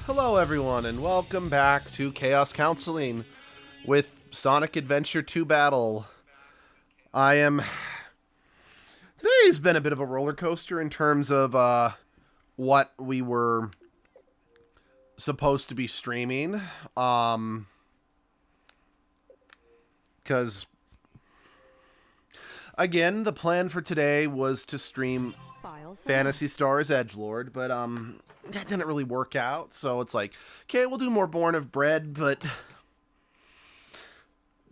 Hello everyone and welcome back to Chaos Counseling with Sonic Adventure 2 Battle. Today's been a bit of a roller coaster in terms of what we were supposed to be streaming. Because again, the plan for today was to stream Phantasy Stars Edgelord, but that didn't really work out, so it's like, okay, we'll do more Born of Bread, but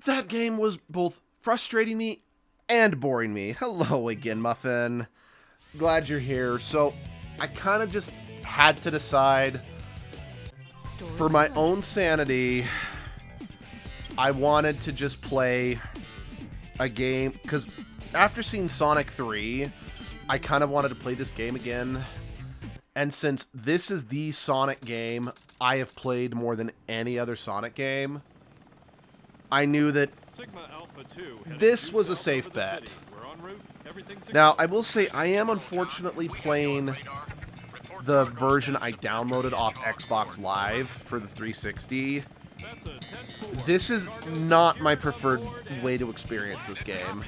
that game was both frustrating me and boring me. Hello again, Muffin. Glad you're here. So I kind of just had to decide, for my own sanity, I wanted to just play a game, because after seeing Sonic 3, I kind of wanted to play this game again. And since this is the Sonic game I have played more than any other Sonic game, I knew that this was a safe bet. Now, I will say I am unfortunately playing the version I downloaded off Xbox Live for the 360. This is not my preferred way to experience this game.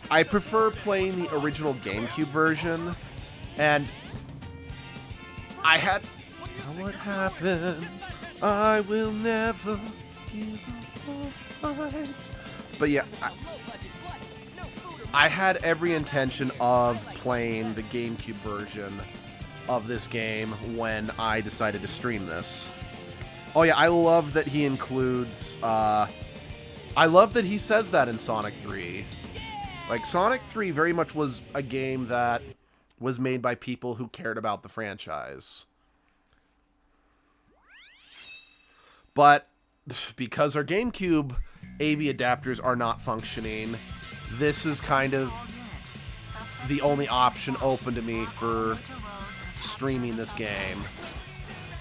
I prefer playing the original GameCube version. And I had... What happens? I will never give up a fight. But yeah, I had every intention of playing the GameCube version of this game when I decided to stream this. Oh yeah, I love that he includes... I love that he says that in Sonic 3. Like, Sonic 3 very much was a game that was made by people who cared about the franchise. But because our GameCube AV adapters are not functioning, this is kind of the only option open to me for streaming this game.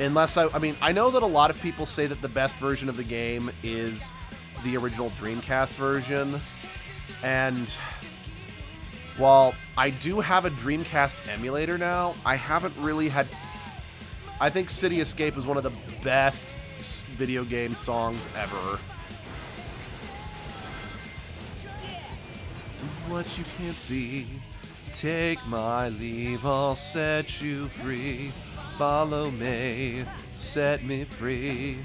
Unless I mean, I know that a lot of people say that the best version of the game is the original Dreamcast version, and while I do have a Dreamcast emulator now, I haven't really had... I think City Escape is one of the best video game songs ever. What you can't see, take my leave, I'll set you free. Follow me, set me free.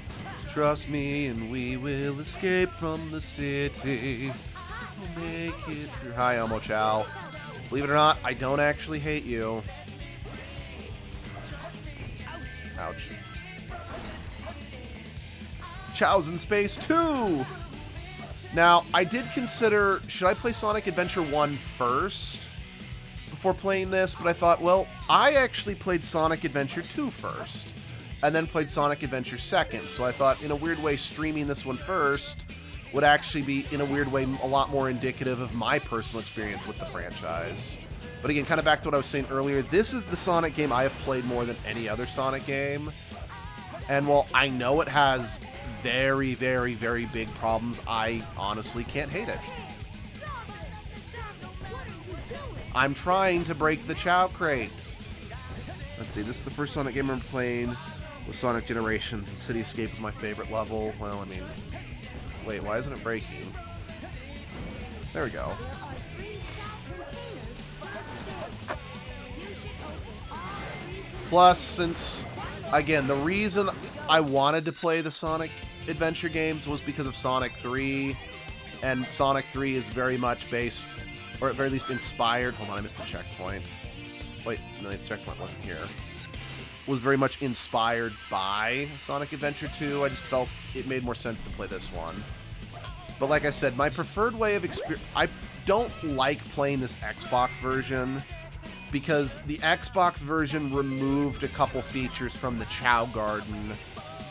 Trust me and we will escape from the city. We'll make it through. Hi, Elmo Chow. Believe it or not, I don't actually hate you. Ouch. Chow's in Space 2! Now, I did consider, should I play Sonic Adventure 1 first before playing this? But I thought, well, I actually played Sonic Adventure 2 first, and then played Sonic Adventure 2nd. So I thought, in a weird way, streaming this one first would actually be, in a weird way, a lot more indicative of my personal experience with the franchise. But again, kind of back to what I was saying earlier, this is the Sonic game I have played more than any other Sonic game. And while I know it has very, very, very big problems, I honestly can't hate it. I'm trying to break the Chow crate. Let's see, this is the first Sonic game I'm playing with Sonic Generations, and City Escape is my favorite level. Well, I mean... Wait, why isn't it breaking? There we go. Plus, since, again, the reason I wanted to play the Sonic Adventure games was because of Sonic 3, and Sonic 3 is very much based, or at very least inspired... Hold on, I missed the checkpoint. Wait, no, the checkpoint wasn't here. Was very much inspired by Sonic Adventure 2. I just felt it made more sense to play this one. But like I said, my preferred way of experience... I don't like playing this Xbox version because the Xbox version removed a couple features from the Chow Garden,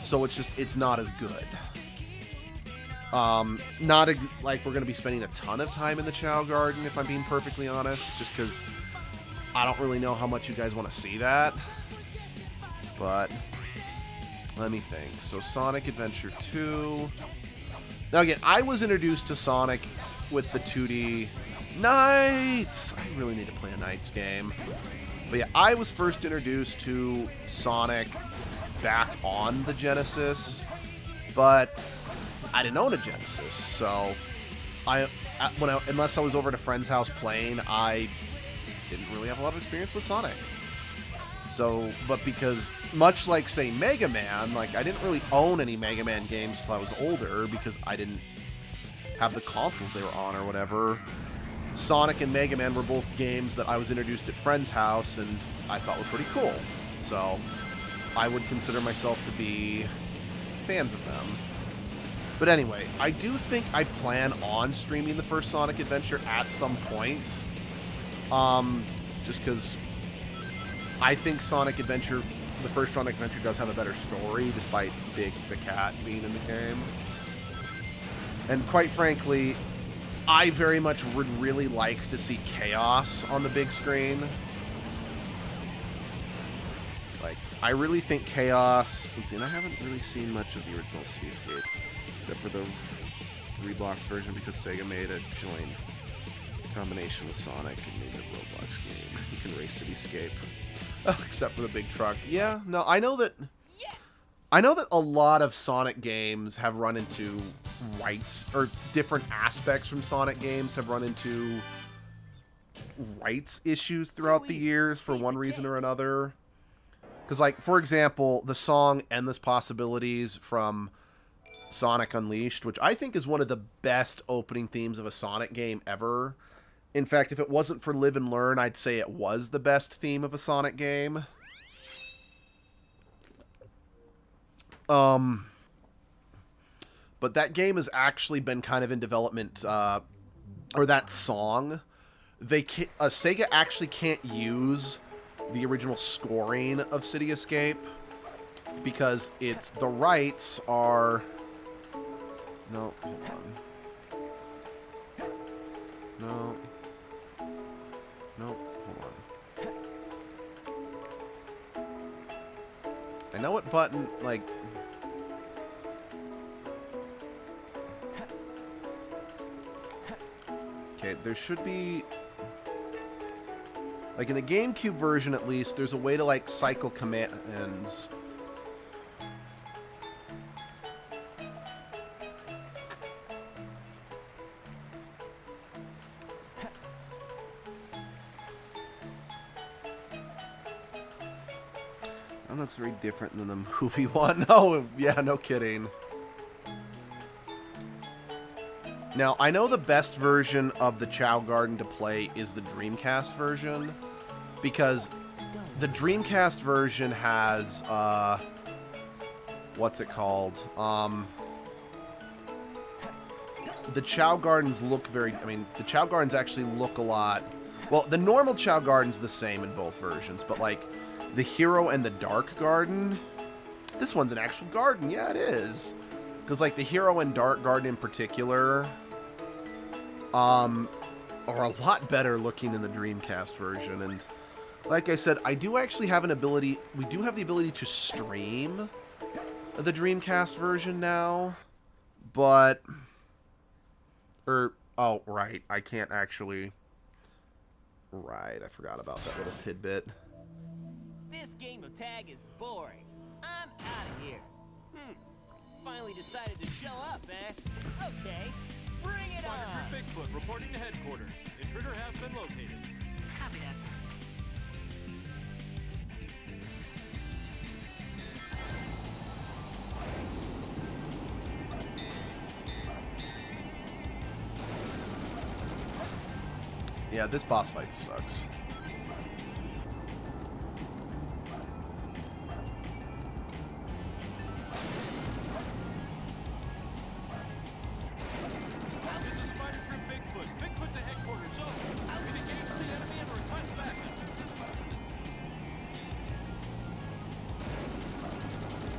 so it's not as good. Like we're going to be spending a ton of time in the Chow Garden, if I'm being perfectly honest, just because I don't really know how much you guys want to see that. But let me think. So Sonic Adventure 2. Now again, I was introduced to Sonic with the 2D Knights. I really need to play a Knights game. But yeah, I was first introduced to Sonic back on the Genesis, but I didn't own a Genesis, so unless I was over at a friend's house playing, I didn't really have a lot of experience with Sonic. So, but because, much like, say, Mega Man, like, I didn't really own any Mega Man games till I was older because I didn't have the consoles they were on or whatever. Sonic and Mega Man were both games that I was introduced at friends' house and I thought were pretty cool. So, I would consider myself to be fans of them. But anyway, I do think I plan on streaming the first Sonic Adventure at some point. Just because I think Sonic Adventure, the first Sonic Adventure does have a better story, despite Big the Cat being in the game. And quite frankly, I very much would really like to see Chaos on the big screen. Like, I really think Chaos... Let's see, and I haven't really seen much of the original Cityscape, except for the Reblox version, because Sega made a joint combination with Sonic and made a Roblox game. You can race Cityscape. Oh, except for the big truck. Yeah, no, I know that a lot of Sonic games have run into rights, or different aspects from Sonic games have run into rights issues throughout the years for one reason or another. Because, like, for example, the song Endless Possibilities from Sonic Unleashed, which I think is one of the best opening themes of a Sonic game ever. In fact, if it wasn't for Live and Learn, I'd say it was the best theme of a Sonic game. But that game has actually been kind of in development, or that song. Sega actually can't use the original scoring of City Escape because the rights are... No, hold on. No. Hold on. I know what button, like... Okay, there should be... Like, in the GameCube version, at least, there's a way to, like, cycle commands. That looks very different than the movie one. Oh, yeah, no kidding. Now, I know the best version of the Chow Garden to play is the Dreamcast version, because the Dreamcast version has, what's it called? The Chow Gardens look very, the Chow Gardens actually look a lot, well, the normal Chow Garden's the same in both versions, but, like, the Hero and the Dark Garden, this one's an actual garden, yeah, it is. Because, like, the Hero and Dark Garden in particular are a lot better looking in the Dreamcast version. And like I said, I do actually have an ability... We do have the ability to stream the Dreamcast version now. But... oh, right. I can't actually... Right, I forgot about that little tidbit. This game of tag is boring. I'm out of here. Finally decided to show up, eh? Okay, bring it on! Monitor Bigfoot reporting to headquarters. Intruder has been located. Copy that. Yeah, this boss fight sucks.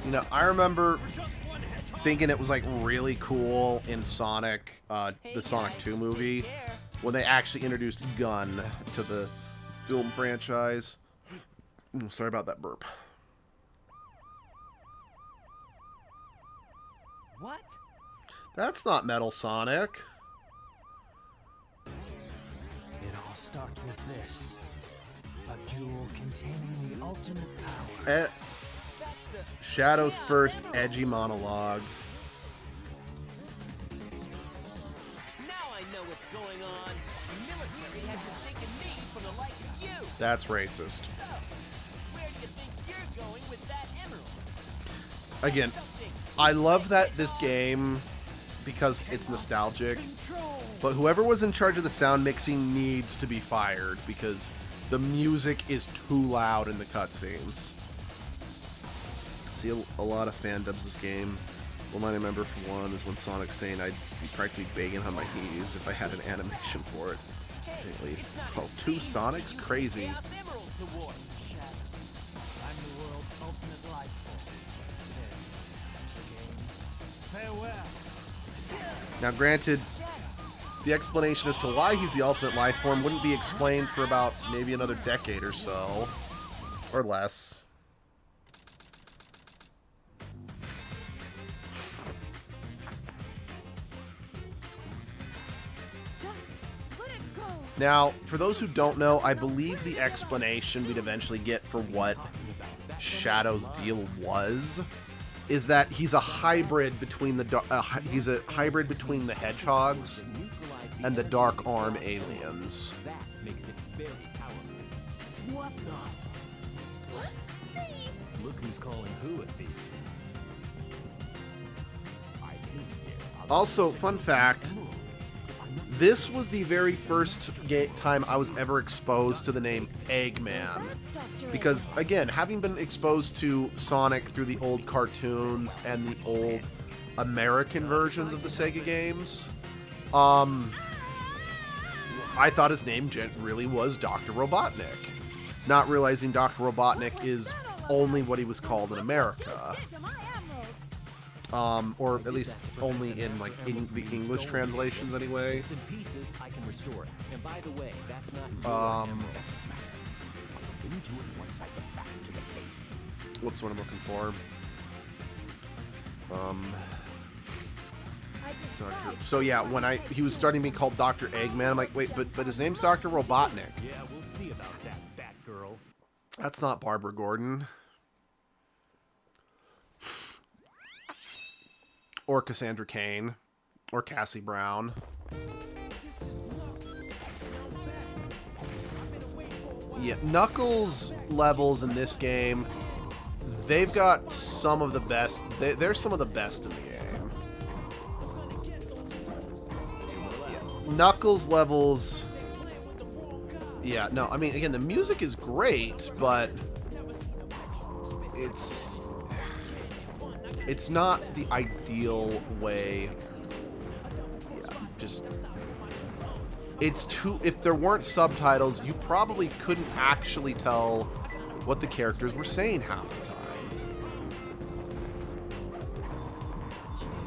You know, I remember thinking it was, like, really cool in Sonic, the Sonic 2 movie, when they actually introduced Gun to the film franchise. Sorry about that burp. What? That's not Metal Sonic. It all starts with this. A jewel containing the ultimate power. That's the Shadow's first edgy monologue. Now I know what's going on. The military has forsaken me from the likes of you. That's racist. So, where do you think you're going with that emerald? Again, I love that this game, because it's nostalgic, but whoever was in charge of the sound mixing needs to be fired because the music is too loud in the cutscenes. See a lot of fan dubs this game. One line I remember from one is when Sonic's saying I'd be practically begging on my knees if I had an animation for it. At least. Oh, 2 Sonics? Crazy. Chaos Emerald to war. I'm the world's ultimate life form. Farewell. Now, granted, the explanation as to why he's the ultimate life form wouldn't be explained for about maybe another decade or so. Or less. Now, for those who don't know, I believe the explanation we'd eventually get for what Shadow's deal was is that he's a hybrid between the hedgehogs and the Dark Arm aliens. That makes it very powerful. What the? Look who's calling who a thief. Also, fun fact, this was the very first time I was ever exposed to the name Eggman. Because, again, having been exposed to Sonic through the old cartoons and the old American versions of the Sega games, I thought his name really was Dr. Robotnik. Not realizing Dr. Robotnik is only what he was called in America. Or at least only in like the English translations anyway. Bits and pieces I can restore it. And by the way, that's not into it once I get back to the base. What's what I'm looking for? So yeah, when he was starting to be called Dr. Eggman, I'm like, wait, but his name's Dr. Robotnik. Yeah, we'll see about that, Batgirl. That's not Barbara Gordon. Or Cassandra Cain. Or Cassie Brown. Yeah, Knuckles levels in this game, they've got some of the best. They're some of the best in the game. Yeah. Knuckles levels... Yeah, no, I mean, again, the music is great, but it's not the ideal way. Yeah, just... It's too... If there weren't subtitles, you probably couldn't actually tell what the characters were saying half the time.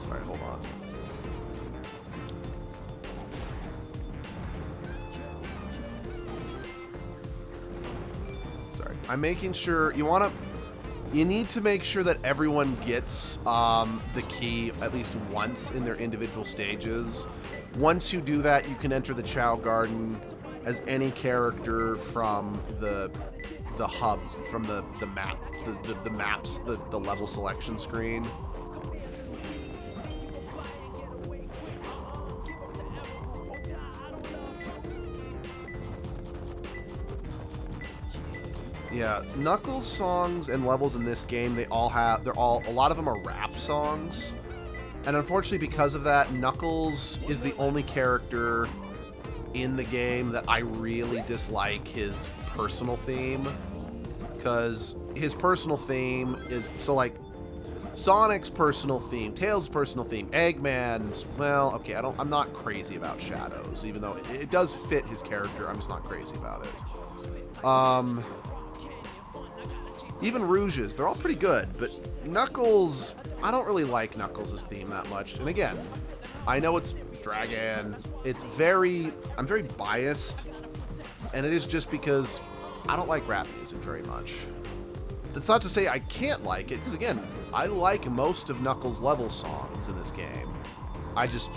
Sorry, hold on. Sorry. I'm making sure... You need to make sure that everyone gets the key at least once in their individual stages. Once you do that, you can enter the Chao Garden as any character from the hub, from the map, the maps, the level selection screen. Yeah, Knuckles songs and levels in this game, a lot of them are rap songs. And unfortunately, because of that, Knuckles is the only character in the game that I really dislike his personal theme. Because his personal theme is... So, like, Sonic's personal theme, Tails' personal theme, Eggman's... Well, okay, I'm not crazy about Shadow's, even though it does fit his character. I'm just not crazy about it. Even Rouge's, they're all pretty good, but Knuckles... I don't really like Knuckles' theme that much. And again, I know it's Dragon. I'm very biased. And it is just because I don't like rap music very much. That's not to say I can't like it, because again, I like most of Knuckles' level songs in this game. I just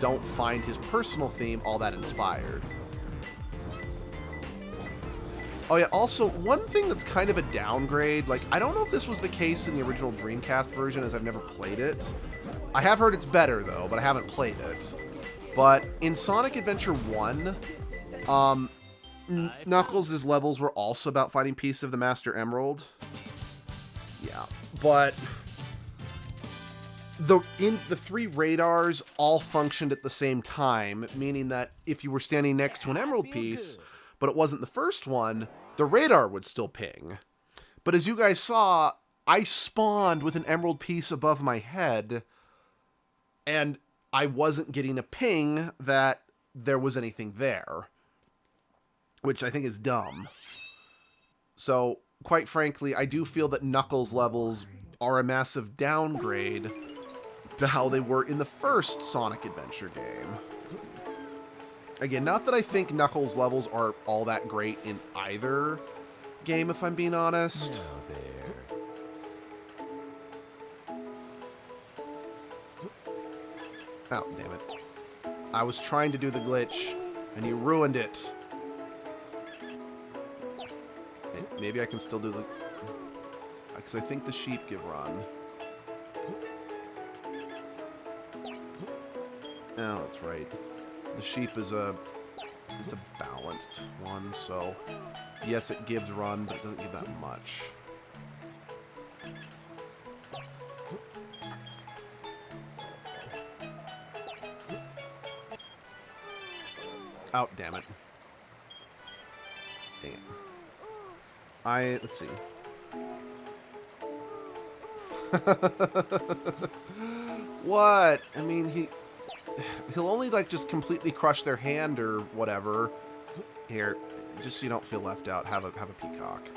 don't find his personal theme all that inspired. Oh yeah, also, one thing that's kind of a downgrade, like, I don't know if this was the case in the original Dreamcast version, as I've never played it. I have heard it's better, though, but I haven't played it. But in Sonic Adventure 1, Knuckles' levels were also about finding Piece of the Master Emerald. Yeah, but the 3 radars all functioned at the same time, meaning that if you were standing next to an emerald piece, but it wasn't the first one, the radar would still ping. But as you guys saw, I spawned with an emerald piece above my head, and I wasn't getting a ping that there was anything there, which I think is dumb. So, quite frankly, I do feel that Knuckles' levels are a massive downgrade to how they were in the first Sonic Adventure game. Again, not that I think Knuckles' levels are all that great in either game, if I'm being honest. Oh, damn it. I was trying to do the glitch, and you ruined it. Maybe I can still do the... Because I think the sheep give run. Oh, that's right. The sheep is it's a balanced one, so yes, it gives run, but it doesn't give that much. Oh, damn it. Dang it. Let's see. What? I mean, he'll only, like, just completely crush their hand or whatever. Here, just so you don't feel left out, have a peacock.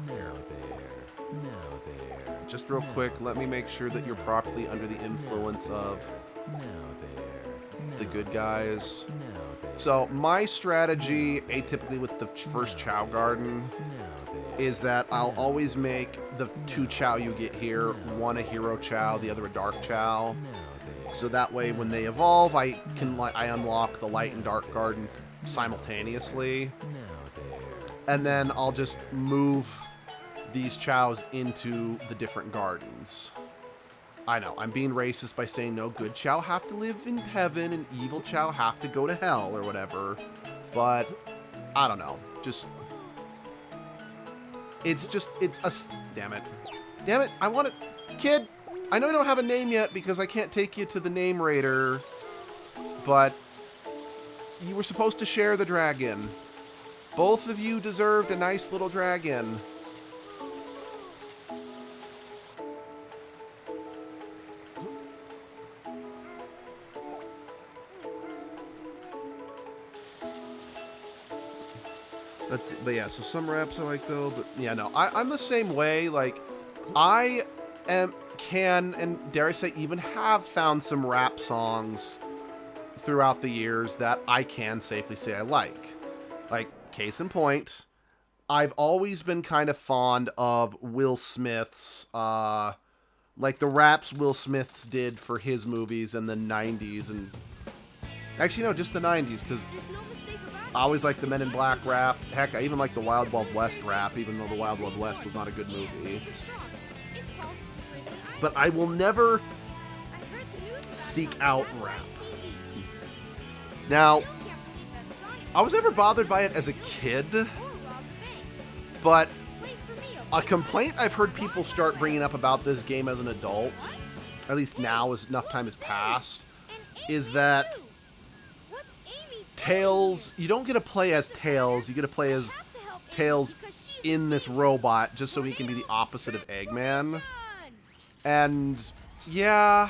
Now there. Just real quick, let me make sure that you're properly under the influence of the good guys. So, my strategy, atypically with the first Chao Garden, is that I'll always make the 2 Chao you get here, one a Hero Chao, the other a Dark Chao. So that way, when they evolve, I unlock the Light and Dark Gardens simultaneously. And then I'll just move these Chaos into the different gardens. I know, I'm being racist by saying no, good Chao have to live in heaven and evil Chao have to go to hell or whatever. But, I don't know, just... it's a... Damn it. Damn it, I want it... Kid, I know you don't have a name yet because I can't take you to the name raider, but you were supposed to share the dragon. Both of you deserved a nice little dragon. But yeah, so some raps I like though, but yeah, no, I'm the same way. Like, I can, and dare I say, even have found some rap songs throughout the years that I can safely say I like. Like, case in point, I've always been kind of fond of Will Smith's, like the raps Will Smith did for his movies in the 90s, and actually, no, just the 90s, because I always liked the Men in Black rap. Heck, I even like the Wild Wild West rap, even though the Wild Wild West was not a good movie. But I will never seek out rap. Now, I was never bothered by it as a kid, but a complaint I've heard people start bringing up about this game as an adult, at least now as enough time has passed, is that Tails, you don't get to play as Tails, you get to play as Tails in this robot just so he can be the opposite of Eggman. And yeah,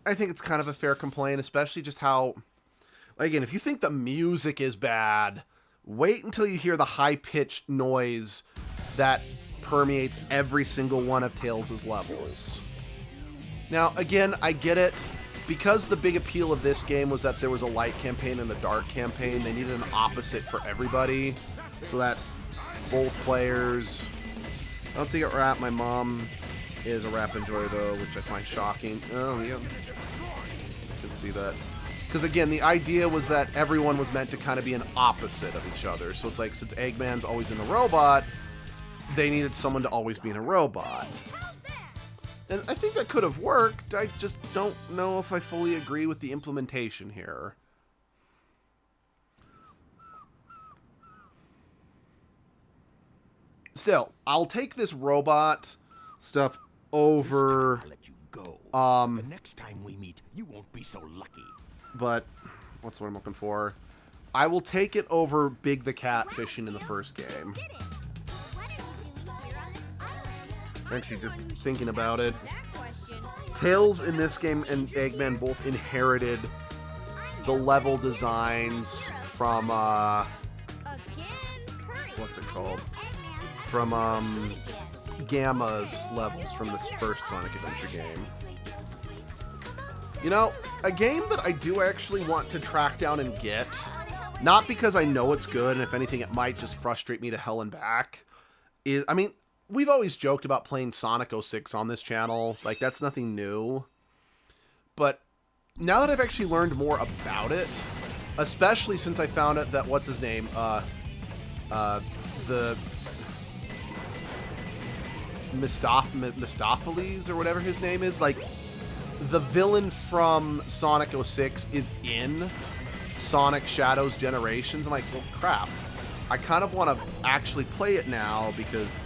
I think it's kind of a fair complaint, especially just how, again, if you think the music is bad, wait until you hear the high-pitched noise that permeates every single one of Tails' levels. Now, again, I get it. Because the big appeal of this game was that there was a light campaign and a dark campaign, they needed an opposite for everybody, so that both players... I don't see it rap. My mom is a rap enjoyer, though, which I find shocking. Oh, yeah. I can see that. Because again, the idea was that everyone was meant to kind of be an opposite of each other. So it's like, since Eggman's always in a robot, they needed someone to always be in a robot. And I think that could have worked. I just don't know if I fully agree with the implementation here. Still, I'll take this robot stuff over... I'll let you go. The next time we meet, you won't be so lucky. But what's what I'm looking for? I will take it over Big the Cat fishing in the first game. Actually, just thinking about it, Tails in this game and Eggman both inherited the level designs from what's it called? From Gamma's levels from this first Sonic Adventure game. You know, a game that I do actually want to track down and get, not because I know it's good, and if anything it might just frustrate me to hell and back, is, I mean, we've always joked about playing Sonic 06 on this channel, like that's nothing new, but now that I've actually learned more about it, especially since I found out that, what's his name, the Mistopheles, or whatever his name is, like, the villain from Sonic 06 is in Sonic Shadows Generations. I'm like, well, crap. I kind of want to actually play it now, because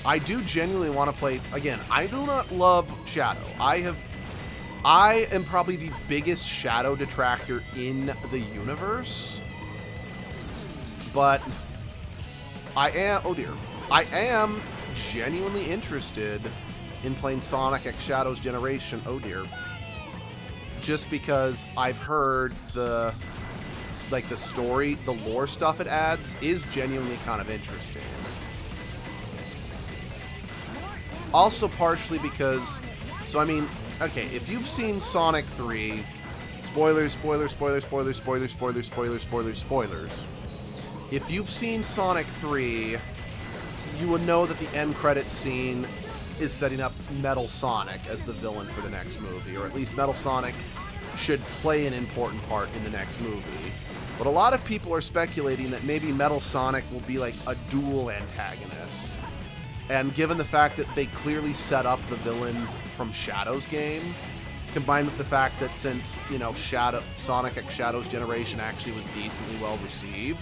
I do genuinely want to play... Again, I do not love Shadow. I am probably the biggest Shadow detractor in the universe. But I am... Oh, dear. I am genuinely interested in playing Sonic X Shadows Generation, oh dear, just because I've heard the story, the lore stuff it adds is genuinely kind of interesting. Also partially because, so I mean, okay, if you've seen Sonic 3, spoilers, if you've seen Sonic 3, you would know that the end credits scene is setting up Metal Sonic as the villain for the next movie, or at least Metal Sonic should play an important part in the next movie. But a lot of people are speculating that maybe Metal Sonic will be like a dual antagonist. And given the fact that they clearly set up the villains from Shadow's game, combined with the fact that since, you know, Sonic X Shadows Generation actually was decently well received,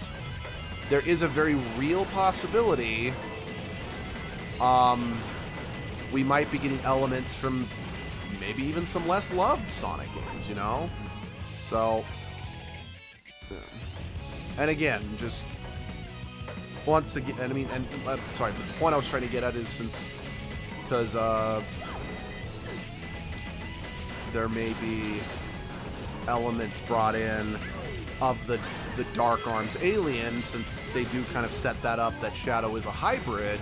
there is a very real possibility we might be getting elements from maybe even some less loved Sonic games, you know? So, and again, just once again, I mean, and sorry, but the point I was trying to get at is because there may be elements brought in of the Dark Arms alien, since they do kind of set that up that Shadow is a hybrid.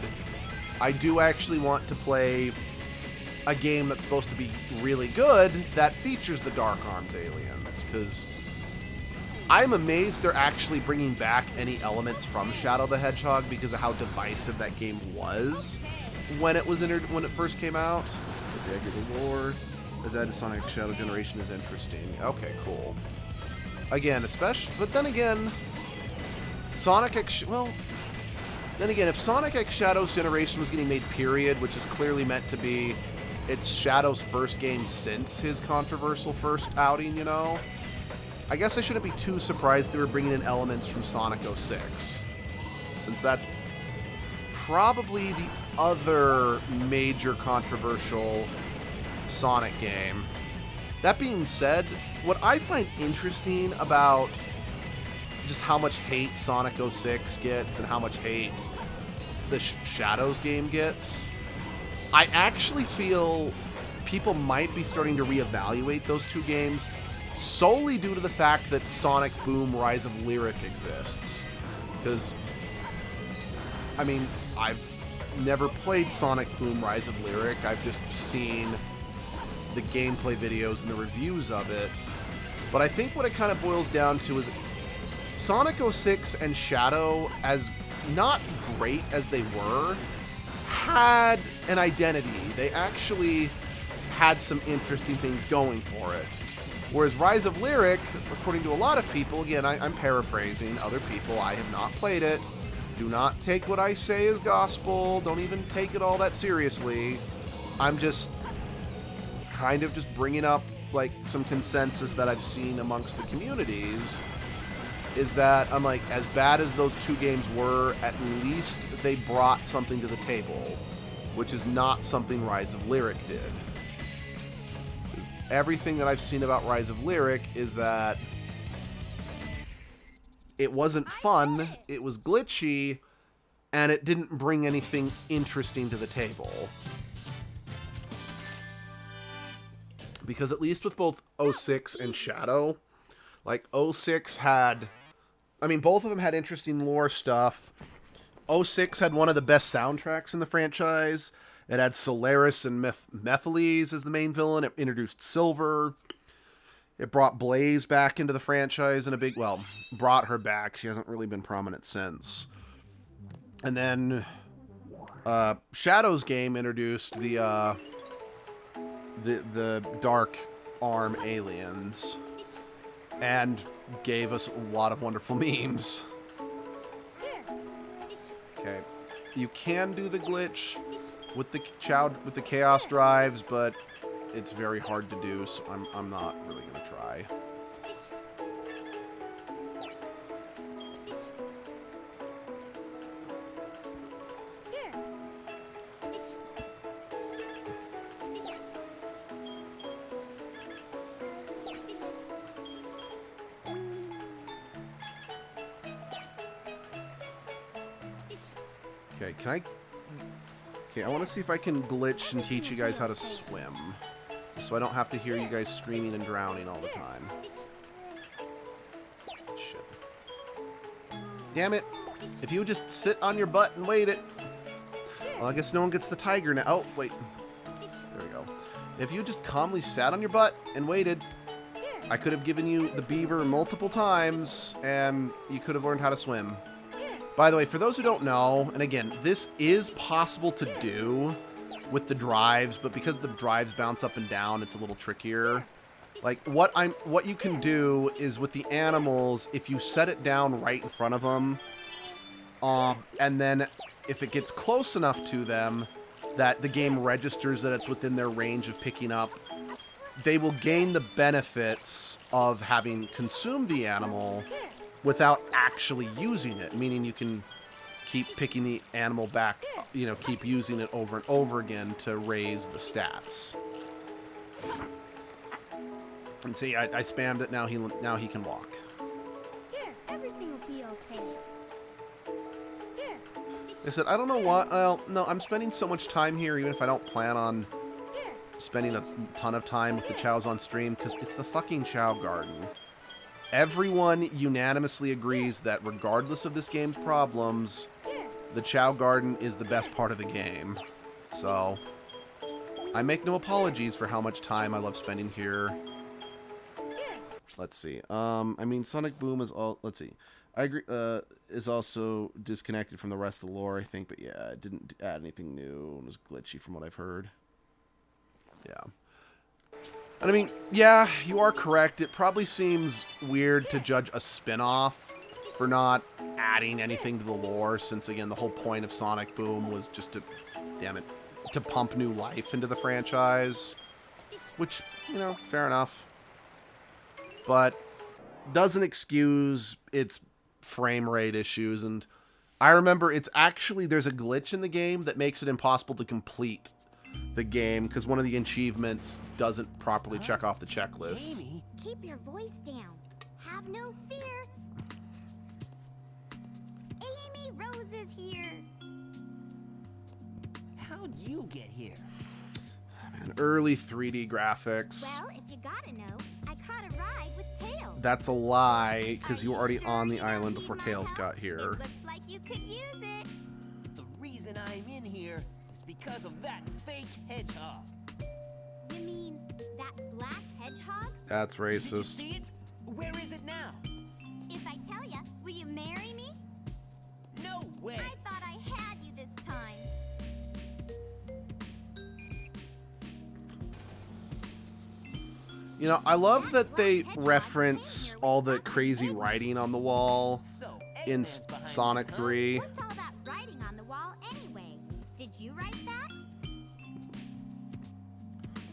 I do actually want to play a game that's supposed to be really good that features the Dark Arms aliens, because I'm amazed they're actually bringing back any elements from Shadow the Hedgehog because of how divisive that game was when it was when it first came out. Let's see, I get the lore. As added Sonic Shadow Generation is interesting. Okay, cool. Again, especially, but then again, Sonic X, well, then again, if Sonic X Shadows Generation was getting made period, which is clearly meant to be it's Shadow's first game since his controversial first outing, you know, I guess I shouldn't be too surprised they were bringing in elements from Sonic 06, since that's probably the other major controversial Sonic game. That being said, what I find interesting about just how much hate Sonic 06 gets and how much hate the Shadows game gets, I actually feel people might be starting to reevaluate those two games solely due to the fact that Sonic Boom Rise of Lyric exists. Because, I mean, I've never played Sonic Boom Rise of Lyric, I've just seen the gameplay videos and the reviews of it. But I think what it kind of boils down to is Sonic 06 and Shadow, as not great as they were, had an identity. They actually had some interesting things going for it. Whereas Rise of Lyric, according to a lot of people, again, I'm paraphrasing other people, I have not played it. Do not take what I say as gospel. Don't even take it all that seriously. I'm just kind of just bringing up like some consensus that I've seen amongst the communities, is that I'm like, as bad as those two games were, at least they brought something to the table, which is not something Rise of Lyric did. Everything that I've seen about Rise of Lyric is that it wasn't fun, it was glitchy, and it didn't bring anything interesting to the table. Because at least with both 06 and Shadow, like 06 had, I mean, both of them had interesting lore stuff. 06 had one of the best soundtracks in the franchise. It had Solaris and Methyles as the main villain. It introduced Silver. It brought Blaze back into the franchise in a big, well, brought her back. She hasn't really been prominent since. And then Shadow's game introduced the Dark Arm aliens and gave us a lot of wonderful memes. Okay, you can do the glitch with the chaos drives, but it's very hard to do, so I'm not really gonna try. Okay, can I... Okay, I want to see if I can glitch and teach you guys how to swim, so I don't have to hear you guys screaming and drowning all the time. Shit. Damn it! If you would just sit on your butt and wait it... Well, I guess no one gets the tiger now. Oh, wait. There we go. If you just calmly sat on your butt and waited, I could have given you the beaver multiple times, and you could have learned how to swim. By the way, for those who don't know, and again, this is possible to do with the drives, but because the drives bounce up and down, it's a little trickier. Like, what you can do is with the animals, if you set it down right in front of them, and then if it gets close enough to them that the game registers that it's within their range of picking up, they will gain the benefits of having consumed the animal without actually using it, meaning you can keep picking the animal back, you know, keep using it over and over again to raise the stats. And see, I spammed it, now he can walk. Here, everything will be okay. Here. I said, I don't know why, well, no, I'm spending so much time here, even if I don't plan on spending a ton of time with the chows on stream, because it's the fucking Chow Garden. Everyone unanimously agrees that regardless of this game's problems, the Chow Garden is the best part of the game. So, I make no apologies for how much time I love spending here. Let's see. I mean, Sonic Boom is all... Let's see. I agree, is also disconnected from the rest of the lore, I think. But yeah, it didn't add anything new. It was glitchy from what I've heard. Yeah. And I mean, yeah, you are correct. It probably seems weird to judge a spin-off for not adding anything to the lore, since, again, the whole point of Sonic Boom was just to, damn it, to pump new life into the franchise. Which, you know, fair enough. But doesn't excuse its frame rate issues. And I remember it's actually, there's a glitch in the game that makes it impossible to complete the game because one of the achievements doesn't properly check off the checklist. Jamie? Keep your voice down. Have no fear. Amy Rose is here. How'd you get here? Man, early 3D graphics. Well, if you gotta know, I caught a ride with Tails. That's a lie, because you were already sure on the you don't island need before my Tails help? got here. It looks like you could use it. The reason I'm in here is because of that fake hedgehog. You mean that black hedgehog? That's Did you racist. see it? Where is it now? If I tell ya, will you marry me? No way. I thought I had you this time. You know, I love that they reference all the crazy writing on the wall So, in Eggman's behind Sonic this, huh? 3. What's all that writing on the wall anyway? Did you write that?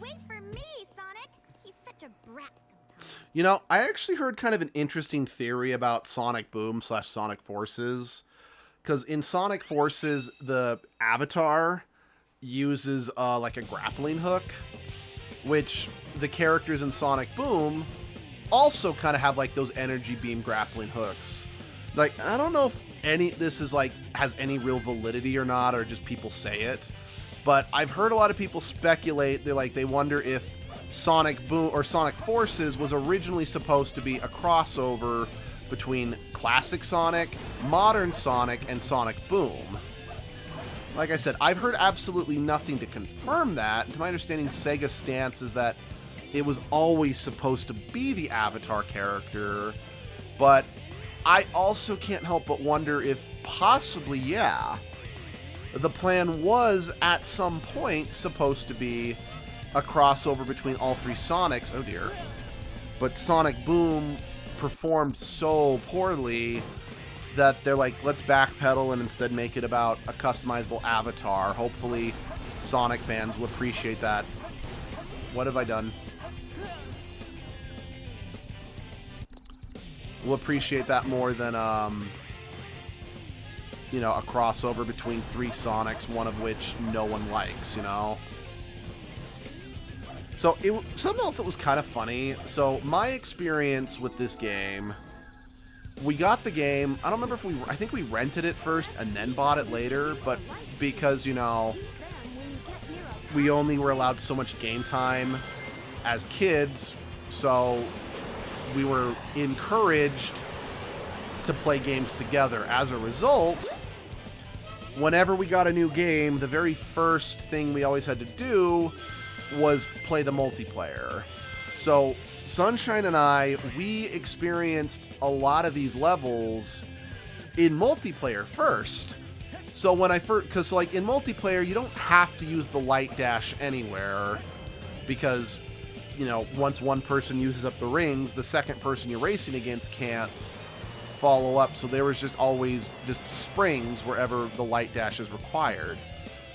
Wait for me, Sonic! He's such a brat sometimes. You know, I actually heard kind of an interesting theory about Sonic Boom / Sonic Forces. Because in Sonic Forces, the Avatar uses like a grappling hook, which the characters in Sonic Boom also kind of have like those energy beam grappling hooks. Like, I don't know if this is like has any real validity or not, or just people say it, but I've heard a lot of people speculate. They wonder if Sonic Boom or Sonic Forces was originally supposed to be a crossover between classic Sonic, modern Sonic, and Sonic Boom. Like I said, I've heard absolutely nothing to confirm that. To my understanding, Sega's stance is that it was always supposed to be the Avatar character, but I also can't help but wonder if possibly, yeah, the plan was at some point supposed to be a crossover between all three Sonics. Oh dear. But Sonic Boom performed so poorly that they're like, let's backpedal and instead make it about a customizable avatar. Hopefully Sonic fans will appreciate that. What have I done? We'll appreciate that more than, you know, a crossover between three Sonics, one of which no one likes, you know? So, something else that was kind of funny. So, my experience with this game, we got the game, I don't remember if I think we rented it first and then bought it later, but because, you know, we only were allowed so much game time as kids, so we were encouraged to play games together. As a result, whenever we got a new game, the very first thing we always had to do was play the multiplayer. So Sunshine and I, we experienced a lot of these levels in multiplayer first. So when because like in multiplayer, you don't have to use the light dash anywhere, because, you know, once one person uses up the rings, the second person you're racing against can't follow up. So there was just always just springs wherever the light dash is required.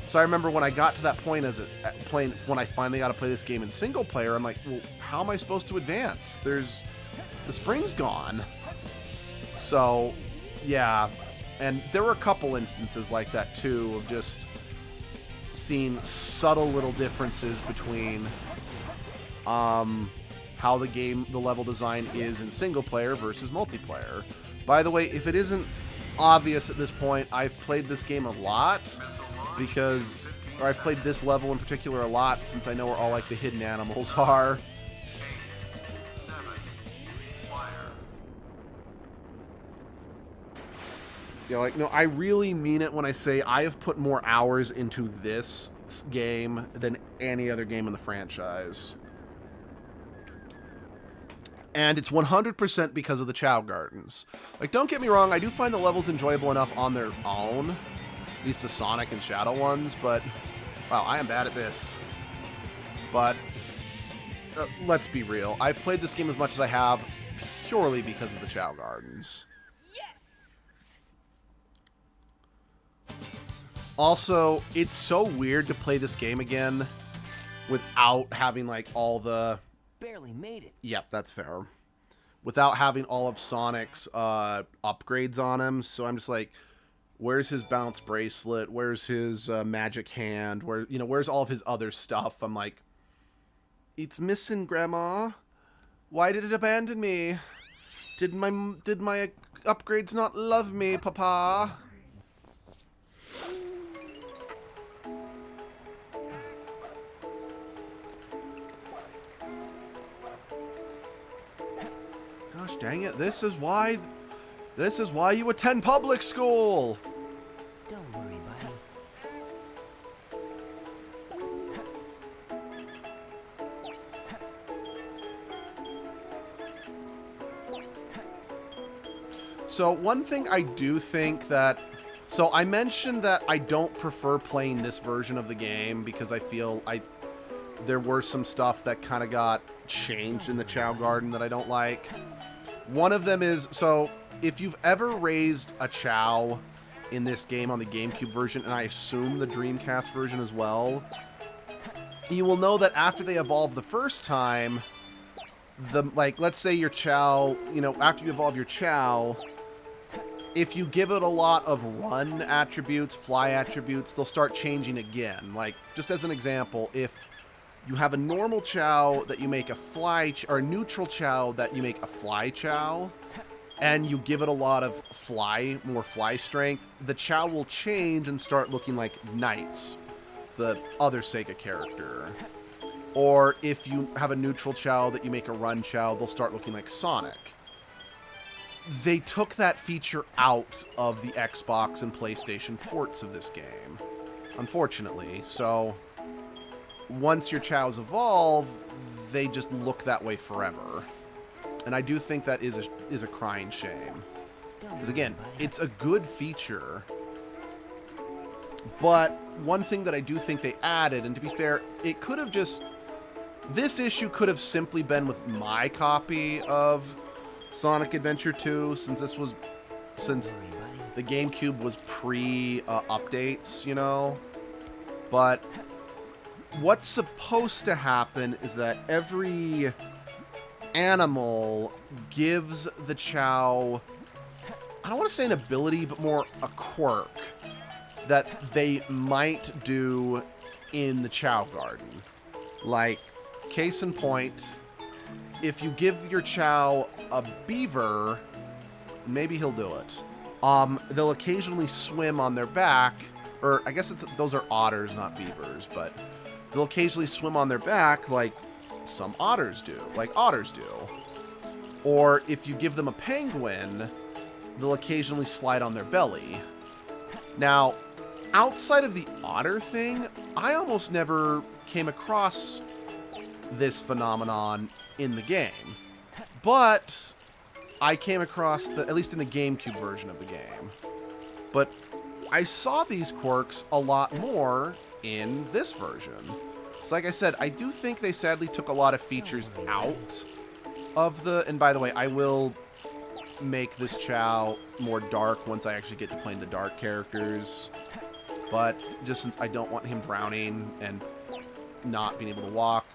So I remember when I got to that point when I finally got to play this game in single player, I'm like, well, how am I supposed to advance? The spring's gone. So, yeah. And there were a couple instances like that too, of just seeing subtle little differences between how the level design is in single player versus multiplayer. By the way, if it isn't obvious at this point, I've played this game a lot I've played this level in particular a lot, since I know where all like the hidden animals are. Yeah, like, no, I really mean it when I say I have put more hours into this game than any other game in the franchise. And it's 100% because of the Chao Gardens. Like, don't get me wrong, I do find the levels enjoyable enough on their own. At least the Sonic and Shadow ones, but wow, I am bad at this. But let's be real. I've played this game as much as I have purely because of the Chao Gardens. Yes! Also, it's so weird to play this game again without having like all the... Barely made it. Yep, that's fair. Without having all of Sonic's upgrades on him. So I'm just like, where's his bounce bracelet? Where's his magic hand? Where's all of his other stuff? I'm like, it's missing, Grandma. Why did it abandon me? Did my upgrades not love me, Papa? Gosh dang it, this is why you attend public school! Don't worry, buddy. So one thing I do think that... So I mentioned that I don't prefer playing this version of the game because I feel there were some stuff that kind of got changed in the Chao Garden that I don't like. One of them is, so if you've ever raised a Chao in this game on the GameCube version, and I assume the Dreamcast version as well, you will know that after they evolve the first time, let's say your Chao, after you evolve your Chao, if you give it a lot of run attributes, fly attributes, they'll start changing again. Like, just as an example, if you have a normal Chao that you make a fly, or a neutral Chao that you make a fly Chao, and you give it a lot of more fly strength, the Chao will change and start looking like Knights, the other Sega character. Or if you have a neutral Chao that you make a run Chao, they'll start looking like Sonic. They took that feature out of the Xbox and PlayStation ports of this game, unfortunately. So once your Chaos evolve, they just look that way forever. And I do think that is a crying shame. Because again, it's a good feature. But one thing that I do think they added, and to be fair, it could have just... This issue could have simply been with my copy of Sonic Adventure 2, since the GameCube was pre-updates, But what's supposed to happen is that every animal gives the Chao, I don't want to say an ability, but more a quirk that they might do in the Chao Garden. Like, case in point, if you give your Chao a beaver, maybe he'll do it. They'll occasionally swim on their back, or I guess those are otters, not beavers, but they'll occasionally swim on their back like some otters do, Or if you give them a penguin, they'll occasionally slide on their belly. Now, outside of the otter thing, I almost never came across this phenomenon in the game. But I came across, at least in the GameCube version of the game. But I saw these quirks a lot more in this version. So like I said, I do think they sadly took a lot of features out of the... And by the way, I will make this Chao more dark once I actually get to playing the dark characters. But just since I don't want him drowning and not being able to walk,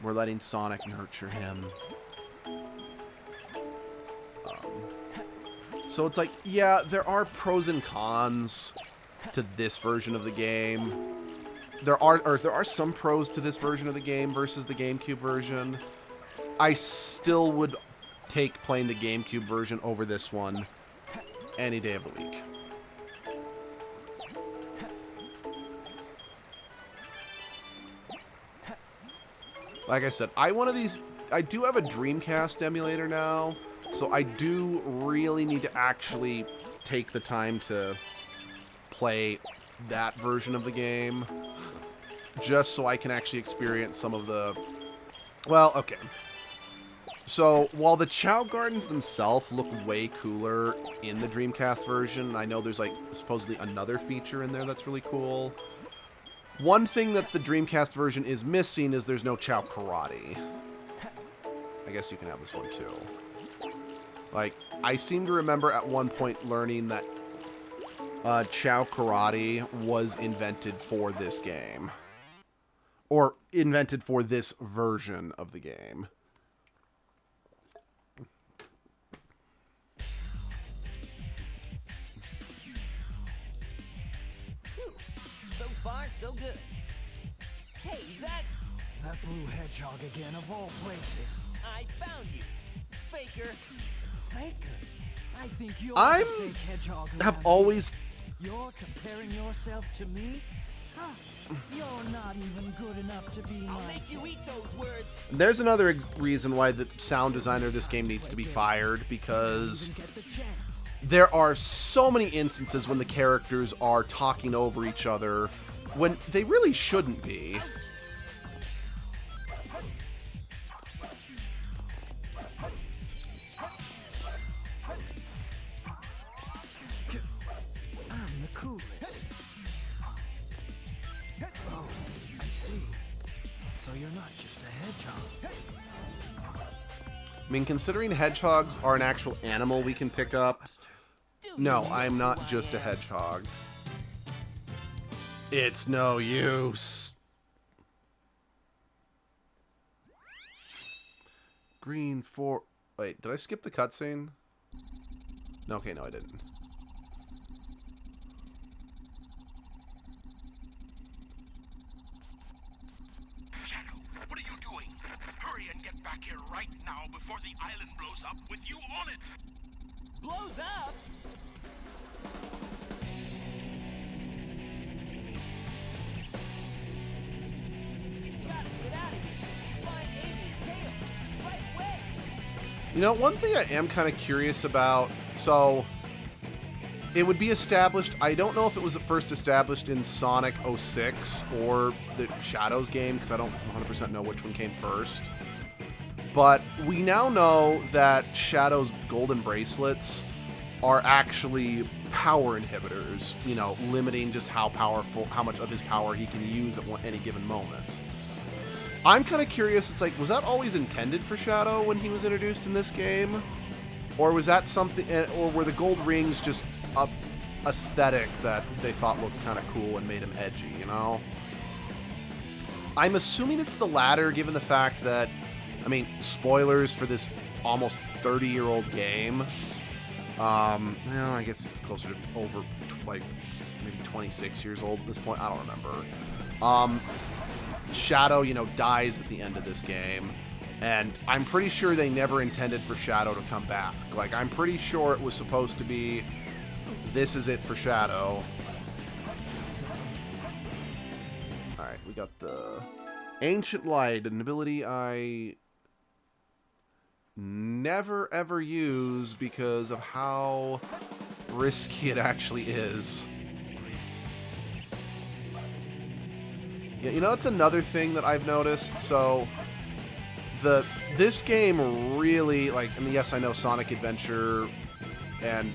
we're letting Sonic nurture him. So it's like, yeah, there are pros and cons to this version of the game. There are some pros to this version of the game versus the GameCube version. I still would take playing the GameCube version over this one any day of the week. Like I said, I do have a Dreamcast emulator now, so I do really need to actually take the time to play that version of the game, just so I can actually experience some of the... Well, okay. So, while the Chao Gardens themselves look way cooler in the Dreamcast version, I know there's, like, supposedly another feature in there that's really cool. One thing that the Dreamcast version is missing is there's no Chao Karate. I guess you can have this one, too. Like, I seem to remember at one point learning that Chao Karate was invented for this game. Or invented for this version of the game. So far, so good. Hey, that's... That blue hedgehog again, of all places. I found you, Faker. Faker? I think you're I'm... the fake hedgehog have around always... here. You're comparing yourself to me? Huh. You're not even good enough to be I'll my make you eat those words. There's another reason why the sound designer of this game needs to be fired, because Get the chance. there are so many instances when the characters are talking over each other when they really shouldn't be. I'm the coolest. Oh, I see. So you're not just a hedgehog. I mean, considering hedgehogs are an actual animal we can pick up, no, I'm not just a hedgehog. It's no use. Green 4... Wait, did I skip the cutscene? No, okay, no, I didn't. Shadow, what are you doing? Hurry and get back here right now before the island blows up with you on it! Blows up? Gotta get out of here. Find Amy and Tails. Right away. You know, one thing I am kind of curious about, so it would be established, I don't know if it was at first established in Sonic 06 or the Shadows game, because I don't 100% know which one came first. But we now know that Shadow's golden bracelets are actually power inhibitors, you know, limiting just how powerful, how much of his power he can use at any given moment. I'm kind of curious, it's like, was that always intended for Shadow when he was introduced in this game? Or was that something, or were the gold rings just a aesthetic that they thought looked kind of cool and made him edgy, you know? I'm assuming it's the latter, given the fact that, I mean, spoilers for this almost 30-year-old game. Well, I guess it's closer to over, like, maybe 26 years old at this point. I don't remember. Shadow, you know, dies at the end of this game. And I'm pretty sure they never intended for Shadow to come back. Like, I'm pretty sure it was supposed to be, this is it for Shadow. Alright, we got the Ancient Light, an ability I never ever use because of how risky it actually is. Yeah, you know, that's another thing that I've noticed. So, this game really, like, I mean, yes, I know Sonic Adventure and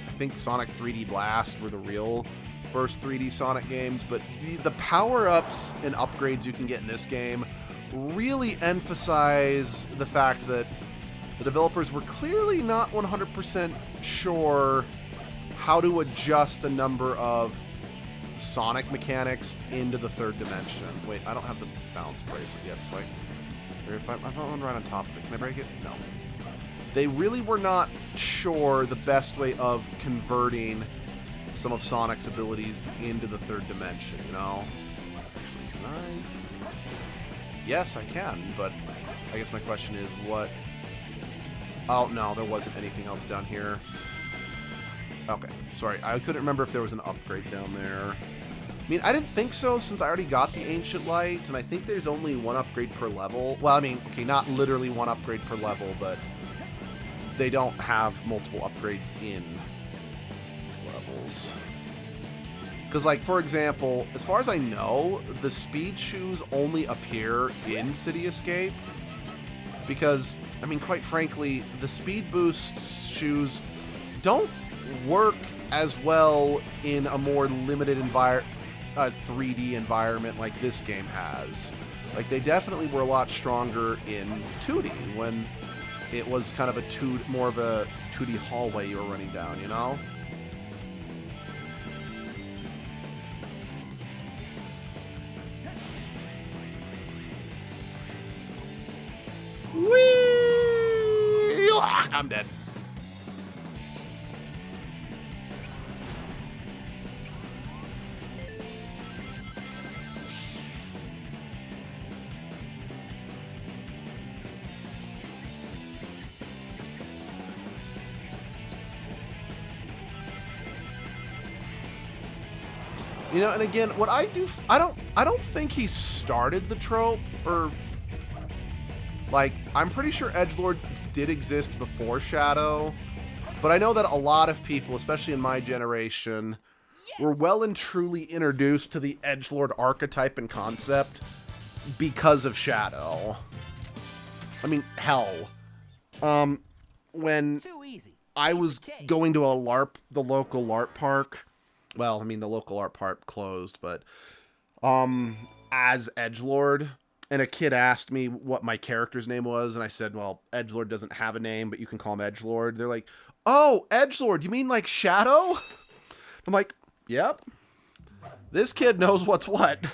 I think Sonic 3D Blast were the real first 3D Sonic games, but the power-ups and upgrades you can get in this game really emphasize the fact that the developers were clearly not 100% sure how to adjust a number of Sonic mechanics into the third dimension. Wait, I don't have the balance bracelet yet, so if I'm right on top of it, can I break it? No. They really were not sure the best way of converting some of Sonic's abilities into the third dimension, you know? Can I? Yes, I can, but I guess my question is what... Oh, no, there wasn't anything else down here. Okay, sorry, I couldn't remember if there was an upgrade down there. I mean, I didn't think so since I already got the Ancient Light, and I think there's only one upgrade per level. Well, I mean, okay, not literally one upgrade per level, but they don't have multiple upgrades in levels. Because, like, for example, as far as I know, the speed shoes only appear in City Escape. Because, I mean, quite frankly, the speed boost shoes don't work as well in a more limited 3D environment like this game has. Like, they definitely were a lot stronger in 2D when it was kind of more of a 2D hallway you were running down, you know? Whee! I'm dead. You know, and again, what I do, I don't think he started the trope, or, like, I'm pretty sure edgelords did exist before Shadow, but I know that a lot of people, especially in my generation, were well and truly introduced to the edgelord archetype and concept because of Shadow. I mean, hell, when I was going to the local LARP park. Well, I mean, the local art park closed, but as edgelord, and a kid asked me what my character's name was, and I said, well, edgelord doesn't have a name, but you can call him edgelord. They're like, oh, edgelord, you mean like Shadow? I'm like, yep. This kid knows what's what.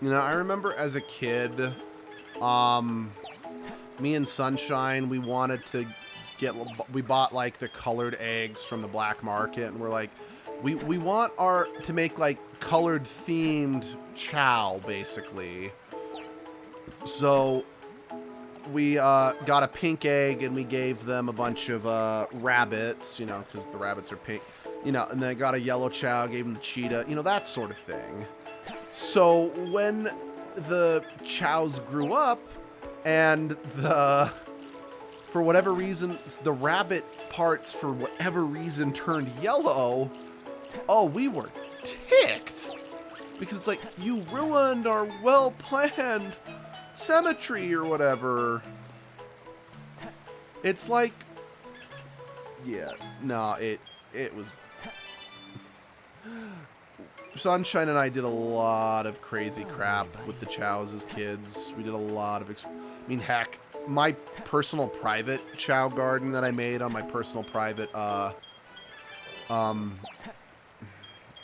You know, I remember as a kid, me and Sunshine, we wanted to we bought like the colored eggs from the black market, and we're like, we want to make like colored themed chow, basically. So we got a pink egg, and we gave them a bunch of rabbits, you know, because the rabbits are pink, you know, and then I got a yellow chow, gave them the cheetah, you know, that sort of thing. So when the chows grew up and for whatever reason, the rabbit parts for whatever reason turned yellow, oh, we were ticked. Because it's like, you ruined our well-planned symmetry or whatever. It's like, yeah, no, it was... Sunshine and I did a lot of crazy crap with the chows as kids. We did a lot of... I mean, heck, my personal private chow garden that I made on my personal private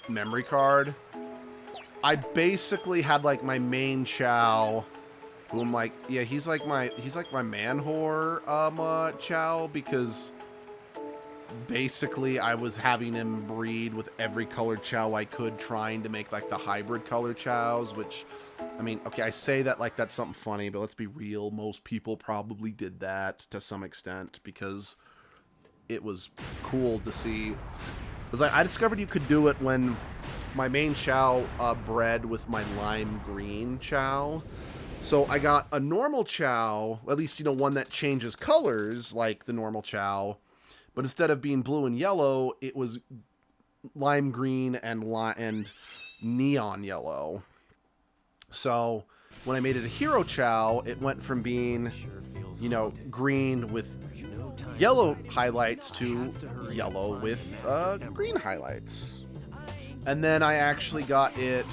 memory card, I basically had like my main chow, who I'm like, yeah, he's like my man whore chow, because basically I was having him breed with every colored chow I could, trying to make like the hybrid color chows, which, I mean, okay, I say that like that's something funny, but let's be real, most people probably did that to some extent because it was cool to see. It was like, I discovered you could do it when my main chow bred with my lime green chow. So I got a normal chow, at least, you know, one that changes colors like the normal chow. But instead of being blue and yellow, it was lime green and neon yellow. So when I made it a hero chow, it went from being, you know, green with yellow highlights to yellow with green highlights. And then I actually got it,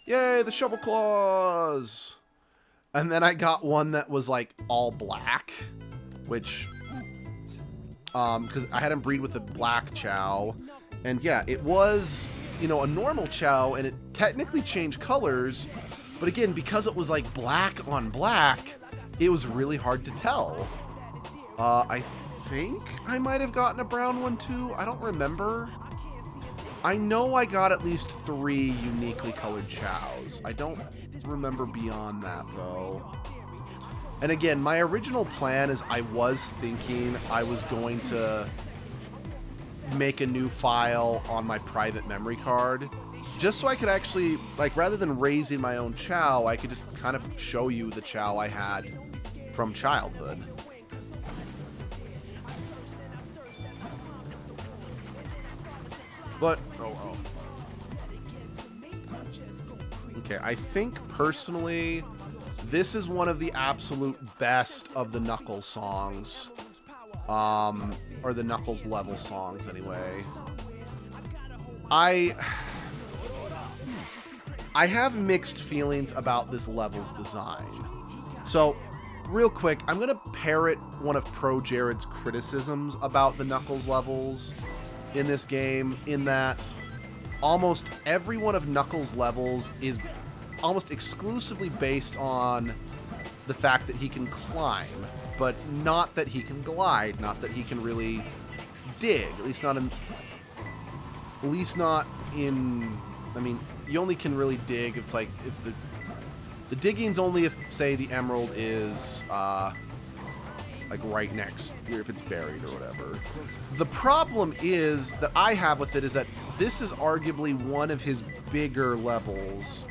yay, the shovel claws! And then I got one that was like all black, which, because I had him breed with a black chow, and yeah, it was, you know, a normal chow, and it technically changed colors, but again, because it was like black on black, it was really hard to tell. I think I might have gotten a brown one too, I don't remember. I know I got at least 3 uniquely colored chows. I don't remember beyond that though. And again, my original plan is I was thinking I was going to make a new file on my private memory card, just so I could actually, like, rather than raising my own chow, I could just kind of show you the chow I had from childhood. But, oh well. Okay, I think personally, this is one of the absolute best of the Knuckles songs. Or the Knuckles level songs, anyway. I have mixed feelings about this level's design. So, real quick, I'm going to parrot one of Pro Jared's criticisms about the Knuckles levels in this game, in that almost every one of Knuckles' levels is almost exclusively based on the fact that he can climb, but not that he can glide, not that he can really dig, at least not in, I mean, you only can really dig if it's like, if the digging's only if, say, the emerald is, like right next, if it's buried or whatever. The problem is that I have with it is that this is arguably one of his bigger levels,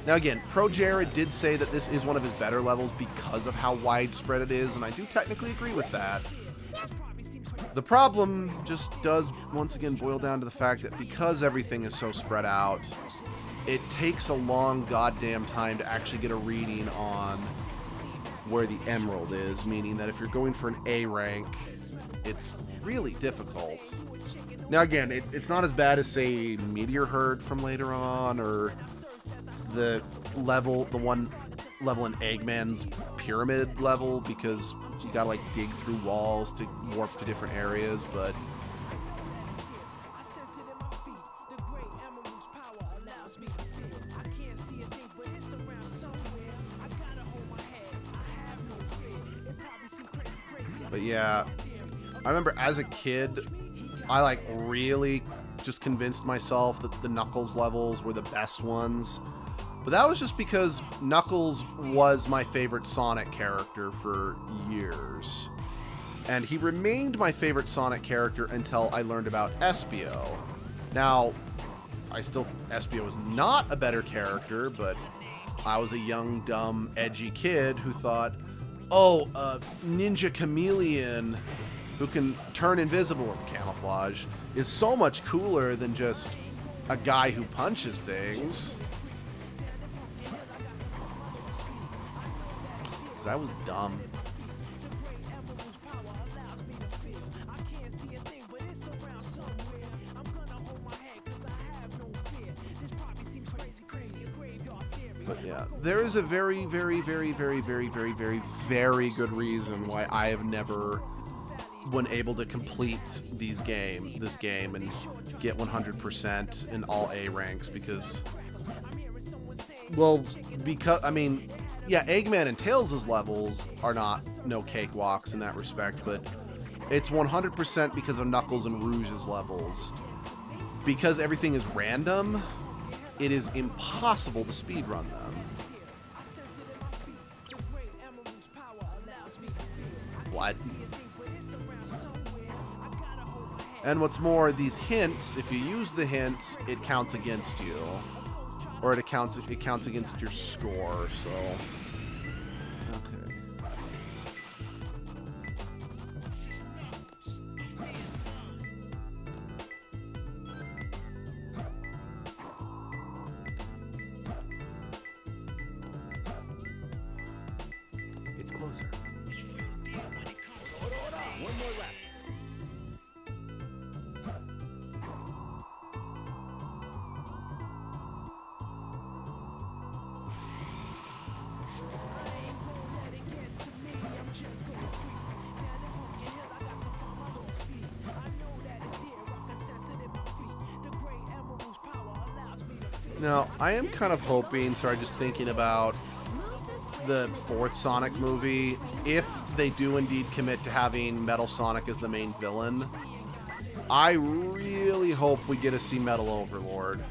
Now again, Pro Jared did say that this is one of his better levels because of how widespread it is, and I do technically agree with that. The problem just does once again boil down to the fact that because everything is so spread out, it takes a long goddamn time to actually get a reading on where the emerald is, meaning that if you're going for an A rank, it's really difficult. Now again, it's not as bad as, say, Meteor Herd from later on, or the one level in Eggman's pyramid level, because you gotta like dig through walls to warp to different areas, but yeah, I remember as a kid, I like really just convinced myself that the Knuckles levels were the best ones. But that was just because Knuckles was my favorite Sonic character for years. And he remained my favorite Sonic character until I learned about Espio. Now, Espio is not a better character, but I was a young, dumb, edgy kid who thought, oh, a ninja chameleon who can turn invisible and camouflage is so much cooler than just a guy who punches things. Because I was dumb. But yeah, there is a very, very, very, very, very, very, very, very good reason why I have never been able to complete this game and get 100% in all A ranks, because, well, I mean, yeah, Eggman and Tails' levels are no cakewalks in that respect, but it's 100% because of Knuckles and Rouge's levels. Because everything is random, it is impossible to speedrun them. What? And what's more, these hints, if you use the hints, it counts against you. Or it counts against your score, so... Okay. It's closer. One more lap. Now, I am kind of hoping, just thinking about the fourth Sonic movie, if they do indeed commit to having Metal Sonic as the main villain, I really hope we get to see Metal Overlord.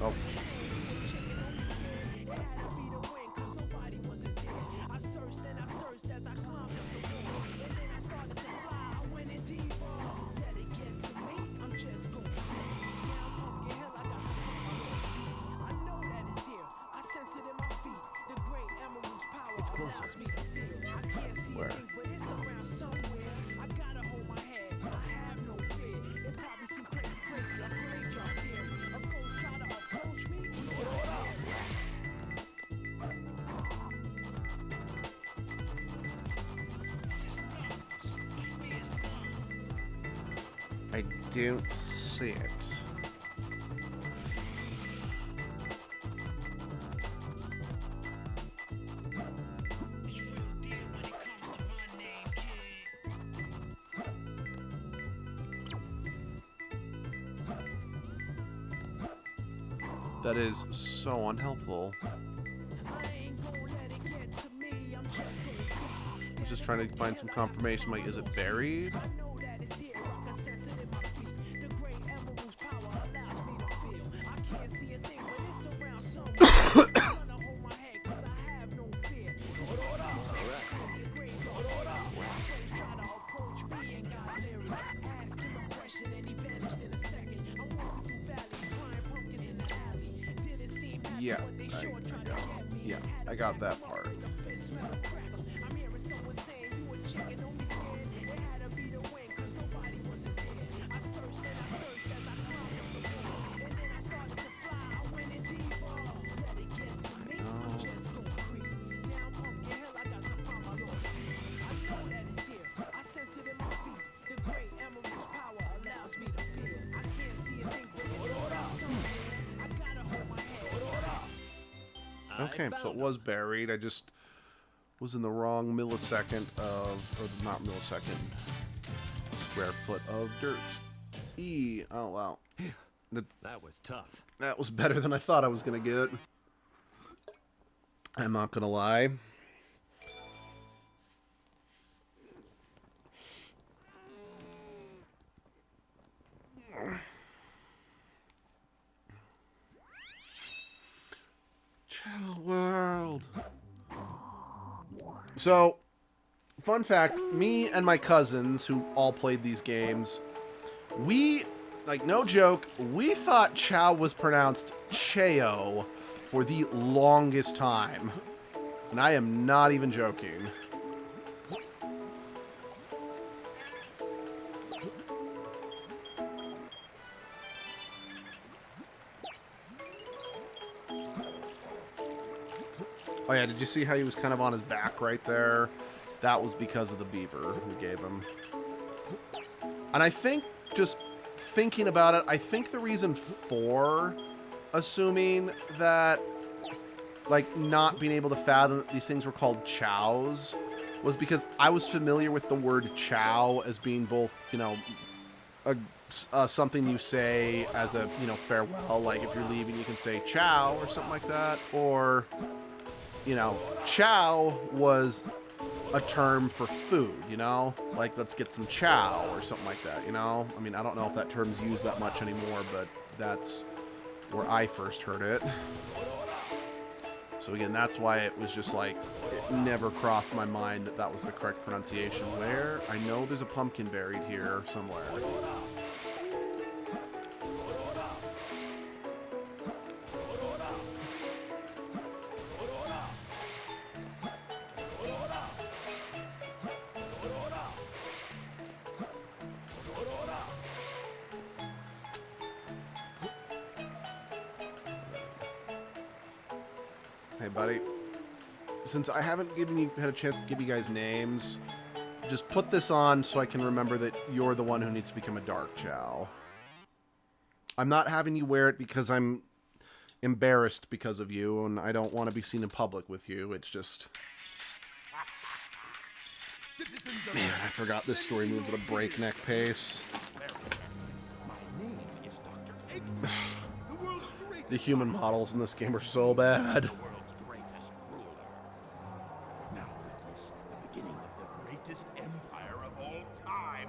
Oh. It's closer. Where? I don't see it. That is so unhelpful. I'm just trying to find some confirmation. Like, is it buried? Yeah, I got that part. Okay, so it was buried. I just was in the wrong millisecond of, or not millisecond, square foot of dirt. Oh wow. That was tough. That was better than I thought I was gonna get. I'm not gonna lie. Chill world. So, fun fact, me and my cousins who all played these games, we, like, no joke, we thought Chow was pronounced Cheo for the longest time. And I am not even joking. Oh yeah, did you see how he was kind of on his back right there? That was because of the beaver we gave him. And I think, just thinking about it, I think the reason for assuming that, like, not being able to fathom that these things were called chows was because I was familiar with the word chow as being both, you know, something you say as a, you know, farewell. Like, if you're leaving, you can say chow or something like that. Or, you know, chow was a term for food, you know? Like, let's get some chow or something like that, you know? I mean, I don't know if that term's used that much anymore, but that's where I first heard it. So again, that's why it was just like, it never crossed my mind that that was the correct pronunciation. Where? I know there's a pumpkin buried here somewhere. Hey, buddy. Since I haven't had a chance to give you guys names, just put this on so I can remember that you're the one who needs to become a Dark Chow. I'm not having you wear it because I'm embarrassed because of you, and I don't want to be seen in public with you. It's just... Man, I forgot this story moves at a breakneck pace. The human models in this game are so bad. Empire of all time.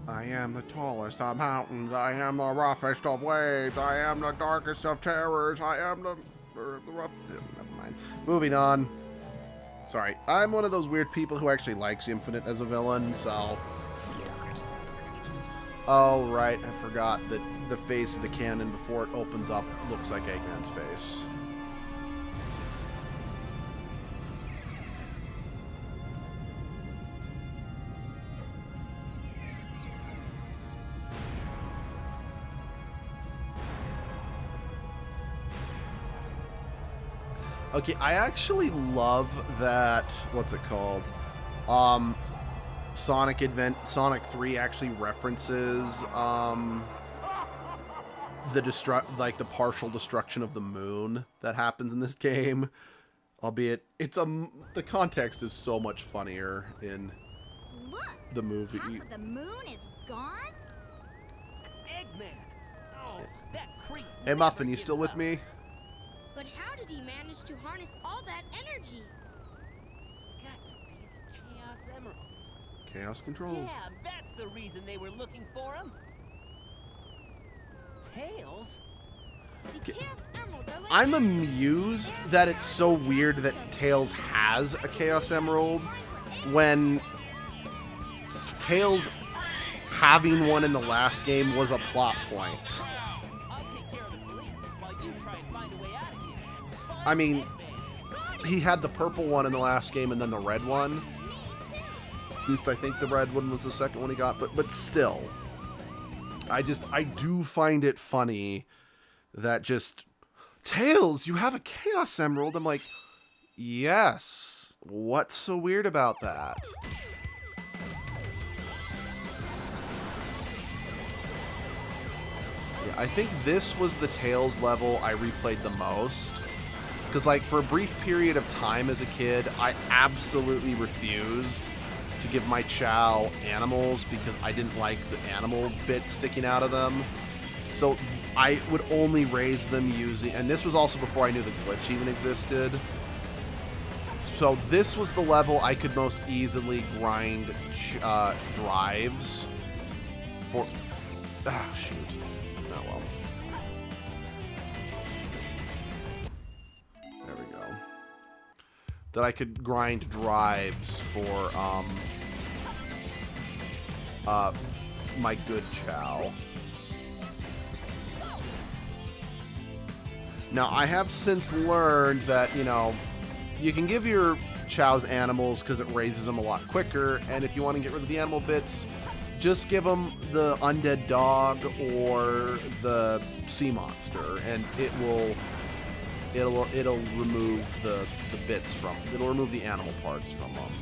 I am the tallest of mountains. I am the roughest of waves. I am the darkest of terrors. I am the rough. Never mind. Moving on. Sorry, I'm one of those weird people who actually likes Infinite as a villain, so. Oh, right. I forgot that the face of the cannon before it opens up looks like Eggman's face. Okay, I actually love that, what's it called? Sonic 3 actually references the partial destruction of the moon that happens in this game. Albeit it's the context is so much funnier in the movie. Half of the moon is gone? Eggman! Oh, that creep. Hey Muffin, you still with me? But how did he manage to harness all that energy? It's got to be the Chaos Emeralds. Chaos control. Yeah, that's the reason they were looking for him. Tails? The Chaos Emeralds are like I'm amused that it's so weird that Tails has a Chaos Emerald when Tails having one in the last game was a plot point. I'll take care of the police while you try and find a way out of here. I mean, he had the purple one in the last game and then the red one. At least I think the red one was the second one he got, but still. I do find it funny that just, Tails, you have a Chaos Emerald. I'm like, yes. What's so weird about that? Yeah, I think this was the Tails level I replayed the most. Because, like, for a brief period of time as a kid, I absolutely refused to give my Chow animals because I didn't like the animal bit sticking out of them. So I would only raise them using, and this was also before I knew the glitch even existed. So this was the level I could most easily grind drives for. Ah, shoot. Oh well. There we go. That I could grind drives for my good Chow. Now, I have since learned that, you know, you can give your Chows animals because it raises them a lot quicker, and if you want to get rid of the animal bits, just give them the undead dog or the sea monster, and it'll remove the bits from, it'll remove the animal parts from them.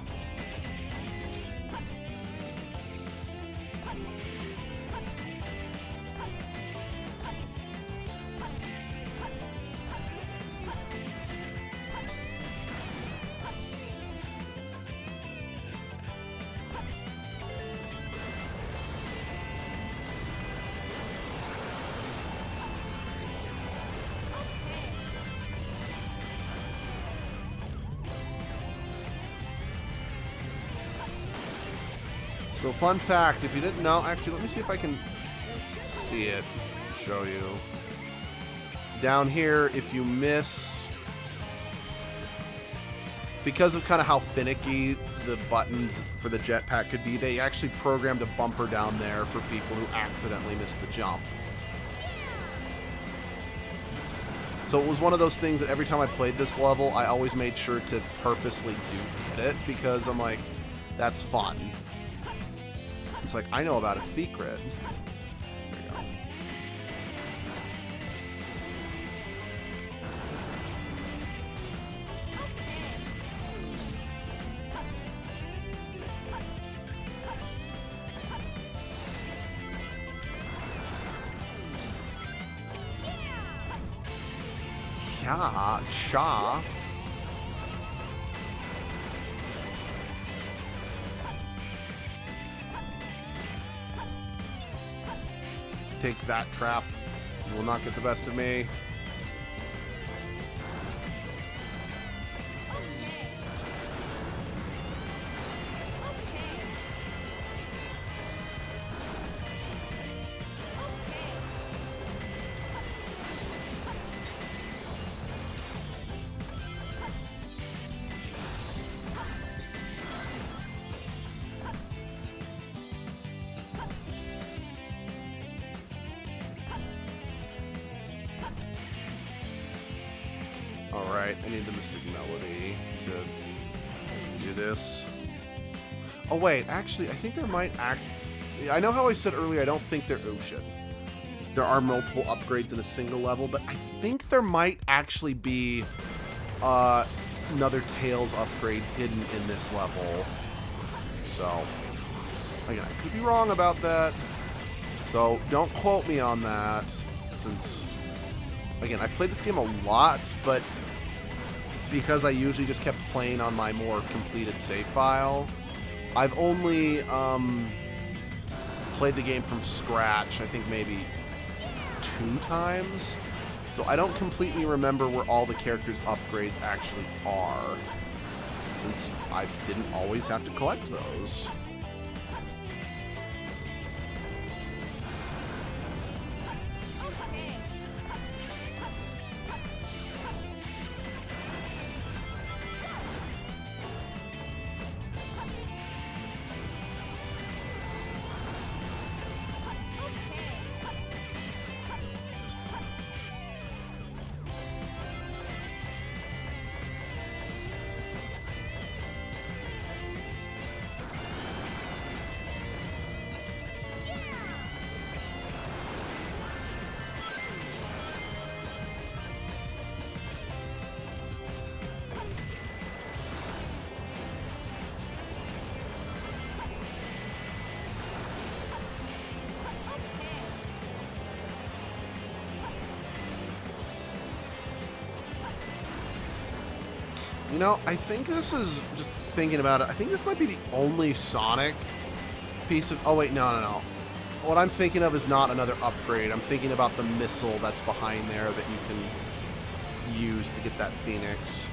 So fun fact, if you didn't know, actually let me see if I can see it, show you. Down here, if you miss, because of kind of how finicky the buttons for the jetpack could be, they actually programmed a bumper down there for people who accidentally missed the jump. So it was one of those things that every time I played this level, I always made sure to purposely hit it, because I'm like, that's fun. It's like, I know about a secret. There you go. Yeah, cha. Take that, trap. You will not get the best of me. Alright, I need the Mystic Melody to do this. Oh wait, actually, I think there might I know how I said earlier I don't think there... Oh shit. There are multiple upgrades in a single level, but I think there might actually be another Tails upgrade hidden in this level. So, again, I could be wrong about that. So, don't quote me on that, since... Again, I've played this game a lot, but because I usually just kept playing on my more completed save file, I've only played the game from scratch, I think maybe 2 times. So I don't completely remember where all the characters' upgrades actually are, since I didn't always have to collect those. You know, I think this is, just thinking about it, I think this might be the only Sonic piece of... Oh, wait, no. What I'm thinking of is not another upgrade. I'm thinking about the missile that's behind there that you can use to get that Phoenix.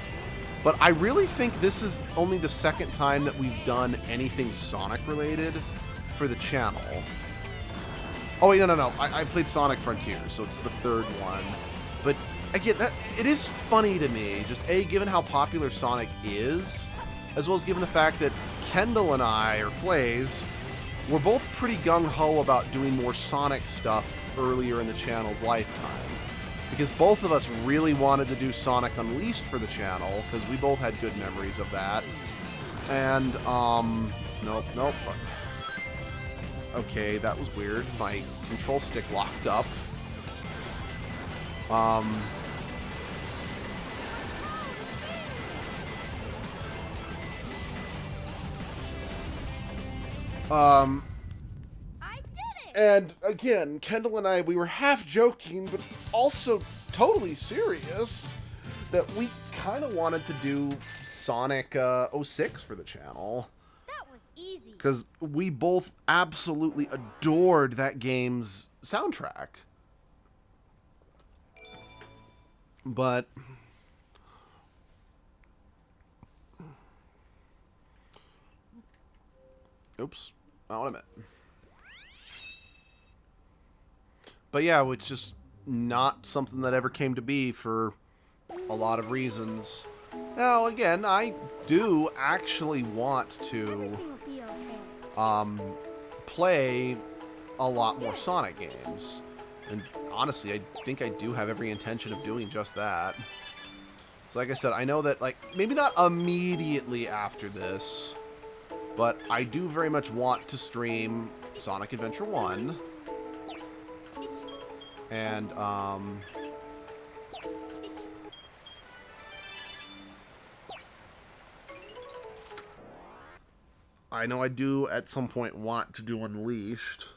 But I really think this is only the second time that we've done anything Sonic-related for the channel. Oh, wait, no. I played Sonic Frontiers, so it's the third one. But... again, it is funny to me, just A, given how popular Sonic is, as well as given the fact that Kendall and I, or Flays, were both pretty gung-ho about doing more Sonic stuff earlier in the channel's lifetime. Because both of us really wanted to do Sonic Unleashed for the channel, because we both had good memories of that. And, nope. Okay, that was weird. My control stick locked up. I did it! And again, Kendall and I, we were half joking, but also totally serious that we kind of wanted to do Sonic 06 for the channel. That was easy. Because we both absolutely adored that game's soundtrack. But... oops. Not what I meant. But yeah, it's just not something that ever came to be for a lot of reasons. Now, again, I do actually want to Everything will be okay. play a lot more Sonic games. And honestly, I think I do have every intention of doing just that. So like I said, I know that, like, maybe not immediately after this, but I do very much want to stream Sonic Adventure 1. And, I know I do at some point want to do Unleashed.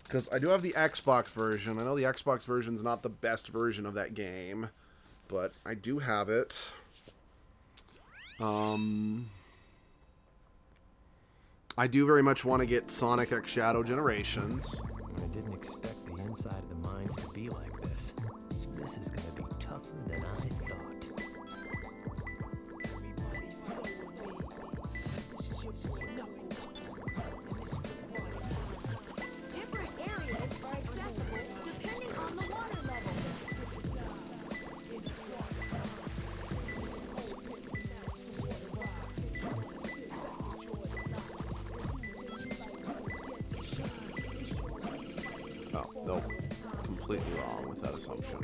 Because I do have the Xbox version. I know the Xbox version's not the best version of that game, but I do have it. I do very much want to get Sonic X Shadow Generations. I didn't expect the inside of the mines to be like this. This is going to be tougher than I thought. Different areas are accessible depending on the water level. Oh, no. Completely wrong with that assumption.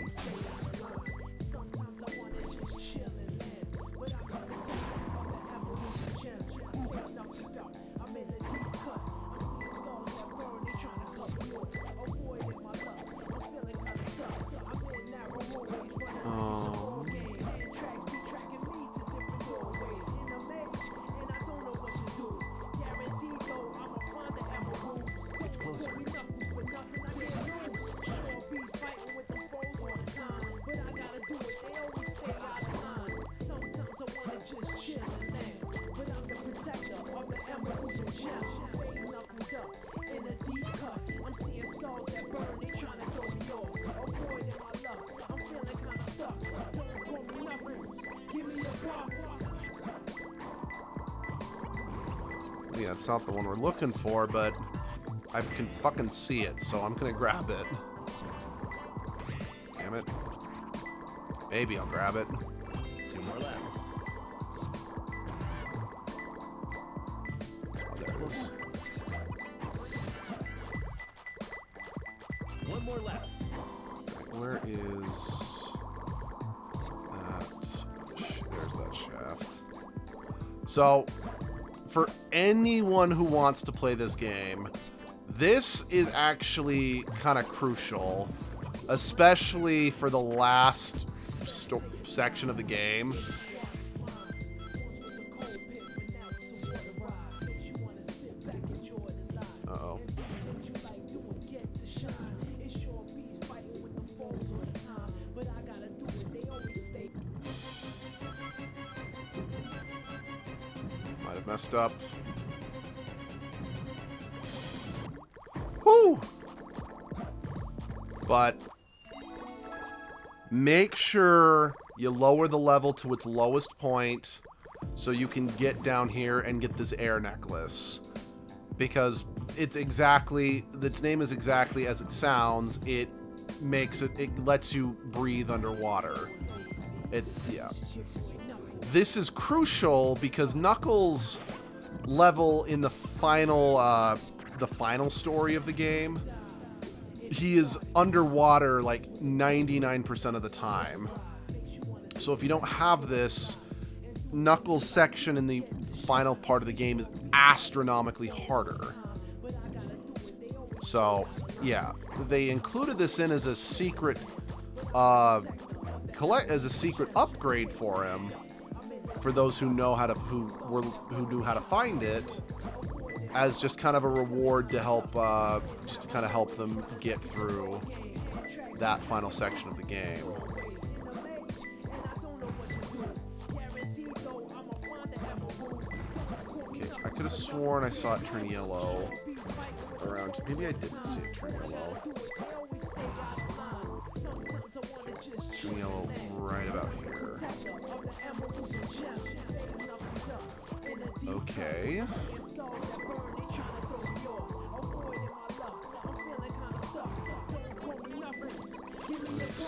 It's closer. Yeah, it's not the one we're looking for, but I can fucking see it, so I'm gonna grab it. Damn it. Maybe I'll grab it. 2 more left. Oh, there it is. 1 more left. Where is that? There's that shaft. So, for anyone who wants to play this game, this is actually kind of crucial, especially for the last section of the game. Uh-oh. messed up. Woo! But make sure you lower the level to its lowest point so you can get down here and get this air necklace. Because its name is exactly as it sounds. It lets you breathe underwater. Yeah. This is crucial because Knuckles' level in the final story of the game, he is underwater like 99% of the time. So if you don't have this, Knuckles' section in the final part of the game is astronomically harder. So, yeah, they included this in as a secret upgrade for him, for those who know how to who knew how to find it, as just kind of a reward to help help them get through that final section of the game. Okay, I could have sworn I saw it turn yellow around. Maybe I didn't see it turn yellow. It's turning yellow right about here. Okay. Let's see.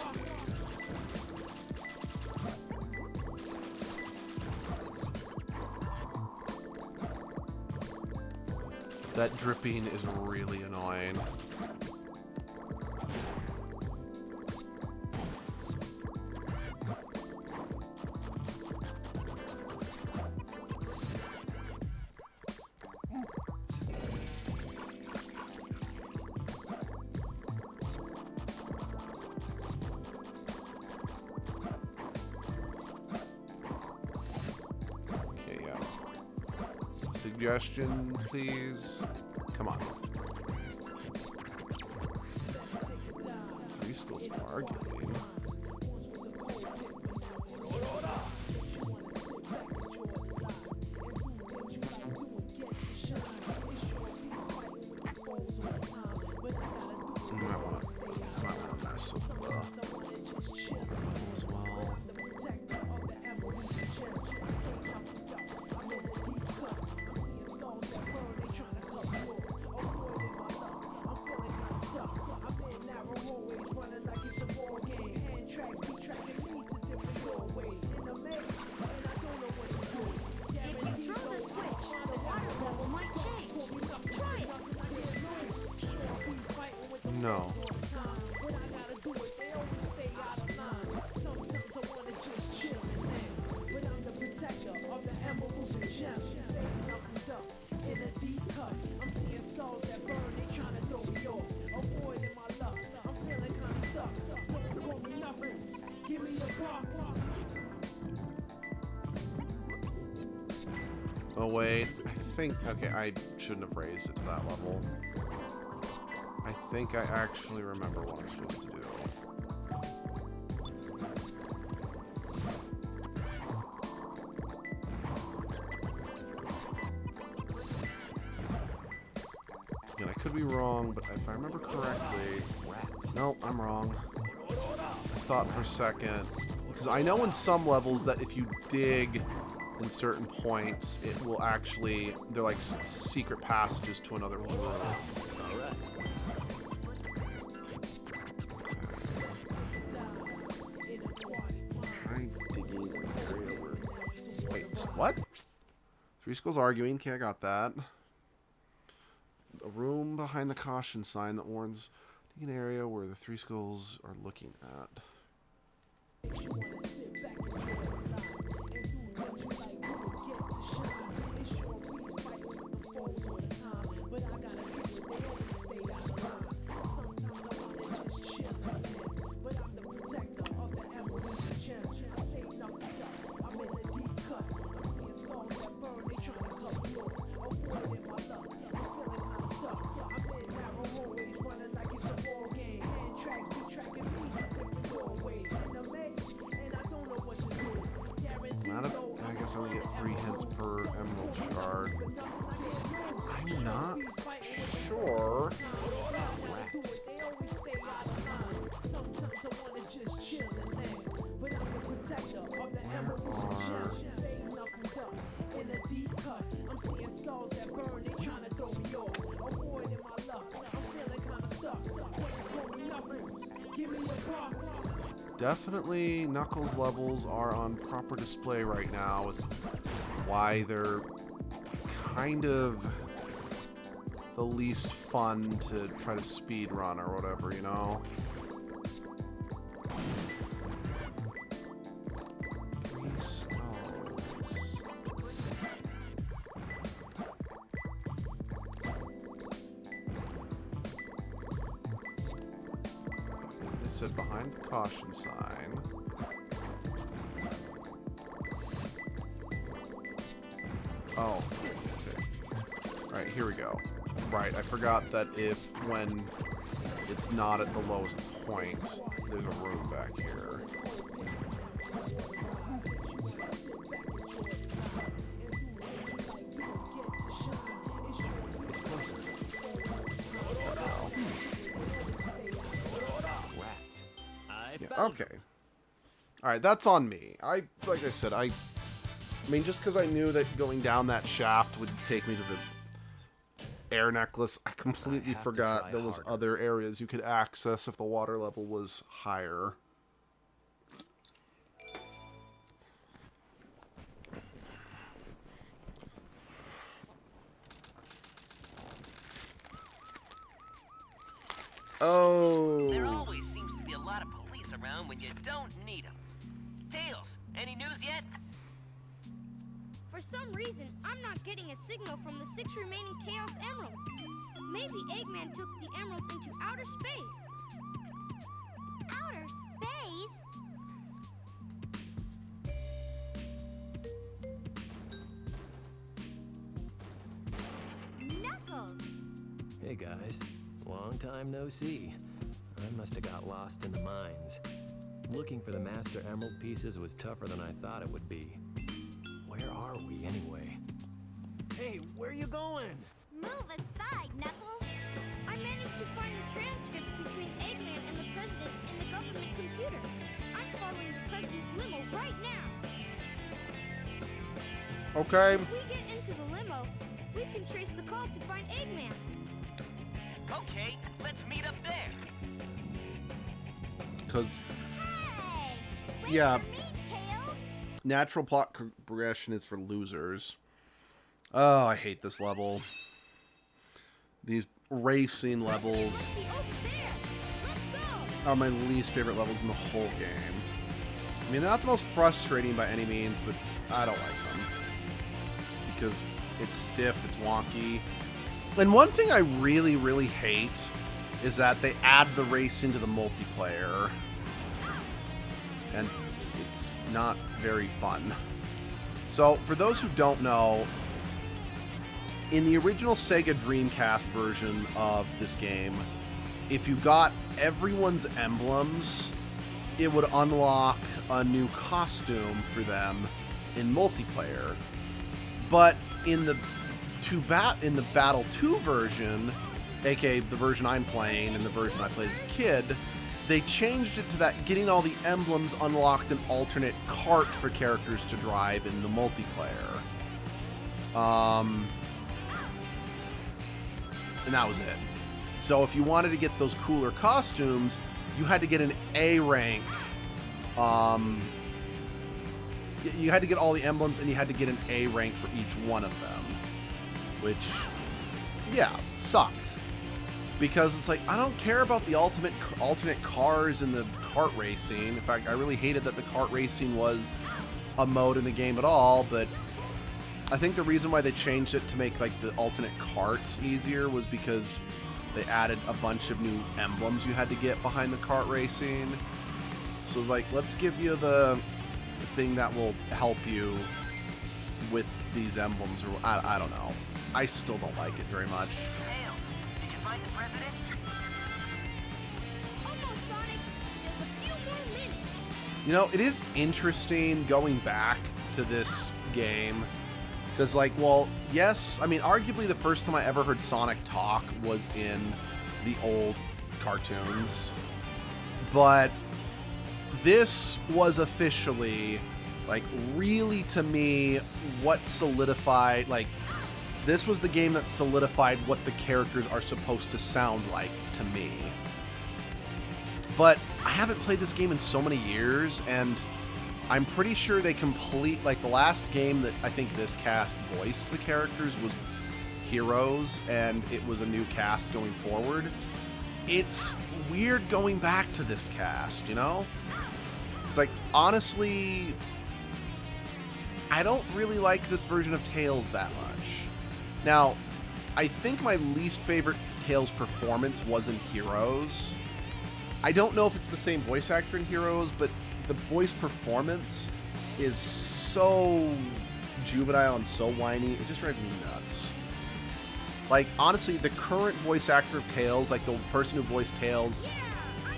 That dripping is really annoying. Okay, yeah. Suggestion, please. Come on. Three schools arguing. I might want to mess with the as well. No. Oh wait, I think, okay, I shouldn't have raised it to that level. I think I actually remember what I'm supposed to do. And I could be wrong, but if I remember correctly... Nope, I'm wrong. I thought for a second. Because I know in some levels that if you dig in certain points, it will actually... They're like secret passages to another room. Alright. Wait, what? Three schools arguing. Okay, I got that. A room behind the caution sign that warns an area where the three schools are looking at. I'm not sure. Definitely Knuckles levels are on proper display right now with why they're kind of the least fun to try to speed run or whatever, you know? Three skulls. They said behind the caution sign. Oh, okay. Alright, here we go. Right, I forgot that when it's not at the lowest point, there's a room back here. It's closer. Rats. Yeah, okay. Alright, that's on me. Like I said, I mean, just because I knew that going down that shaft would take me to the air necklace, I completely forgot there was other areas you could access if the water level was higher. Oh. There always seems to be a lot of police around when you don't need them. Tails, any news yet? For some reason, I'm not getting a signal from the 6 remaining Chaos Emeralds. Maybe Eggman took the emeralds into outer space. Outer space? Knuckles! Hey guys, long time no see. I must have got lost in the mines. Looking for the Master Emerald pieces was tougher than I thought it would be. Where are we anyway? Hey, where are you going? Move aside, Knuckles! I managed to find the transcripts between Eggman and the President in the government computer. I'm following the President's limo right now. Okay. If we get into the limo, we can trace the call to find Eggman. Okay, let's meet up there. Because, Hey! Wait yeah, for me, Tails! natural plot progression is for losers. Oh, I hate this level. These racing levels Must be over there. Let's go! are my least favorite levels in the whole game. I mean, they're not the most frustrating by any means, but I don't like them. Because it's stiff, it's wonky. And one thing I really, really hate is that they add the racing to the multiplayer. And it's not very fun. So, for those who don't know, in the original Sega Dreamcast version of this game, if you got everyone's emblems, it would unlock a new costume for them in multiplayer. But in the Battle 2 version, aka the version I'm playing and the version I played as a kid, they changed it to that getting all the emblems unlocked an alternate cart for characters to drive in the multiplayer. And that was it. So if you wanted to get those cooler costumes, you had to get an A rank. You had to get all the emblems, and you had to get an A rank for each one of them. Which, yeah, sucked. Because it's like, I don't care about the alternate cars and the kart racing. In fact, I really hated that the kart racing was a mode in the game at all, but I think the reason why they changed it to make like the alternate karts easier was because they added a bunch of new emblems you had to get behind the kart racing. So like, let's give you the thing that will help you with these emblems, or I don't know. I still don't like it very much. Tails, did you find the President? Almost, Sonic. Just a few more minutes. You know, it is interesting going back to this game, Because, like, well, yes, I mean, arguably the first time I ever heard Sonic talk was in the old cartoons. But this was officially, like, really, to me, what solidified, like, this was the game that solidified what the characters are supposed to sound like to me. But I haven't played this game in so many years, and I'm pretty sure they like, the last game that I think this cast voiced the characters was Heroes, and it was a new cast going forward. It's weird going back to this cast, you know? It's like, honestly, I don't really like this version of Tails that much. Now, I think my least favorite Tails performance was in Heroes. I don't know if it's the same voice actor in Heroes, but the voice performance is so juvenile and so whiny, it just drives me nuts. Like, honestly, the current voice actor of Tails, like the person who voiced Tails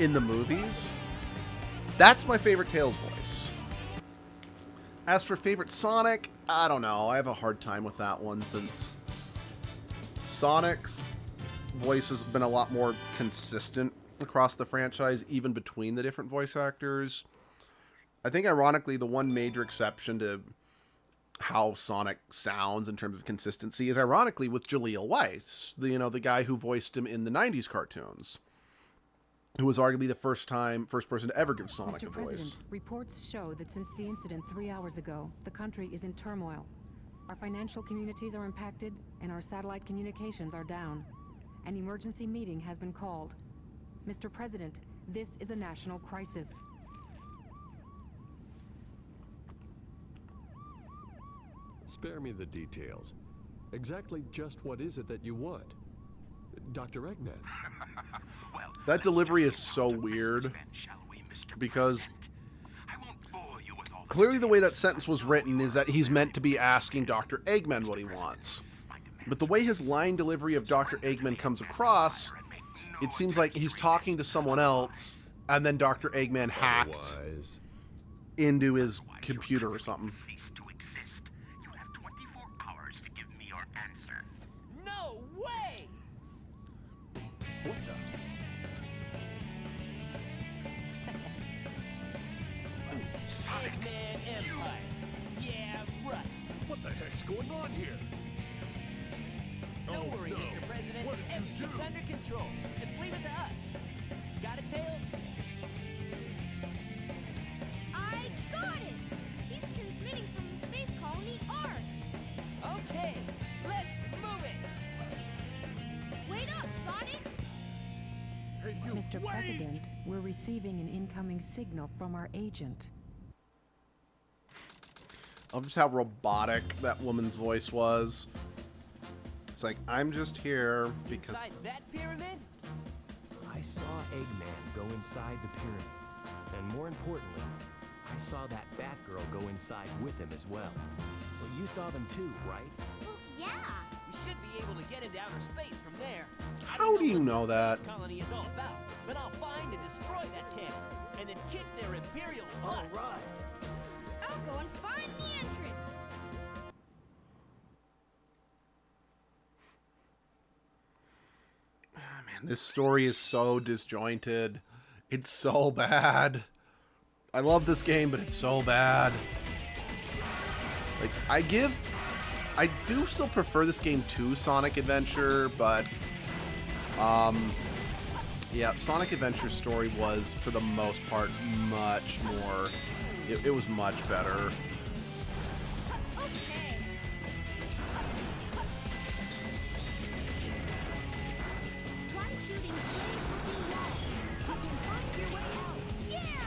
in the movies, that's my favorite Tails voice. As for favorite Sonic, I don't know. I have a hard time with that one since Sonic's voice has been a lot more consistent across the franchise, even between the different voice actors. I think, ironically, the one major exception to how Sonic sounds in terms of consistency is, ironically, with Jaleel White, the guy who voiced him in the 90s cartoons, who was arguably the first person to ever give Sonic Mr. a voice. President, reports show that since the incident 3 hours ago, the country is in turmoil. Our financial communities are impacted, and our satellite communications are down. An emergency meeting has been called. Mr. President, this is a national crisis. Spare me the details. Exactly just what is it that you want? Dr. Eggman. Well, That delivery is so weird, then, shall we, Mr. because President? I won't bore you with all the clearly the way that sentence was written is that he's meant to be asking Dr. Eggman what he wants. But the way his line delivery of Dr. Eggman comes across, it seems like he's talking to someone else, and then Dr. Eggman hacked Otherwise, into his computer or something. cease to exist. You have 24 hours to give me your answer. No way! what the? Sonic, Eggman Empire. Yeah, right. What the heck's going on here? Don't Oh, worry, no. Mr. President. What did you Everything's do? under control. Just leave it to us. Got it, Tails? I got it! He's transmitting from the space colony Ark. Okay, let's move it. Wait up, Sonic! Hey, you Mr. wait! President, we're receiving an incoming signal from our agent. I love just how robotic that woman's voice was. It's like, I'm just here because... Inside that pyramid? I saw Eggman go inside the pyramid. And more importantly, I saw that Batgirl go inside with him as well. Well, you saw them too, right? Well, yeah. You should be able to get into outer space from there. I How don't do you what know this that? space colony is all about, but I'll find and destroy that cannon, and then kick their imperial butts. All right. I'll go and find the entrance. Man, this story is so disjointed. It's so bad. I love this game, but it's so bad. Like, I do still prefer this game to Sonic Adventure, but, yeah, Sonic Adventure's story was, for the most part, much more, it was much better. Okay. Try shooting strange-looking walls. You can find your way out. Yeah!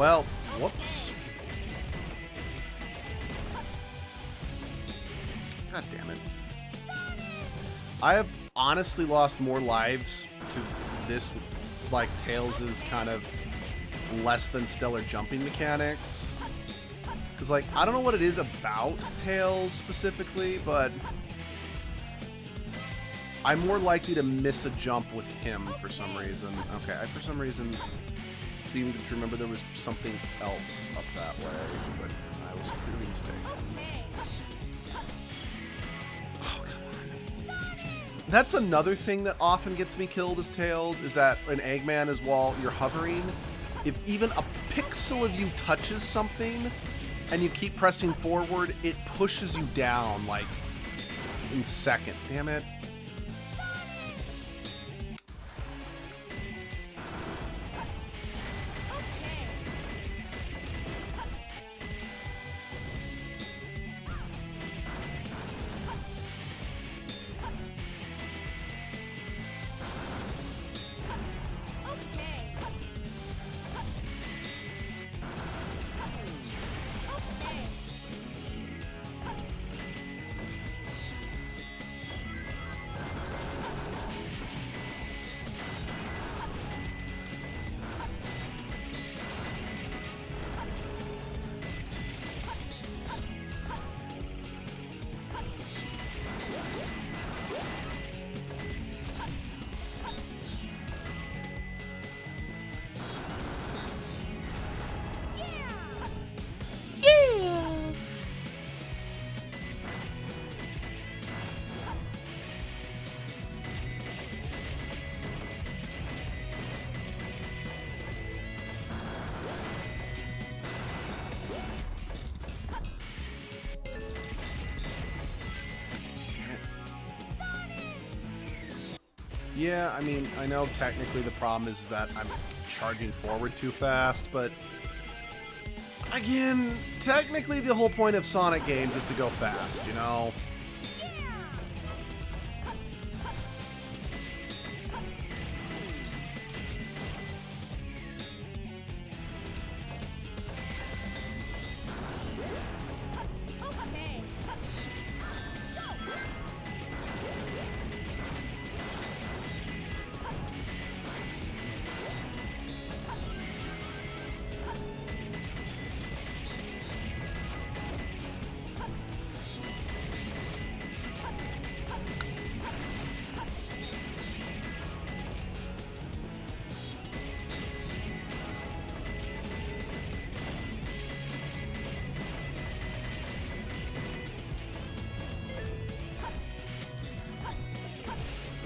Well, whoops. God damn it. I have honestly lost more lives to this, like, Tails' kind of less than stellar jumping mechanics. Because, like, I don't know what it is about Tails specifically, but I'm more likely to miss a jump with him for some reason. Okay, I for some reason seemed to remember there was something else up that way, but I was clearly mistaken. Oh, come on. That's another thing that often gets me killed as Tails, is that an Eggman is while you're hovering, if even a pixel of you touches something and you keep pressing forward, it pushes you down, like, in seconds. Damn it. Yeah, I mean, I know technically the problem is that I'm charging forward too fast, but again, technically the whole point of Sonic games is to go fast, you know?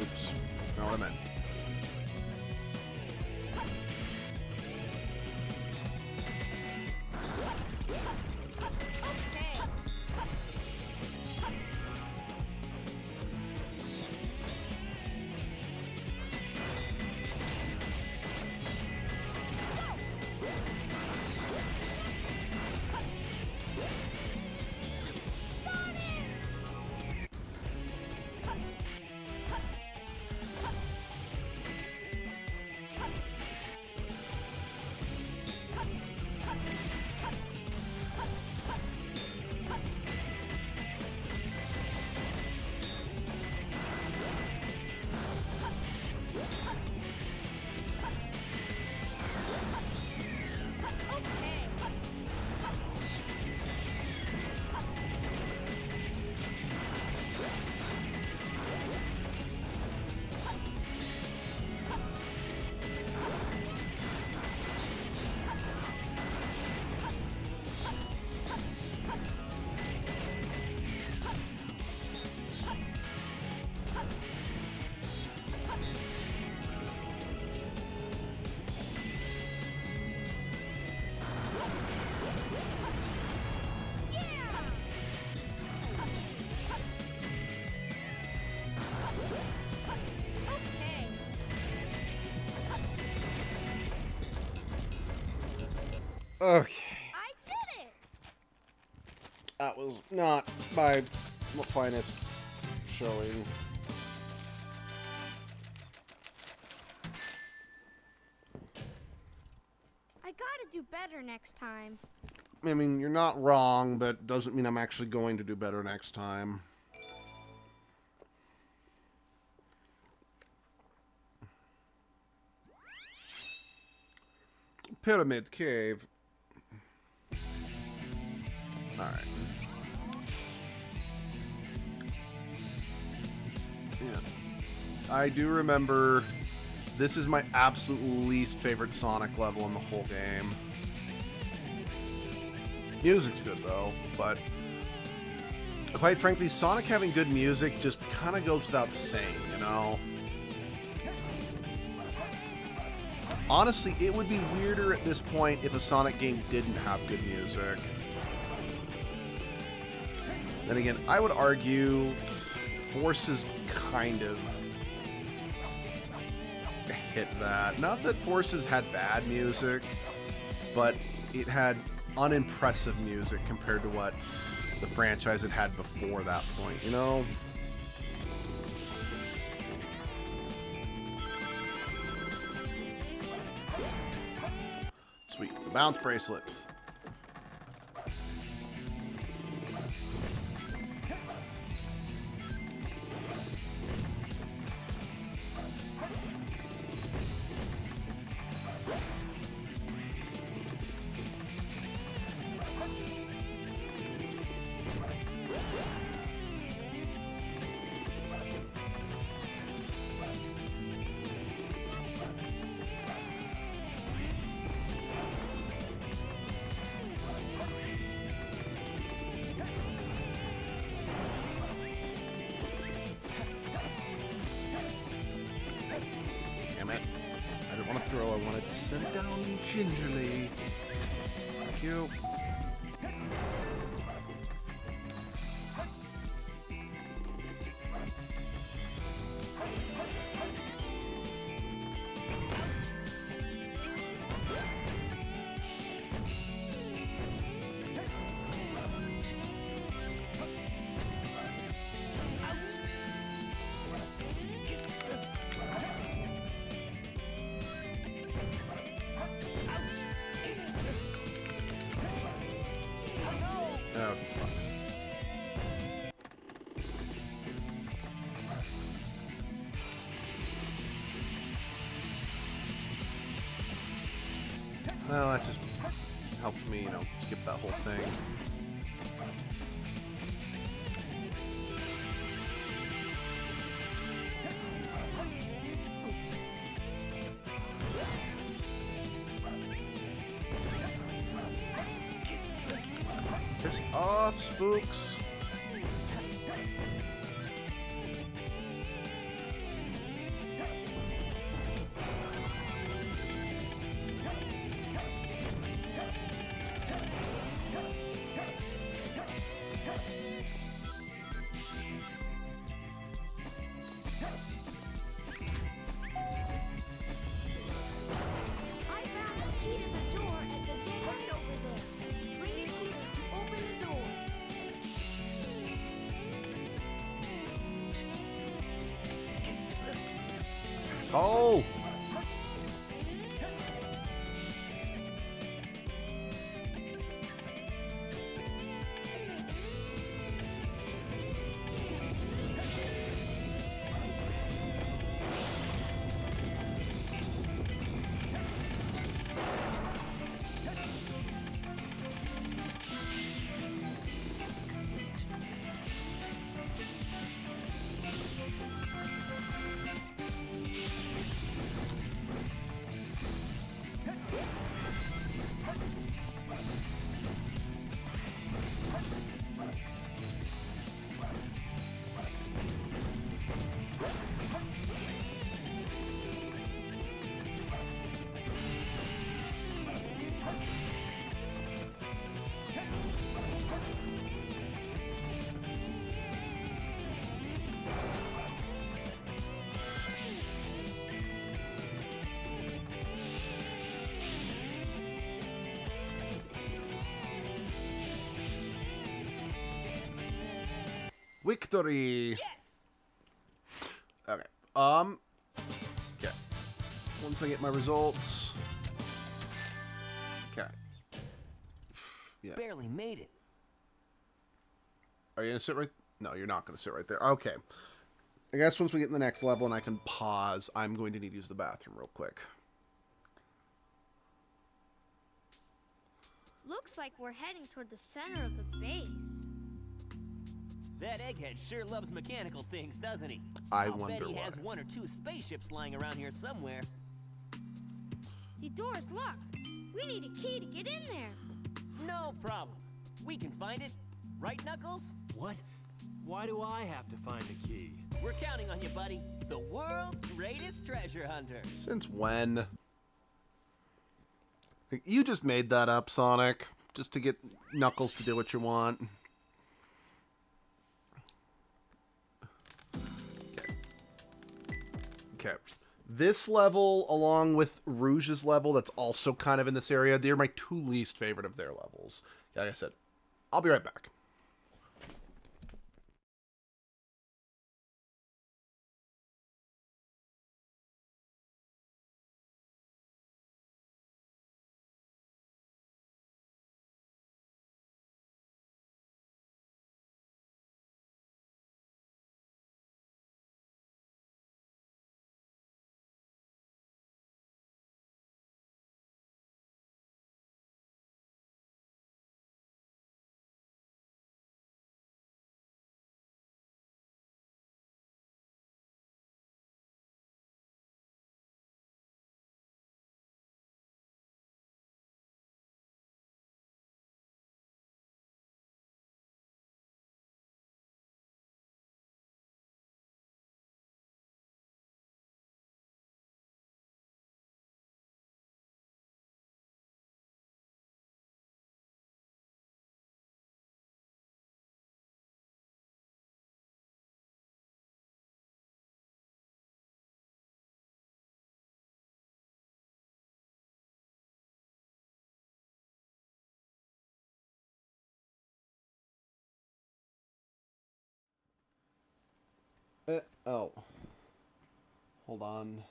Oops. Not what I meant. Okay. I did it! That was not my finest showing. I gotta do better better next time. I mean, you're not wrong, but doesn't mean I'm actually going to do better next time. Pyramid Cave. Alright. Yeah. I do remember this is my absolute least favorite Sonic level in the whole game. Music's good though, but quite frankly, Sonic having good music just kind of goes without saying, you know? Honestly, it would be weirder at this point if a Sonic game didn't have good music. Then again, I would argue Forces kind of hit that. Not that Forces had bad music, but it had unimpressive music compared to what the franchise had had before that point, you know? Sweet. The bounce bracelets. Damn it. I didn't want to throw, I wanted to set it down gingerly. Thank you. Oh, fuck. Well, that just helps me, you know, skip that whole thing. Piss off, spooks. I found the key to the door at the dead end over there. Bring it here to open the door. So. Victory. Yes! Okay. Okay. Once I get my results. Okay. Yeah. Barely made it. Are you gonna sit right? No, you're not gonna sit right there. Okay. I guess once we get in the next level and I can pause, I'm going to need to use the bathroom real quick. Looks like we're heading toward the center of the base. That egghead sure loves mechanical things, doesn't he? I I'll wonder bet he why. has 1 or 2 spaceships lying around here somewhere. The door's locked. We need a key to get in there. No problem. We can find it. Right, Knuckles? What? Why do I have to find the key? We're counting on you, buddy. The world's greatest treasure hunter. Since when? You just made that up, Sonic, just to get Knuckles to do what you want. Okay. This level, along with Rouge's level, that's also kind of in this area, they're my 2 least favorite of their levels. Like I said, I'll be right back. Oh. Hold on.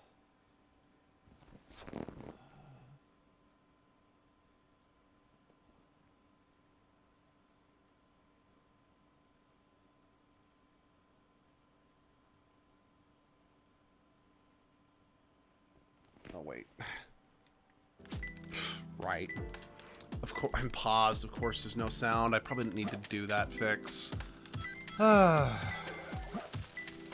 Oh, wait. Right. Of course, I'm paused. Of course, there's no sound. I probably didn't need to do that fix.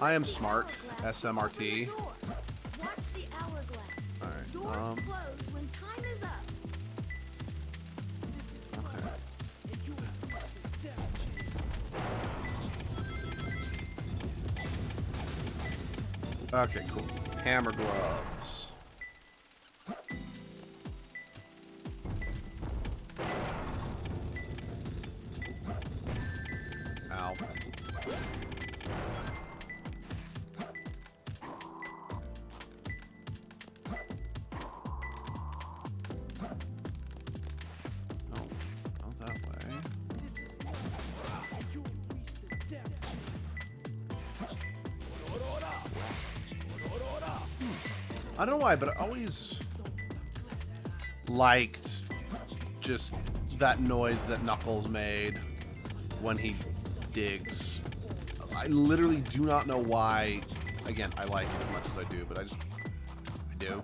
I am smart. SMRT. Watch the hourglass. Alright, Doors close when time is up. Okay, cool. Hammer gloves. Ow. No, not that way. I don't know why, but I always liked just that noise that Knuckles made when he digs. I literally do not know why. Again, I like it as much as I do, but I do.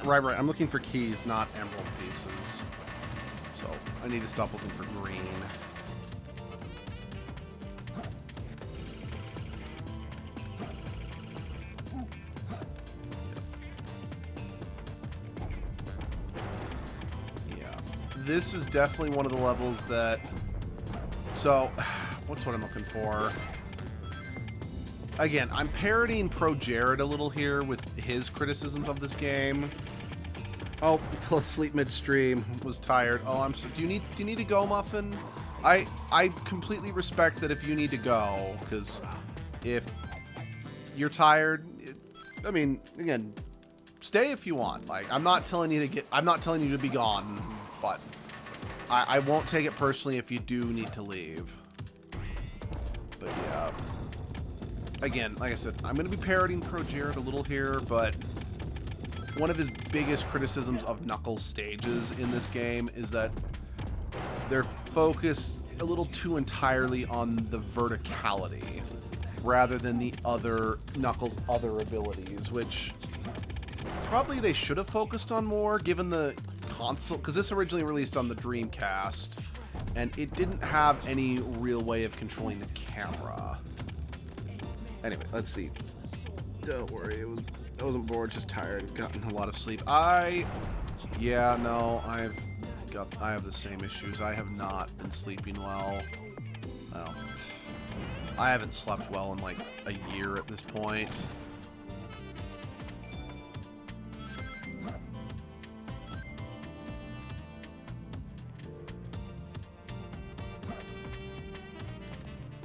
Right. I'm looking for keys, not emerald pieces. So I need to stop looking for green. Yeah. This is definitely one of the levels that... So, what's what I'm looking for? again, I'm parodying Pro Jared a little here with his criticisms of this game. Oh, fell asleep midstream. Was tired. Oh, I'm so. Do you need to go, Muffin? I completely respect that if you need to go, because if you're tired, I mean, again, stay if you want. Like, I'm not telling you to be gone, but I won't take it personally if you do need to leave. But yeah, again, like I said, I'm gonna be parodying Pro Jared a little here, but one of his biggest criticisms of Knuckles' stages in this game is that they're focused a little too entirely on the verticality rather than the other Knuckles' other abilities, which probably they should have focused on more given the console, because this originally released on the Dreamcast and it didn't have any real way of controlling the camera. Anyway, let's see. Don't worry, I wasn't bored, just tired. I've gotten a lot of sleep. Yeah, no, I have the same issues. I have not been sleeping well. Well, I haven't slept well in like a year at this point.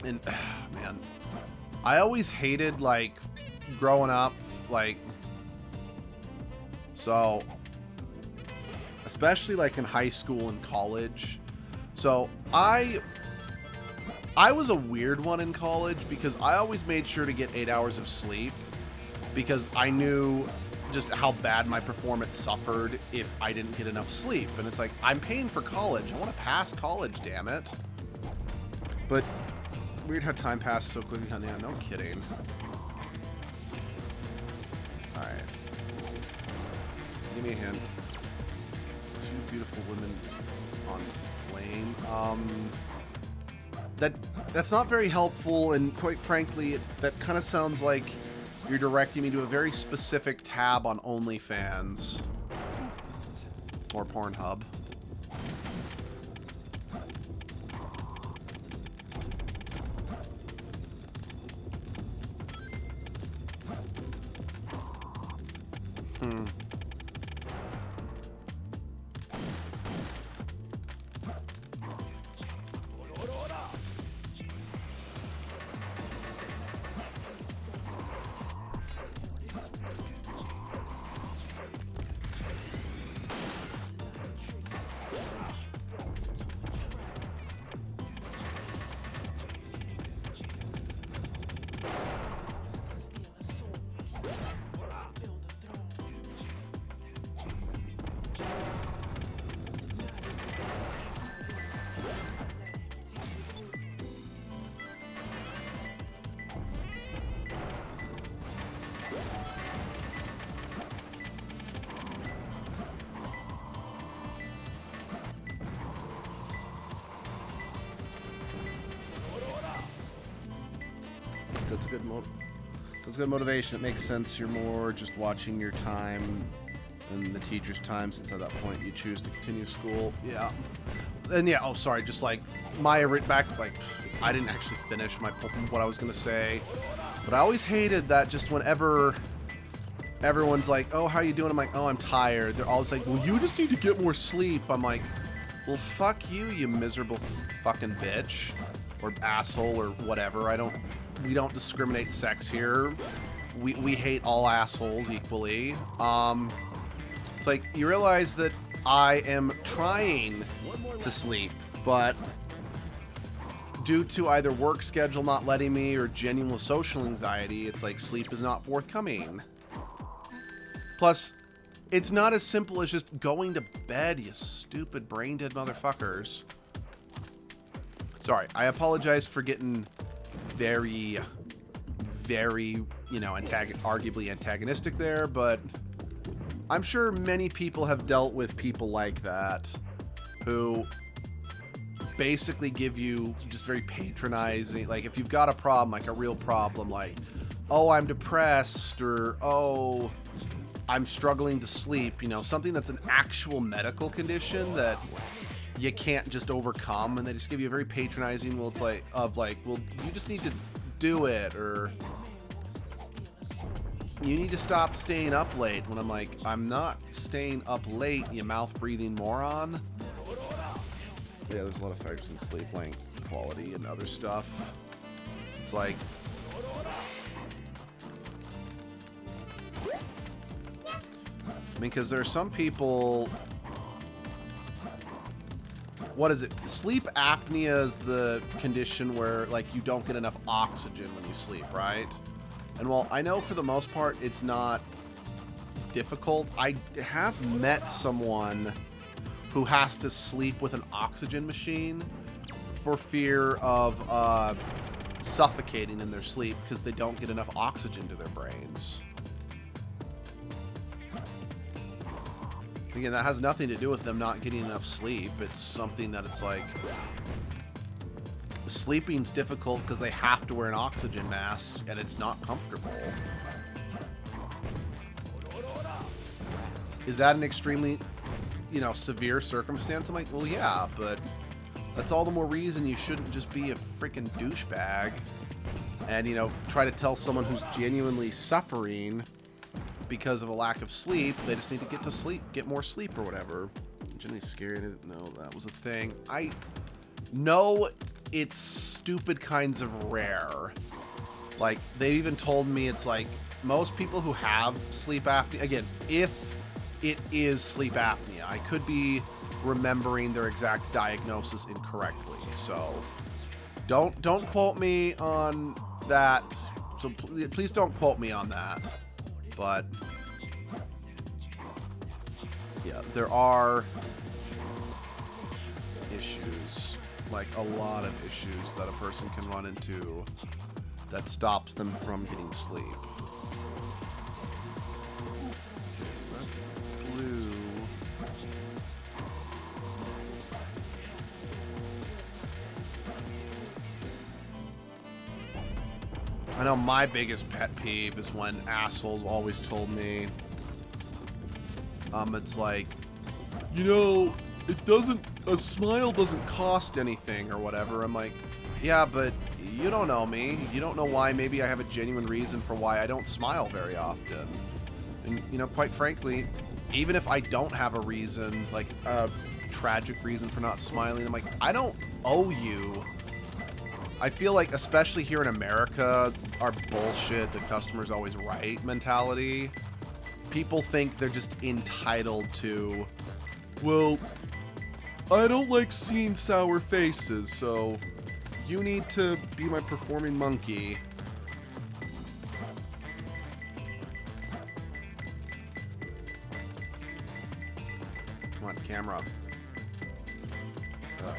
And man, I always hated, like, growing up, like, so especially like in high school and college. So I was a weird one in college because I always made sure to get 8 hours of sleep because I knew just how bad my performance suffered if I didn't get enough sleep. And it's like, I'm paying for college. I want to pass college, damn it. But weird how time passed so quickly, honey. Yeah, no kidding. Alright. Give me a hint. Two beautiful women on flame. That's not very helpful, and quite frankly, that kind of sounds like you're directing me to a very specific tab on OnlyFans. Or Pornhub. That's a good motivation. It makes sense. You're more just watching your time and the teacher's time, since at that point you choose to continue school. Yeah. And yeah, oh sorry, just like my back, like I didn't actually finish what I was gonna say, but I always hated that just whenever everyone's like, oh, how you doing? I'm like, oh, I'm tired. They're always like, well, you just need to get more sleep. I'm like, well, fuck you, you miserable fucking bitch or asshole or whatever. We don't discriminate sex here. We hate all assholes equally. It's like, you realize that I am trying to sleep, but due to either work schedule not letting me or genuine social anxiety, it's like sleep is not forthcoming. Plus, it's not as simple as just going to bed, you stupid brain dead motherfuckers. Sorry, I apologize for getting very, you know, arguably antagonistic there, but I'm sure many people have dealt with people like that who basically give you just very patronizing, like if you've got a problem, like a real problem, like, oh, I'm depressed, or oh, I'm struggling to sleep, you know, something that's an actual medical condition that you can't just overcome, and they just give you a very patronizing, well, it's like, well, you just need to do it, or you need to stop staying up late. When I'm like, I'm not staying up late, you mouth-breathing moron. Yeah, there's a lot of factors in sleep length, quality, and other stuff. It's like... I mean, because there are some people... What is it? Sleep apnea is the condition where, like, you don't get enough oxygen when you sleep, right? And while I know for the most part it's not difficult, I have met someone who has to sleep with an oxygen machine for fear of suffocating in their sleep because they don't get enough oxygen to their brains. Again, that has nothing to do with them not getting enough sleep. It's something that it's like... Sleeping's difficult because they have to wear an oxygen mask, and it's not comfortable. Is that an extremely, you know, severe circumstance? I'm like, well, yeah, but that's all the more reason you shouldn't just be a freaking douchebag and, you know, try to tell someone who's genuinely suffering because of a lack of sleep, they just need to get to sleep, get more sleep or whatever. Genuinely scary, I didn't know that was a thing. I know it's stupid kinds of rare. Like, they even told me it's like, most people who have sleep apnea, again, if it is sleep apnea, I could be remembering their exact diagnosis incorrectly, so don't quote me on that, so please don't quote me on that. But yeah, there are issues, like a lot of issues that a person can run into that stops them from getting sleep. Okay, so that's blue. I know my biggest pet peeve is when assholes always told me, it's like, you know, a smile doesn't cost anything or whatever. I'm like, yeah, but you don't know me. You don't know why maybe I have a genuine reason for why I don't smile very often. And, you know, quite frankly, even if I don't have a reason, like a tragic reason for not smiling, I'm like, I don't owe you. I feel like, especially here in America, our bullshit, the customer's always right mentality, people think they're just entitled to, well, I don't like seeing sour faces, so you need to be my performing monkey. Come on, camera. Ugh.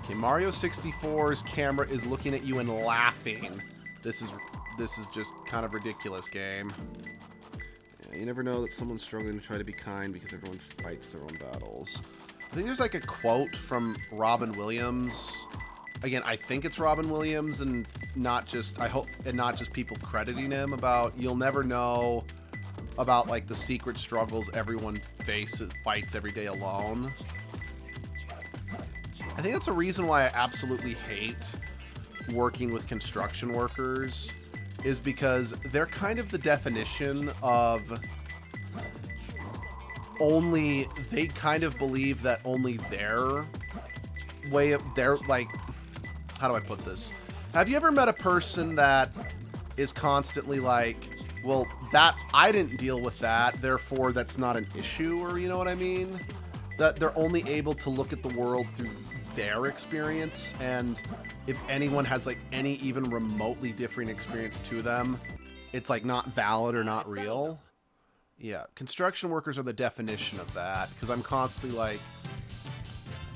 Okay, Mario 64's camera is looking at you and laughing. This is just kind of ridiculous, game. Yeah, you never know that someone's struggling to try to be kind because everyone fights their own battles. I think there's like a quote from Robin Williams. Again, I think it's Robin Williams and not just, I hope, and not just people crediting him about, you'll never know about like the secret struggles everyone fights every day alone. I think that's a reason why I absolutely hate working with construction workers, is because they're kind of the definition of only, they kind of believe that only their way of, their, like, how do I put this? Have you ever met a person that is constantly like, well, that, I didn't deal with that, therefore that's not an issue, or you know what I mean? That they're only able to look at the world through their experience, and if anyone has like any even remotely different experience to them, it's like not valid or not real. Yeah, construction workers are the definition of that, because I'm constantly like,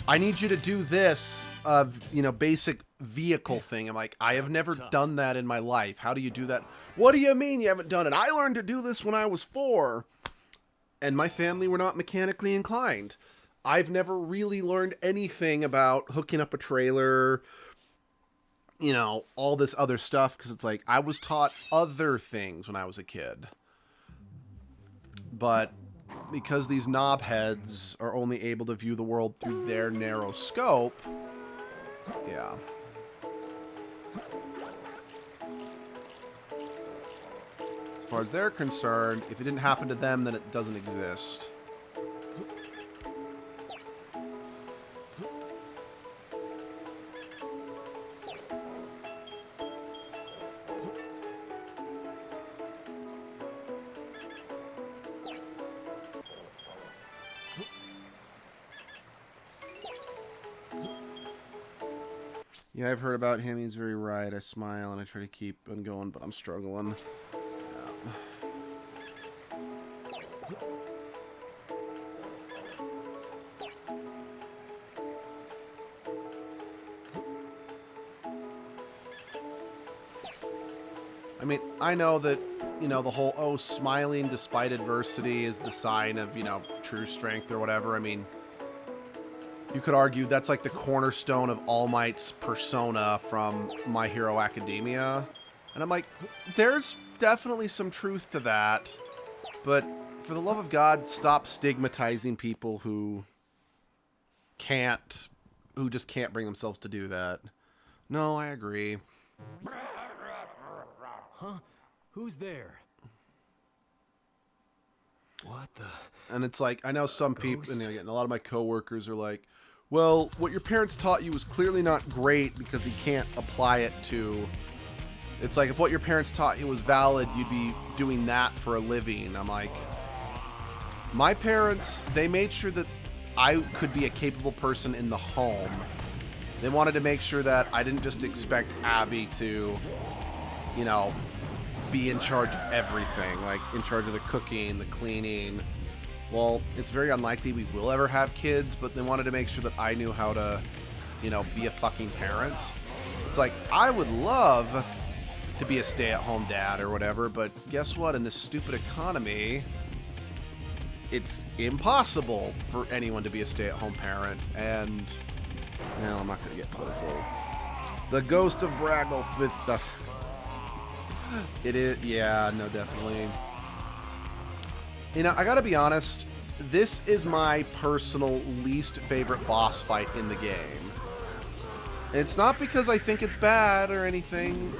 I need you to do this of, you know, basic vehicle thing. I'm like, I have never done that in my life. How do you do that? What do you mean you haven't done it? I learned to do this when I was 4, and my family were not mechanically inclined. I've never really learned anything about hooking up a trailer, you know, all this other stuff, because it's like, I was taught other things when I was a kid. But because these knobheads are only able to view the world through their narrow scope, yeah. far as they're concerned, if it didn't happen to them, then it doesn't exist. Yeah, I've heard about him. He's very right. I smile and I try to keep on going, but I'm struggling. I mean, I know that, you know, the whole, oh, smiling despite adversity is the sign of, you know, true strength or whatever. I mean, you could argue that's like the cornerstone of All Might's persona from My Hero Academia. And I'm like, there's definitely some truth to that. But for the love of God, stop stigmatizing people who just can't bring themselves to do that. No, I agree. Huh? Who's there? What the? And it's like, I know some people, and again, a lot of my coworkers are like, well, what your parents taught you was clearly not great because you can't apply it to... It's like, if what your parents taught you was valid, you'd be doing that for a living. I'm like, my parents, they made sure that I could be a capable person in the home. They wanted to make sure that I didn't just expect Abby to, you know, be in charge of everything, like in charge of the cooking, the cleaning. Well, it's very unlikely we will ever have kids, but they wanted to make sure that I knew how to, you know, be a fucking parent. It's like, I would love to be a stay-at-home dad or whatever, but guess what? In this stupid economy, it's impossible for anyone to be a stay-at-home parent, and, well, I'm not going to get political. The ghost of Braggle with the... It is, yeah, no, definitely. You know, I gotta be honest, this is my personal least favorite boss fight in the game. It's not because I think it's bad or anything.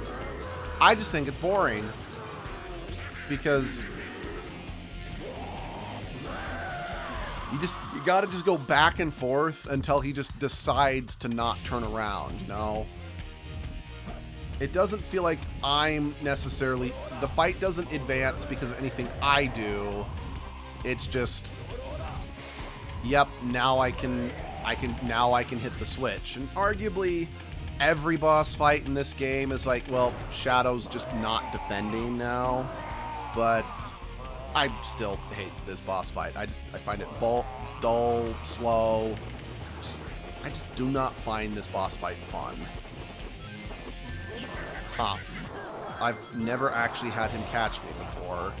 I just think it's boring. Because you gotta just go back and forth until he just decides to not turn around, you know? It doesn't feel like I'm necessarily... The fight doesn't advance because of anything I do. It's just... Yep, now I can hit the switch. And arguably, every boss fight in this game is like, well, Shadow's just not defending now. But I still hate this boss fight. I find it dull, slow. I just do not find this boss fight fun. Huh. I've never actually had him catch me before.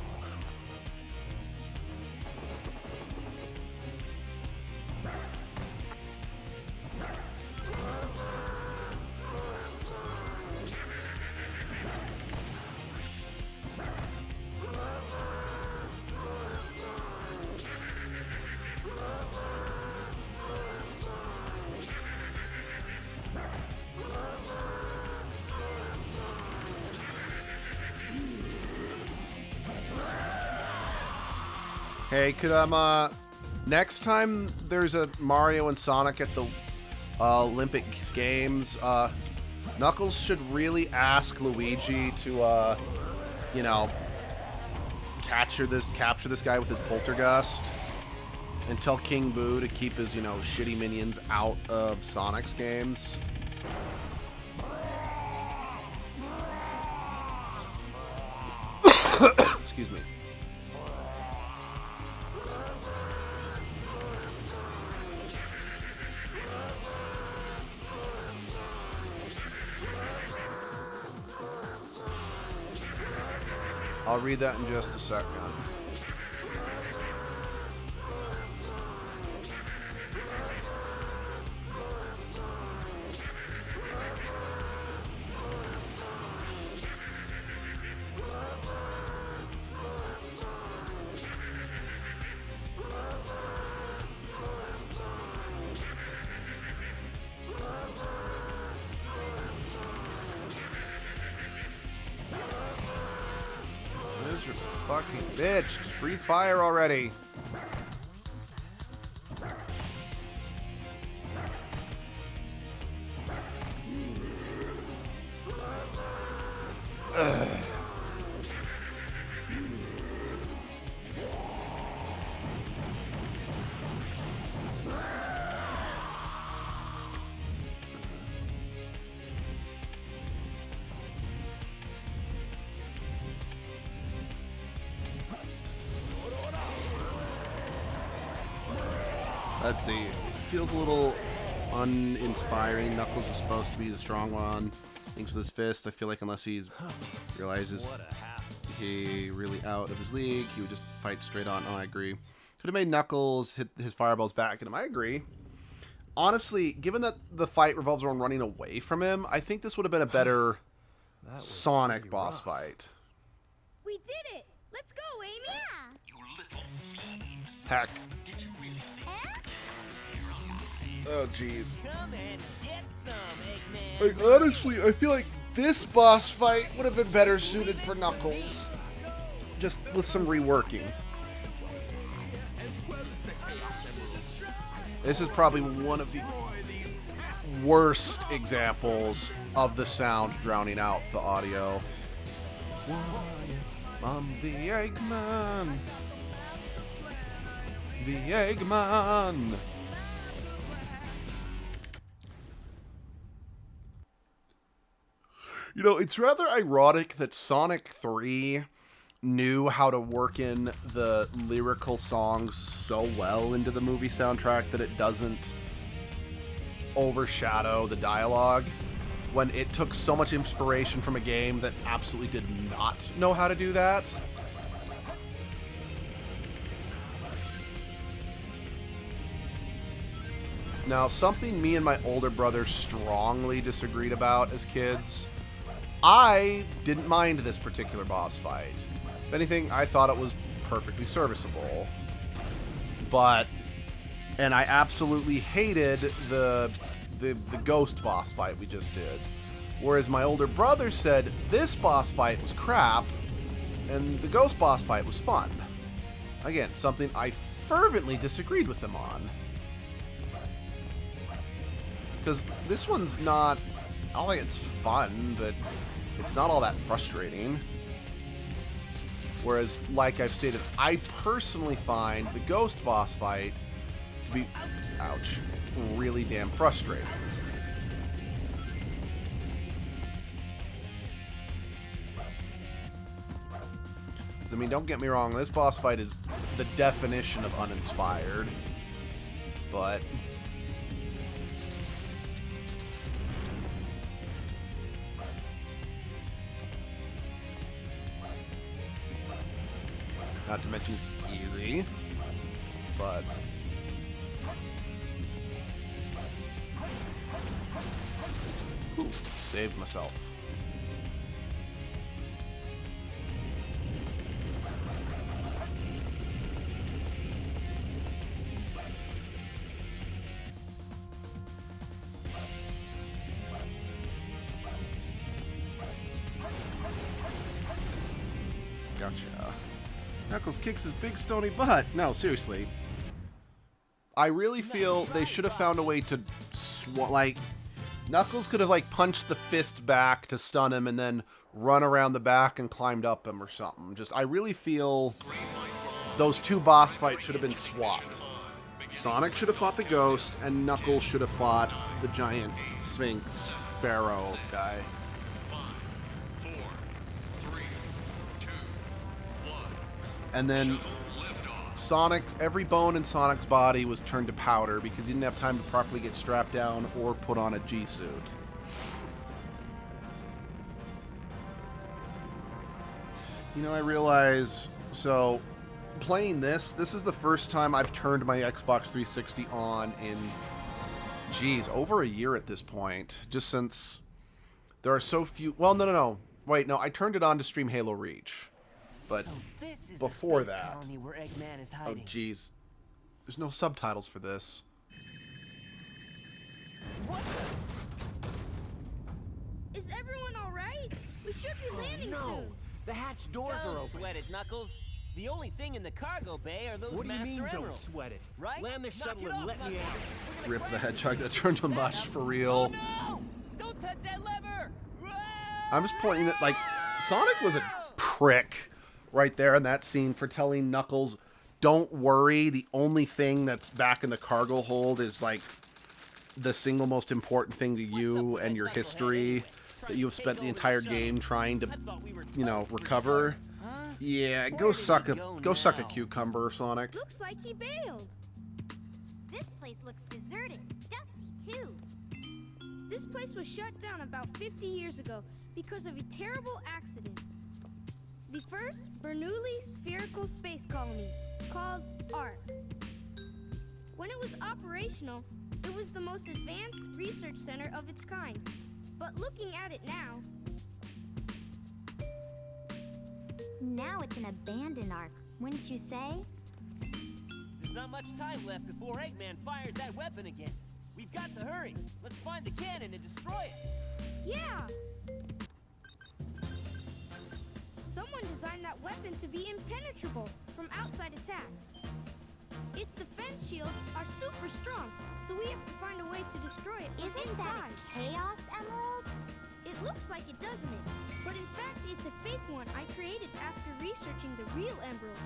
Hey, could next time there's a Mario and Sonic at the Olympic Games, Knuckles should really ask Luigi to, you know, capture this guy with his poltergust, and tell King Boo to keep his, you know, shitty minions out of Sonic's games. Excuse me. I'll read that in just a second. Fucking bitch. Just breathe fire already. Ugh. Let's see. It feels a little uninspiring. Knuckles is supposed to be the strong one. Thanks for this fist. I feel like unless he realizes he really out of his league, he would just fight straight on. Oh, I agree. Could have made Knuckles hit his fireballs back at him. I agree. Honestly, given that the fight revolves around running away from him, I think this would have been a better Sonic boss fight. We did it! Let's go, Amy! Yeah! You little thieves. Heck. Did you really think Oh, jeez. Come and get some, Eggman. Like, honestly, I feel like this boss fight would have been better suited for Knuckles. Just with some reworking. This is probably one of the worst examples of the sound drowning out the audio. I'm the Eggman. The Eggman. You know, it's rather ironic that Sonic 3 knew how to work in the lyrical songs so well into the movie soundtrack that it doesn't overshadow the dialogue, when it took so much inspiration from a game that absolutely did not know how to do that. Now, something me and my older brother strongly disagreed about as kids, I didn't mind this particular boss fight. If anything, I thought it was perfectly serviceable. And I absolutely hated the ghost boss fight we just did. Whereas my older brother said this boss fight was crap, and the ghost boss fight was fun. Again, something I fervently disagreed with him on. Because this one's not, I don't think it's fun, but it's not all that frustrating. Whereas, like I've stated, I personally find the ghost boss fight to be, ouch, really damn frustrating. I mean, don't get me wrong, this boss fight is the definition of uninspired, but not to mention it's easy, but ooh, saved myself. Gotcha. Knuckles kicks his big stony butt. No, seriously. I really feel they should have found a way to like, Knuckles could have like punched the fist back to stun him and then run around the back and climbed up him or something. Just, I really feel those two boss fights should have been swapped. Sonic should have fought the Ghost and Knuckles should have fought the giant Sphinx Pharaoh guy. And then every bone in Sonic's body was turned to powder because he didn't have time to properly get strapped down or put on a G-suit. You know, I realize, so playing this is the first time I've turned my Xbox 360 on in, geez, over a year at this point. Just since there are so few, well, no. Wait, no, I turned it on to stream Halo Reach. But so this is before the space that, colony where Eggman is oh hiding. jeez, there's no subtitles for this. What the? Is everyone all right? We should be landing soon. The hatch doors are open. Don't sweat it, Knuckles. The only thing in the cargo bay are those What do you master mean, don't emeralds. sweat it? Right? Land the Knock shuttle it and off, let me Knuckles. out. We're gonna Rip the crash hedgehog that turned to mush for real. Oh, no! Don't touch that lever! I'm just pointing that, like, Sonic was a prick right there in that scene for telling Knuckles, don't worry, the only thing that's back in the cargo hold is, like, the single most important thing to you and your history that you have spent the entire game trying to, you know, recover. Yeah, go suck a cucumber, Sonic. Looks like he bailed. This place looks deserted, dusty too. This place was shut down about 50 years ago because of a terrible accident. The first Bernoulli spherical space colony, called ARC. When it was operational, it was the most advanced research center of its kind. But looking at it now... Now it's an abandoned Ark, wouldn't you say? There's not much time left before Eggman fires that weapon again. We've got to hurry. Let's find the cannon and destroy it. Yeah! Someone designed that weapon to be impenetrable from outside attacks. Its defense shields are super strong, so we have to find a way to destroy it from Isn't inside. that a Chaos Emerald? It looks like it, doesn't it? But in fact, it's a fake one I created after researching the real emerald.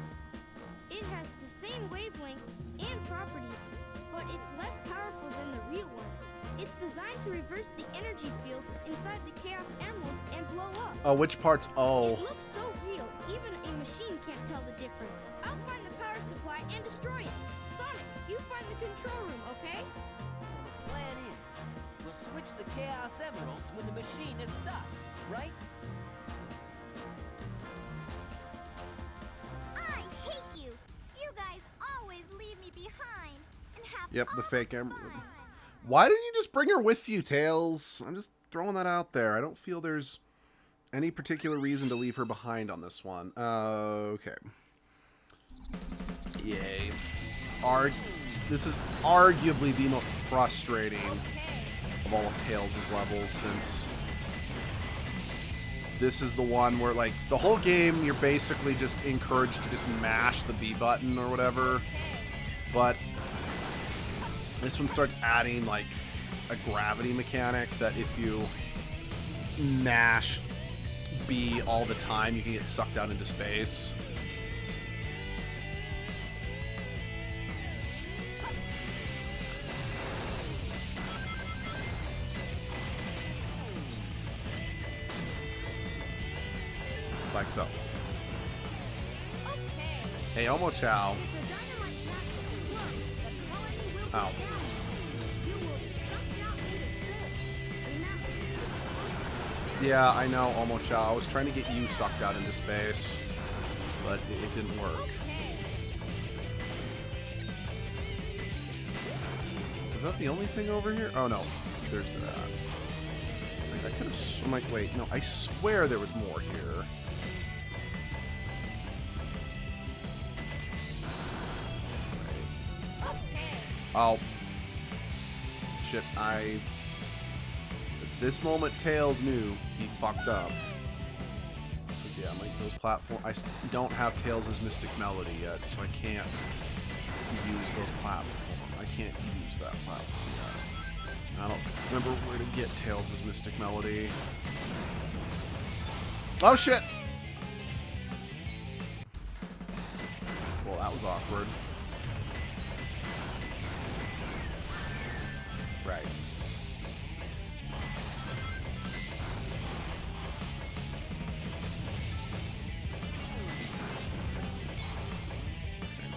It has the same wavelength and properties, but it's less powerful than the real one. It's designed to reverse the energy field inside the Chaos Emeralds and blow up. Oh, which part's oh? It looks so real, even a machine can't tell the difference. I'll find the power supply and destroy it. Sonic, you find the control room, okay? So the plan is, we'll switch the Chaos Emeralds when the machine is stopped, right? I hate you! You guys always leave me behind and have Yep, the all fake fun. emerald. Why didn't you just bring her with you, Tails? I'm just throwing that out there. I don't feel there's any particular reason to leave her behind on this one. Okay. Yay. This is arguably the most frustrating of all of Tails' levels, since this is the one where, like, the whole game you're basically just encouraged to just mash the B button or whatever, but this one starts adding, like, a gravity mechanic that if you mash B all the time, you can get sucked out into space. Like so. Hey, Omo Chow. Ow. Yeah, I know, Omo Chow. I was trying to get you sucked out into space, but it didn't work. Is that the only thing over here? Oh no, there's that. I could have. I'm like, wait, no, I swear there was more here. Oh. Shit, at this moment, Tails knew he fucked up. Because, yeah, like, those platforms, I don't have Tails' Mystic Melody yet, so I can't use those platforms. I can't use that platform yet. I don't remember where to get Tails' Mystic Melody. Oh, shit! Well, that was awkward. Right.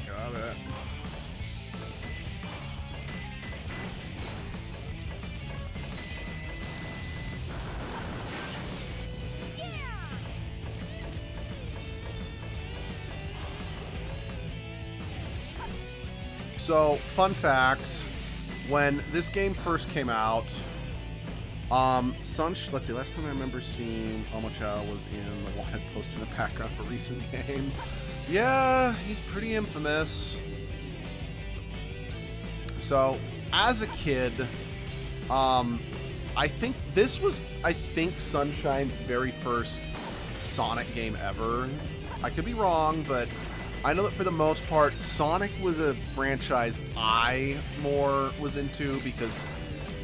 Got it. So, fun fact, when this game first came out, let's see, last time I remember seeing Omocha was in the wanted poster in the background of a recent game. Yeah, he's pretty infamous. So, as a kid, I think this was, Sunshine's very first Sonic game ever. I could be wrong, but I know that for the most part, Sonic was a franchise I more was into because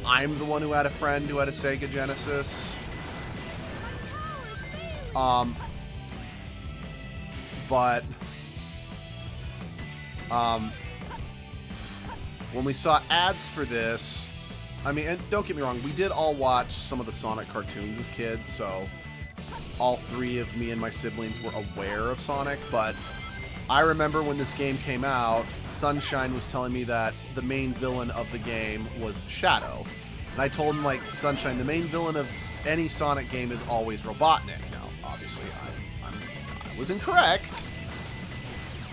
I'm the one who had a friend who had a Sega Genesis. But when we saw ads for this, I mean, and don't get me wrong, we did all watch some of the Sonic cartoons as kids, so all three of me and my siblings were aware of Sonic, but I remember when this game came out, Sunshine was telling me that the main villain of the game was Shadow. And I told him, like, Sunshine, the main villain of any Sonic game is always Robotnik. Now, obviously, I was incorrect.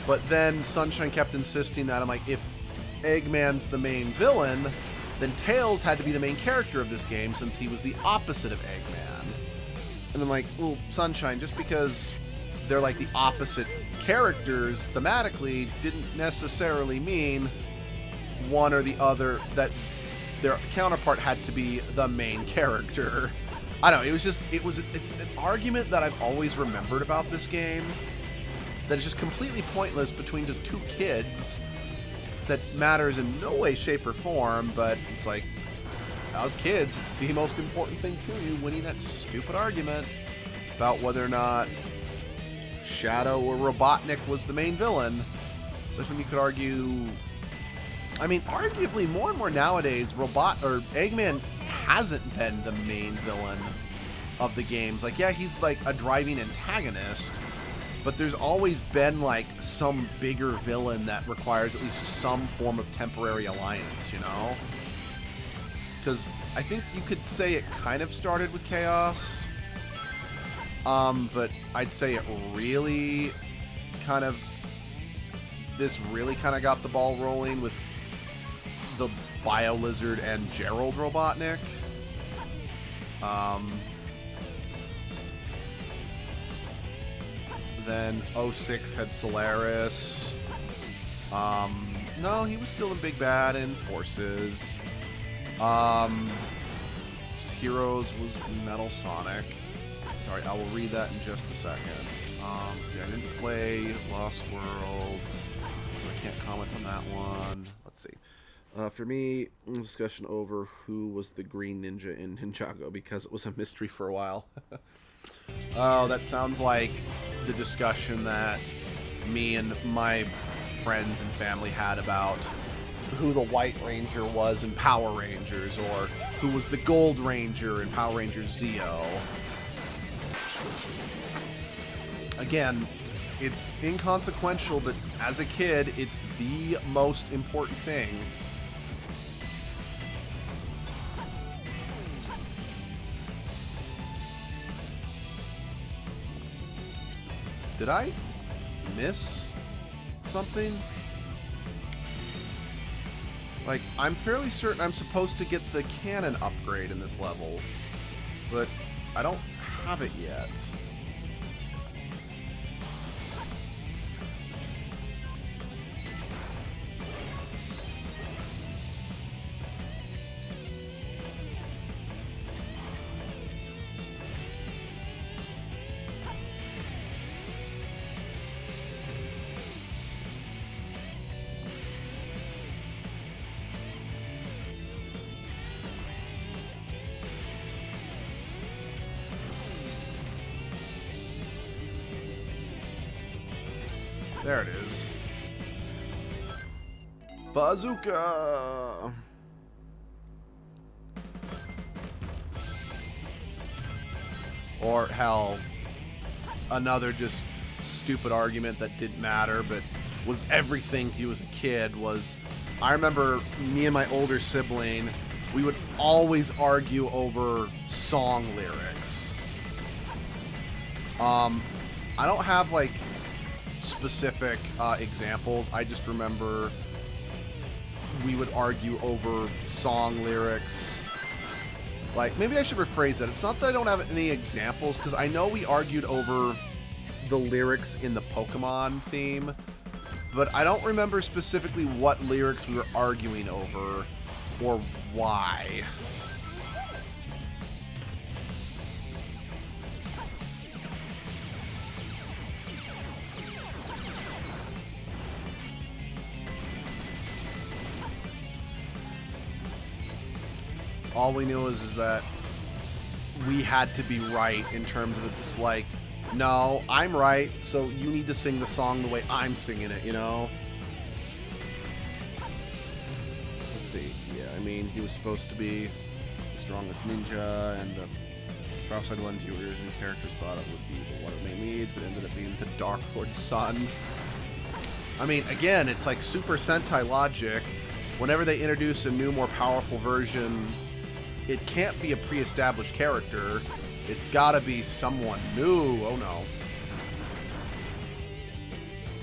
But then Sunshine kept insisting that, I'm like, if Eggman's the main villain, then Tails had to be the main character of this game since he was the opposite of Eggman. And I'm like, well, Sunshine, just because they're like the opposite characters thematically didn't necessarily mean one or the other, that their counterpart had to be the main character. I don't know, it's an argument that I've always remembered about this game that is just completely pointless between just two kids that matters in no way, shape, or form, but it's like, as kids, it's the most important thing to you, winning that stupid argument about whether or not Shadow or Robotnik was the main villain. So when you could argue, I mean, arguably more and more nowadays, Eggman hasn't been the main villain of the games. Like, yeah, he's like a driving antagonist, but there's always been like some bigger villain that requires at least some form of temporary alliance, you know? Because I think you could say it kind of started with Chaos, but I'd say it really kind of got the ball rolling with the Bio-Lizard and Gerald Robotnik. Then 06 had Solaris. No, he was still in Big Bad and Forces. Heroes was Metal Sonic. Sorry, I will read that in just a second. See, I didn't play Lost Worlds, so I can't comment on that one. Let's see. For me, discussion over who was the Green Ninja in Ninjago, because it was a mystery for a while. Oh, that sounds like the discussion that me and my friends and family had about who the White Ranger was in Power Rangers, or who was the Gold Ranger in Power Rangers Zeo. Again, it's inconsequential, but as a kid, it's the most important thing. Did I miss something? Like, I'm fairly certain I'm supposed to get the cannon upgrade in this level, but I don't have it yet. There it is. Bazooka! Or, hell, another just stupid argument that didn't matter, but was everything to you as a kid was, I remember me and my older sibling, we would always argue over song lyrics. I don't have, like, specific examples. I just remember we would argue over song lyrics. Like, maybe I should rephrase that. It's not that I don't have any examples, because I know we argued over the lyrics in the Pokemon theme, but I don't remember specifically what lyrics we were arguing over or why. All we knew is that we had to be right in terms of it's like, no, I'm right, so you need to sing the song the way I'm singing it, you know? Let's see. Yeah, I mean, he was supposed to be the strongest ninja, and the prophesied one viewers and characters thought it would be the one it may needs, but ended up being the Dark Lord's son. I mean, again, it's like Super Sentai logic. Whenever they introduce a new, more powerful version, it can't be a pre-established character. It's gotta be someone new. Oh no.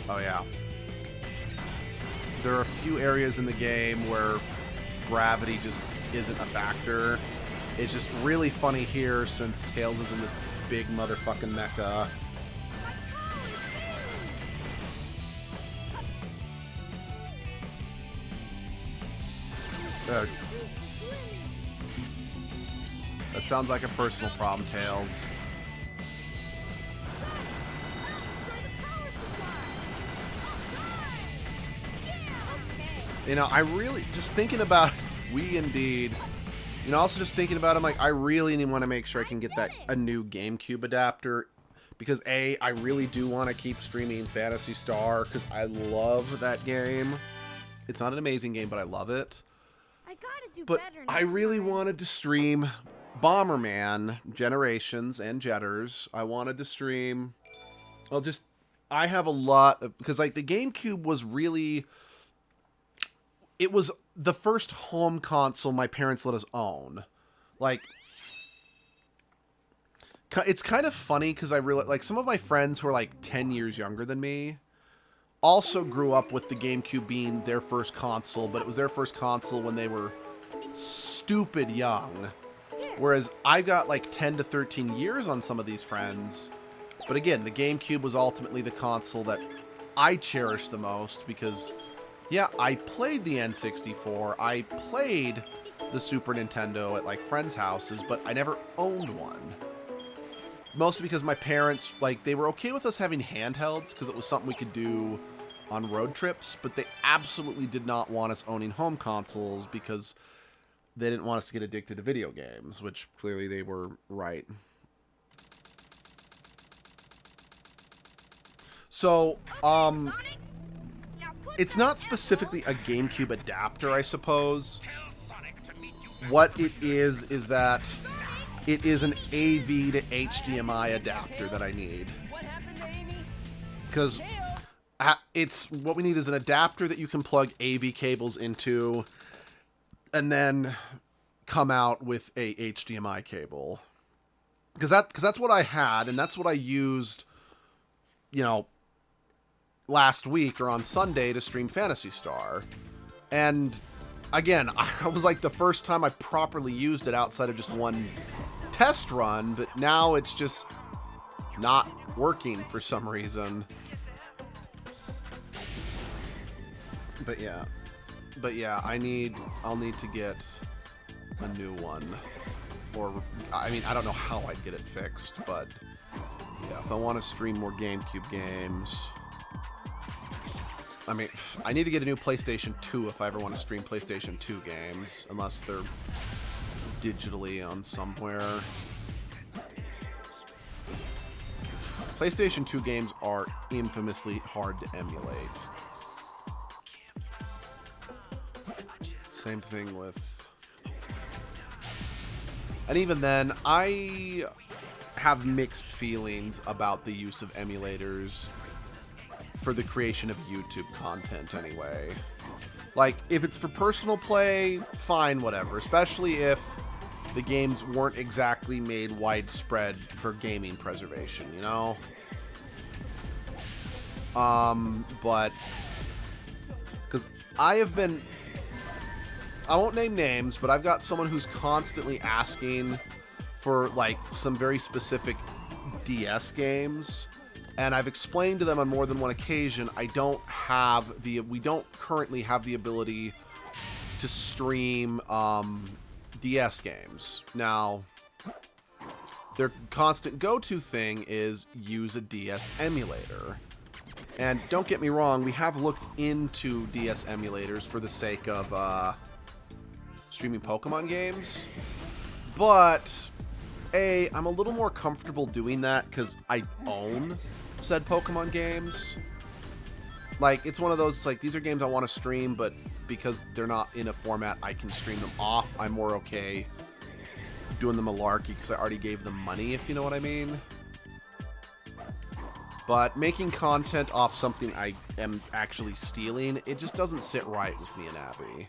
Oh yeah. There are a few areas in the game where gravity just isn't a factor. It's just really funny here since Tails is in this big motherfucking mecha. That sounds like a personal problem, Tails. You know, I really, just thinking about we indeed, you know, also just thinking about it, I'm like, I really want to make sure I can get that, a new GameCube adapter. Because A, I really do want to keep streaming Phantasy Star, because I love that game. It's not an amazing game, but I love it. But I really wanted to stream Bomberman Generations and Jetters. I wanted to stream, well, just, I have a lot of, because like the GameCube was really, it was the first home console my parents let us own. Like, it's kind of funny because I really, like, some of my friends who are like 10 years younger than me also grew up with the GameCube being their first console, but it was their first console when they were stupid young. Whereas I got like 10 to 13 years on some of these friends. But again, the GameCube was ultimately the console that I cherished the most because, yeah, I played the N64, I played the Super Nintendo at like friends' houses, but I never owned one. Mostly because my parents, like, they were okay with us having handhelds because it was something we could do on road trips, but they absolutely did not want us owning home consoles because they didn't want us to get addicted to video games, which clearly they were right. So, it's not specifically a GameCube adapter, I suppose. What it is that it is an AV to HDMI adapter that I need. Because it's what we need is an adapter that you can plug AV cables into and then come out with a HDMI cable. Because that's what I had, and that's what I used, you know, last week or on Sunday to stream Phantasy Star. And again, I was like the first time I properly used it outside of just one test run, but now it's just not working for some reason. But yeah, I'll need to get a new one. Or, I mean, I don't know how I'd get it fixed, but yeah, if I want to stream more GameCube games, I mean, I need to get a new PlayStation 2 if I ever want to stream PlayStation 2 games, unless they're digitally on somewhere. PlayStation 2 games are infamously hard to emulate. Same thing with... And even then, I have mixed feelings about the use of emulators for the creation of YouTube content anyway. Like, if it's for personal play, fine, whatever. Especially if the games weren't exactly made widespread for gaming preservation, you know? But... because I have been... I won't name names, but I've got someone who's constantly asking for, like, some very specific DS games. And I've explained to them on more than one occasion, we don't currently have the ability to stream DS games. Now, their constant go-to thing is use a DS emulator. And don't get me wrong, we have looked into DS emulators for the sake of streaming Pokemon games. But I'm a little more comfortable doing that because I own said Pokemon games. Like, it's one of those, like, these are games I want to stream, but because they're not in a format I can stream them off, I'm more okay doing them malarkey because I already gave them money, if you know what I mean. But making content off something I am actually stealing, it just doesn't sit right with me and Abby.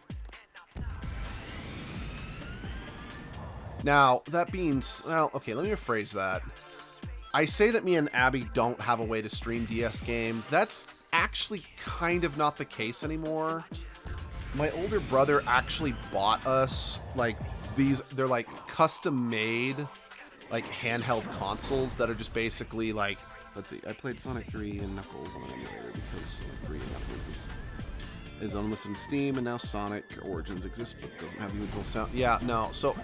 Now, that being... Well, okay, let me rephrase that. I say that me and Abby don't have a way to stream DS games. That's actually kind of not the case anymore. My older brother actually bought us, like, these... They're, like, custom-made, like, handheld consoles that are just basically, like... Let's see, I played Sonic 3 and Knuckles on an emulator because Sonic 3 and Knuckles is unlisted in Steam, and now Sonic Origins exists but doesn't have the original sound. Yeah, no, so...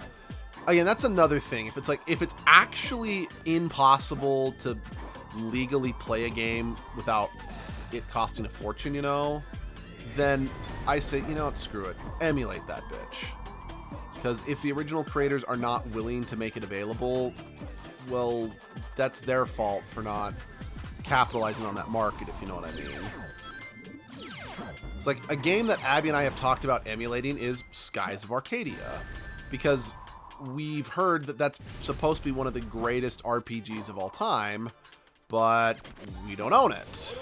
Again, that's another thing. If it's actually impossible to legally play a game without it costing a fortune, you know, then I say, you know what, screw it. Emulate that bitch. Because if the original creators are not willing to make it available, well, that's their fault for not capitalizing on that market, if you know what I mean. It's like a game that Abby and I have talked about emulating is Skies of Arcadia. Because we've heard that that's supposed to be one of the greatest RPGs of all time, but we don't own it.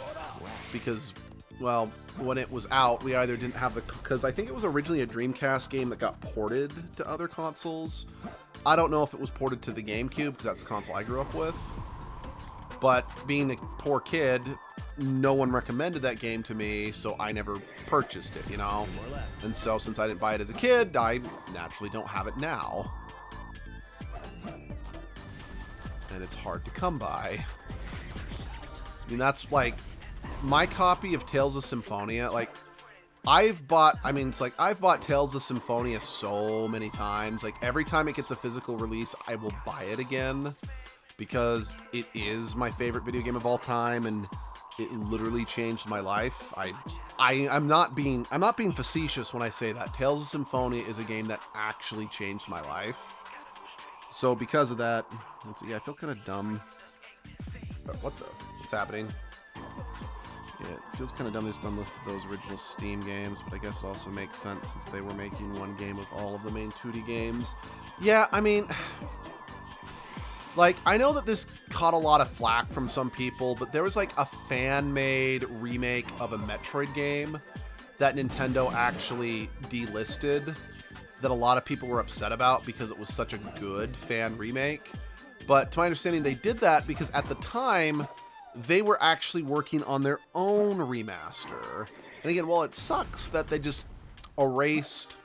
Because, well, when it was out, we either didn't have the... Because I think it was originally a Dreamcast game that got ported to other consoles. I don't know if it was ported to the GameCube, because that's the console I grew up with. But being a poor kid, no one recommended that game to me, so I never purchased it, you know? And so, since I didn't buy it as a kid, I naturally don't have it now. And it's hard to come by. I mean, that's like my copy of Tales of Symphonia. Like, I've bought Tales of Symphonia so many times. Like, every time it gets a physical release, I will buy it again because it is my favorite video game of all time, and it literally changed my life. I'm not being facetious when I say that. Tales of Symphonia is a game that actually changed my life. So because of that, let's see, yeah, I feel kind of dumb. What's happening? Yeah, it feels kind of dumb they just unlisted those original Steam games, but I guess it also makes sense since they were making one game with all of the main 2D games. Yeah, I mean, like, I know that this caught a lot of flack from some people, but there was like a fan-made remake of a Metroid game that Nintendo actually delisted, that a lot of people were upset about because it was such a good fan remake. But to my understanding, they did that because at the time, they were actually working on their own remaster. And again, while it sucks that they just erased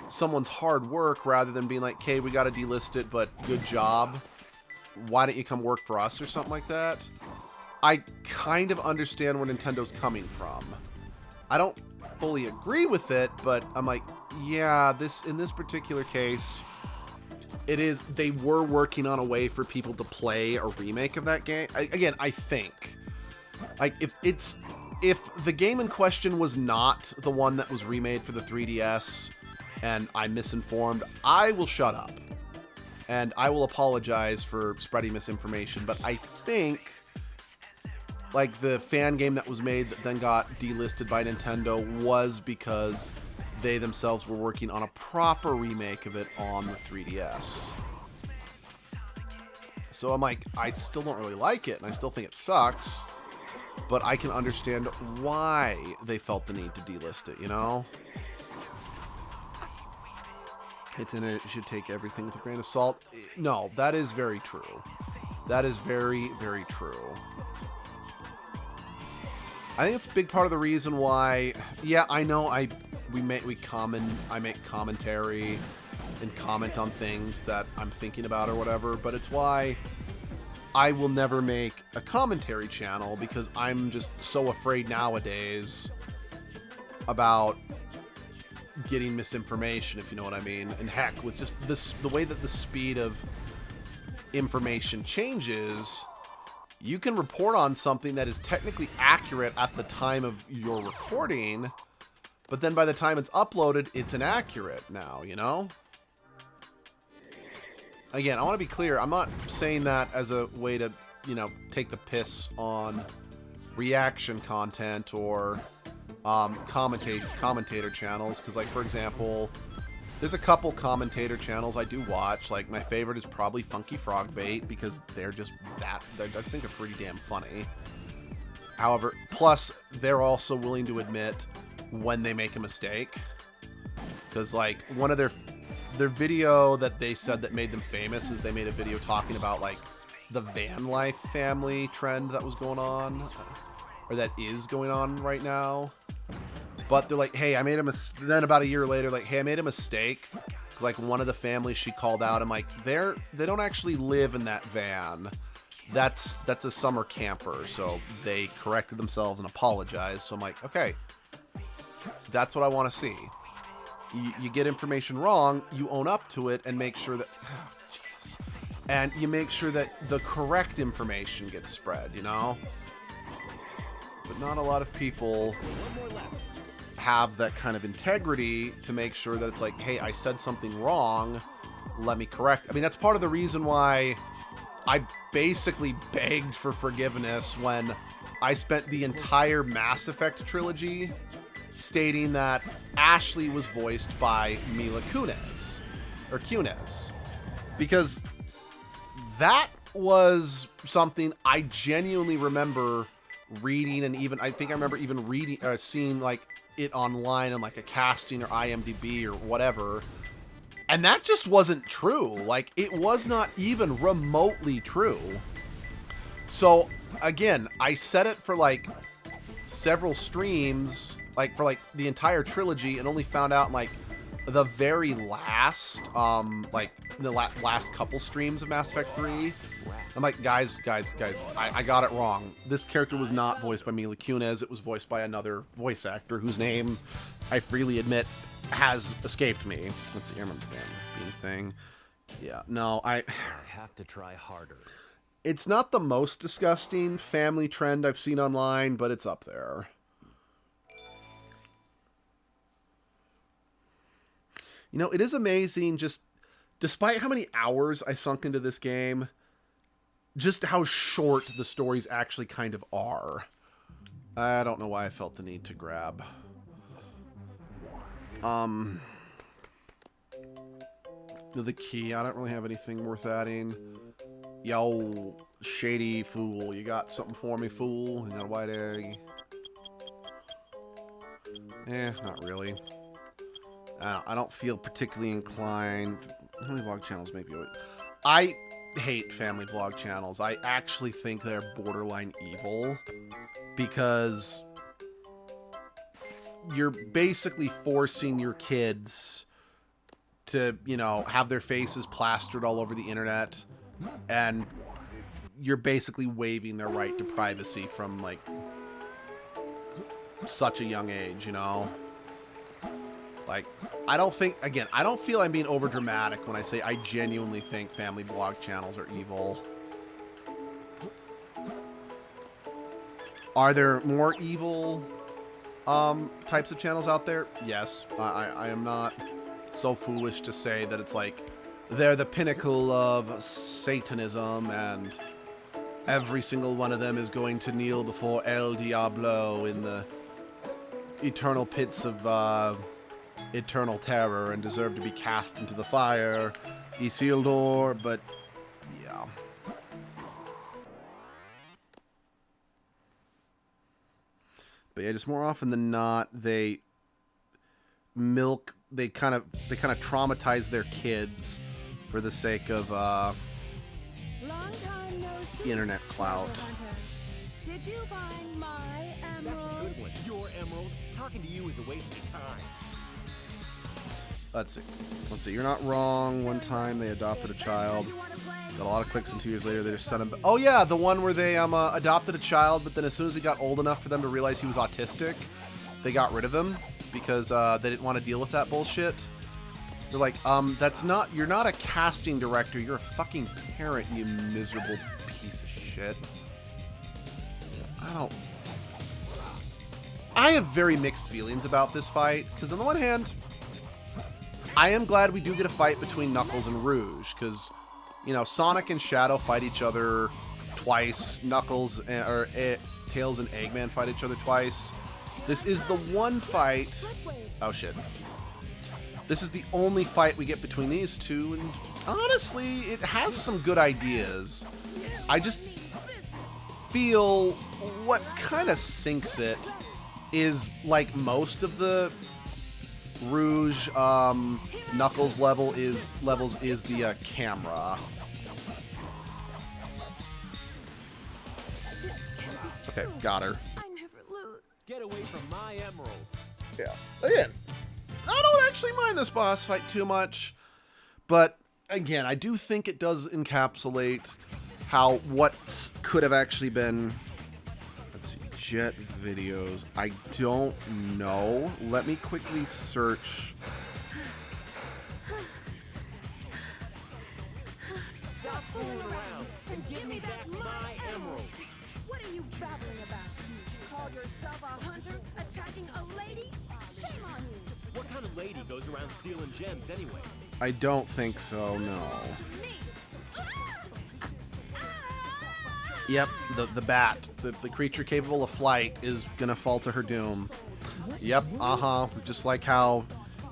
someone's hard work rather than being like, okay, we got to delist it, but good job. Why don't you come work for us or something like that? I kind of understand where Nintendo's coming from. I don't fully agree with it, but I'm like, yeah, in this particular case, they were working on a way for people to play a remake of that game. Again, I think, like, if the game in question was not the one that was remade for the 3DS and I'm misinformed, I will shut up and I will apologize for spreading misinformation. But I think, like, the fan game that was made that then got delisted by Nintendo was because they themselves were working on a proper remake of it on the 3DS. So I'm like, I still don't really like it, and I still think it sucks, but I can understand why they felt the need to delist it, you know? It's in it, you should take everything with a grain of salt. No, that is very true. That is very, very true. I think it's a big part of the reason why, yeah, I know I make commentary and comment on things that I'm thinking about or whatever, but it's why I will never make a commentary channel, because I'm just so afraid nowadays about getting misinformation, if you know what I mean. And heck, with just the way that the speed of information changes, you can report on something that is technically accurate at the time of your recording, but then by the time it's uploaded, it's inaccurate now, you know? Again, I want to be clear. I'm not saying that as a way to, you know, take the piss on reaction content or commentator channels. Because, like, for example, there's a couple commentator channels I do watch. Like, my favorite is probably Funky Frog Bait because they're just that. I just think they're pretty damn funny. However, plus, they're also willing to admit when they make a mistake. Because, like, one of their video that they said that made them famous is they made a video talking about, like, the van life family trend that was going on, or that is going on right now. But they're like, hey, I made a mistake. Then about a year later, like, hey, I made a mistake. Because, like, one of the families she called out, I'm like, they don't actually live in that van. That's a summer camper. So they corrected themselves and apologized. So I'm like, okay, that's what I want to see. You get information wrong, you own up to it and make sure that, oh, Jesus, and you make sure that the correct information gets spread, you know? But not a lot of people have that kind of integrity to make sure that it's like, hey, I said something wrong, let me correct. I mean, that's part of the reason why I basically begged for forgiveness when I spent the entire Mass Effect trilogy stating that Ashley was voiced by Mila Kunis, or Kunis, because that was something I genuinely remember reading, and even I think I remember even reading, seeing like it online on like a casting or IMDb or whatever, and that just wasn't true. Like, it was not even remotely true. So again, I said it for like several streams, like for like the entire trilogy, and only found out in like the very last like the last couple streams of Mass Effect 3. I'm like, guys, I got it wrong. This character was not voiced by Mila Kunis. It was voiced by another voice actor whose name I freely admit has escaped me. Let's see, I remember the being thing. Yeah, no, I have to try harder. It's not the most disgusting family trend I've seen online, but it's up there. You know, it is amazing, just despite how many hours I sunk into this game, just how short the stories actually kind of are. I don't know why I felt the need to grab. The key, I don't really have anything worth adding. Yo, shady fool, you got something for me, fool? You got a white egg? Not really. I don't feel particularly inclined. How many vlog channels make you? I hate family vlog channels. I actually think they're borderline evil because you're basically forcing your kids to, you know, have their faces plastered all over the internet, and you're basically waiving their right to privacy from like such a young age, you know? Like, I don't feel I'm being over dramatic when I say I genuinely think family blog channels are evil. Are there more evil types of channels out there? Yes. I am not so foolish to say that it's like they're the pinnacle of Satanism and every single one of them is going to kneel before El Diablo in the eternal pits of eternal terror and deserve to be cast into the fire, Isildur, but yeah. But yeah, just more often than not, they kind of traumatize their kids for the sake of internet clout. Did you find my emerald? That's a good one. Your emerald. Talking to you is a waste of time. Let's see. You're not wrong. One time they adopted a child. Got a lot of clicks, and 2 years later they just sent him. Oh yeah, the one where they adopted a child, but then as soon as he got old enough for them to realize he was autistic, they got rid of him because they didn't want to deal with that bullshit. They're like, you're not a casting director. You're a fucking parent, you miserable piece of shit. I have very mixed feelings about this fight, because on the one hand, I am glad we do get a fight between Knuckles and Rouge, because, you know, Sonic and Shadow fight each other twice. Tails and Eggman fight each other twice. This is the one fight... Oh, shit. This is the only fight we get between these two, and honestly, it has some good ideas. I just feel what kind of sinks it is, like most of the Rouge Knuckles levels is the camera. Okay, got her. I never lose. Get away from my emerald. Yeah. Again, I don't actually mind this boss fight too much, but again, I do think it does encapsulate how what could have actually been. Let's see, Jet videos. I don't know. Let me quickly search. Stop fooling around and give me back my emerald. What are you babbling about? You call yourself a hunter, attacking a lady? Shame on you. What kind of lady goes around stealing gems anyway? I don't think so, no. Yep, the bat, the creature capable of flight is gonna fall to her doom. Yep, just like how,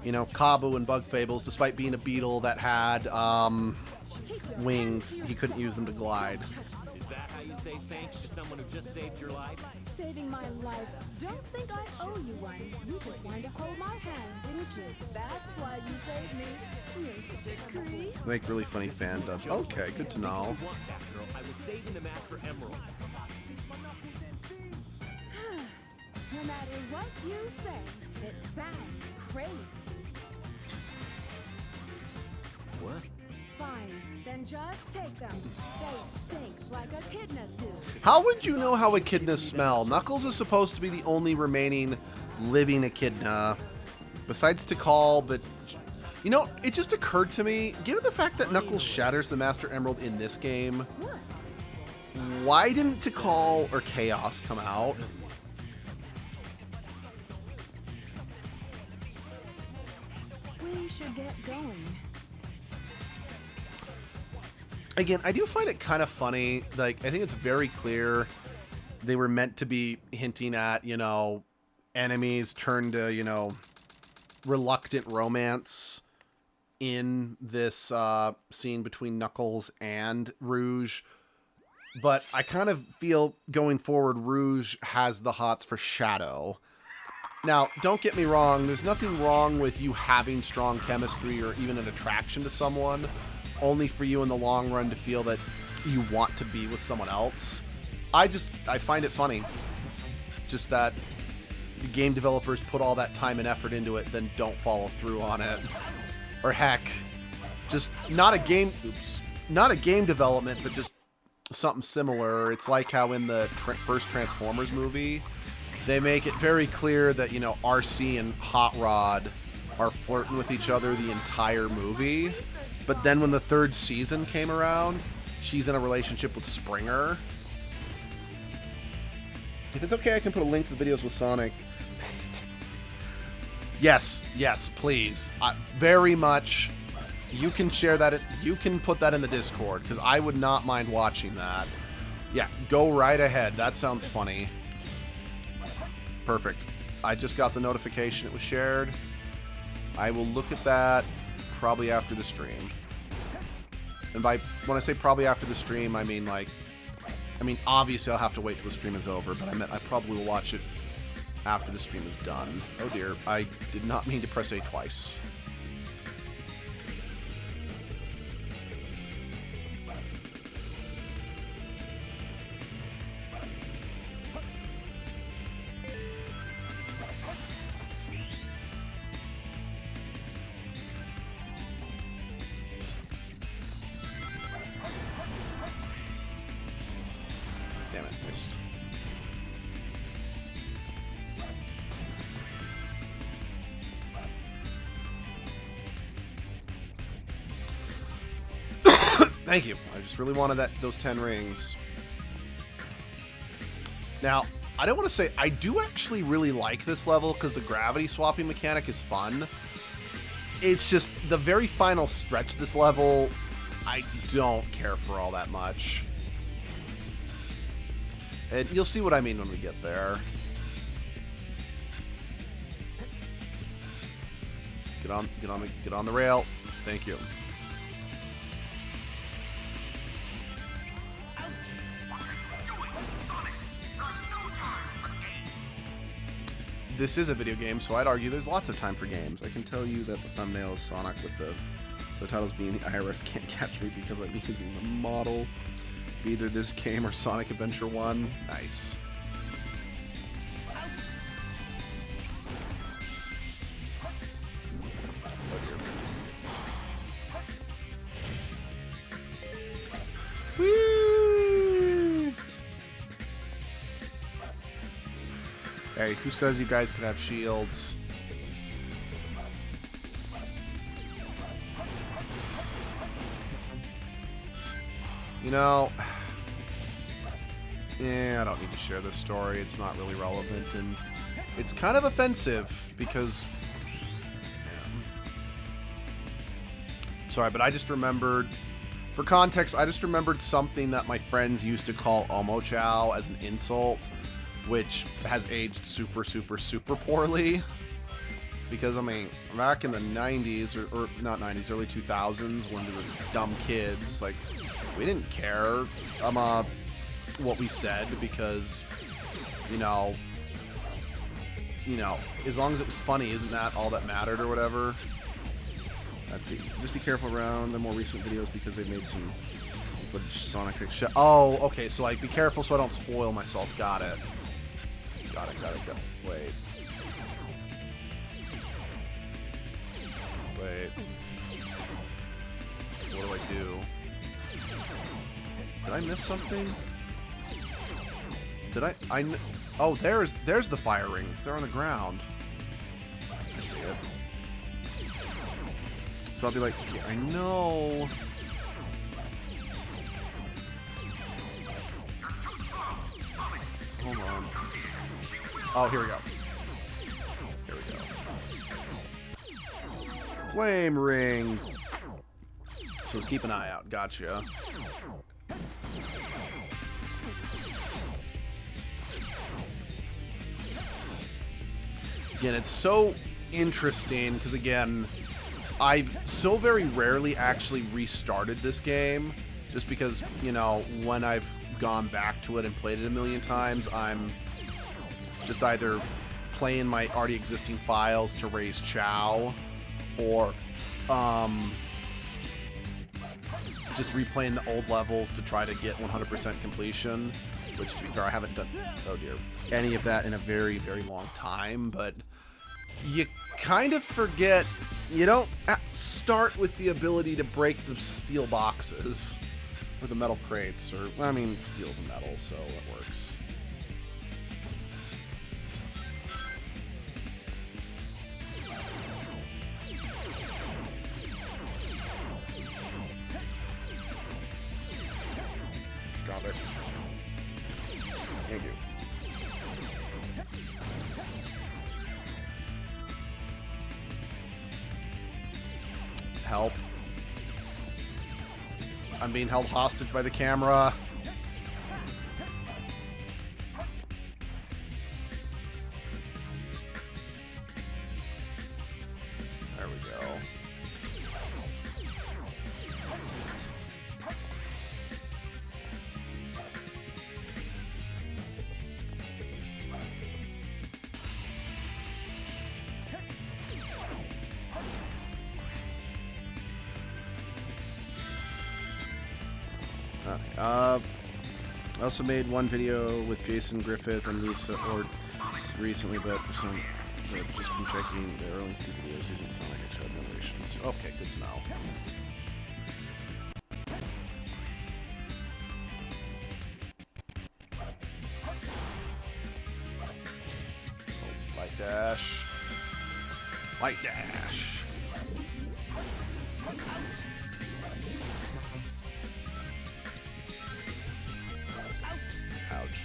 you know, Kabu in Bug Fables, despite being a beetle that had wings, he couldn't use them to glide. Is that how you say thanks to someone who just saved your life? Saving my life. Don't think I owe you one. You just wanted to hold my hand, didn't you? That's why you saved me. You're such a creep. Make really funny fan dubs. Okay, good to know. What, Batgirl? I was saving the Master Emerald. No matter what you say, it sounds crazy. What? Fine, then just take them. They stink like echidnas do. How would you know how echidnas smell? Knuckles is supposed to be the only remaining living echidna, besides Tikal, but... You know, it just occurred to me, given the fact that Knuckles shatters the Master Emerald in this game, why didn't Tikal or Chaos come out? We should get going. Again, I do find it kind of funny. Like, I think it's very clear they were meant to be hinting at, you know, enemies turn to, you know, reluctant romance in this scene between Knuckles and Rouge. But I kind of feel going forward, Rouge has the hots for Shadow. Now, don't get me wrong. There's nothing wrong with you having strong chemistry or even an attraction to someone, only for you in the long run to feel that you want to be with someone else. I find it funny. Just that the game developers put all that time and effort into it, then don't follow through on it. Or heck, just not a game development, but just something similar. It's like how in the first Transformers movie, they make it very clear that, you know, RC and Hot Rod are flirting with each other the entire movie. But then when the third season came around, she's in a relationship with Springer. If it's okay, I can put a link to the videos with Sonic. Yes, please. Very much. You can share that. You can put that in the Discord, because I would not mind watching that. Yeah, go right ahead. That sounds funny. Perfect. I just got the notification it was shared. I will look at that probably after the stream. And when I say probably after the stream, I mean obviously I'll have to wait till the stream is over, but I probably will watch it after the stream is done. Oh dear, I did not mean to press A twice. Damn it, missed. Thank you. I just really wanted those 10 rings. Now, I don't want to say, I do actually really like this level because the gravity swapping mechanic is fun. It's just the very final stretch of this level, I don't care for all that much. And you'll see what I mean when we get there. Get on the rail. Thank you. This is a video game, so I'd argue there's lots of time for games. I can tell you that the thumbnail is Sonic with the titles being the IRS can't catch me because I'm using the model. Either this game or Sonic Adventure 1. Nice. Whee! Hey, who says you guys can have shields? You know, I don't need to share this story. It's not really relevant, and it's kind of offensive because... Sorry, but I just remembered... For context, I just remembered something that my friends used to call Omo-chow as an insult, which has aged super, super, super poorly. Because, I mean, back in the 90s, or not 90s, early 2000s, when we were dumb kids, like... We didn't care what we said because, you know, as long as it was funny, isn't that all that mattered or whatever? Let's see. Just be careful around the more recent videos because they've made some footage Sonic. Oh, okay. So, like, be careful so I don't spoil myself. Got it. Got it. Wait. What do I do? Did I miss something? Did I oh, there's the fire rings. They're on the ground. I see it. So I'll be like, okay, I know. Hold on. Oh, here we go. Flame ring. So let's keep an eye out. Gotcha. Again, it's so interesting because, again, I've so very rarely actually restarted this game just because, you know, when I've gone back to it and played it a million times, I'm just either playing my already existing files to raise Chow or just replaying the old levels to try to get 100% completion, which, to be fair, I haven't done, oh dear, any of that in a very, very long time, but you kind of forget, you don't start with the ability to break the steel boxes, or the metal crates, or, I mean, steel's a metal, so it works. Drop it. Thank you. Help. I'm being held hostage by the camera. There we go. I also made one video with Jason Griffith and Lisa recently, but just from checking the early 2 videos using Sonic Hedgehog animations. Okay, good to know. Oh, light dash. Light dash. Ouch.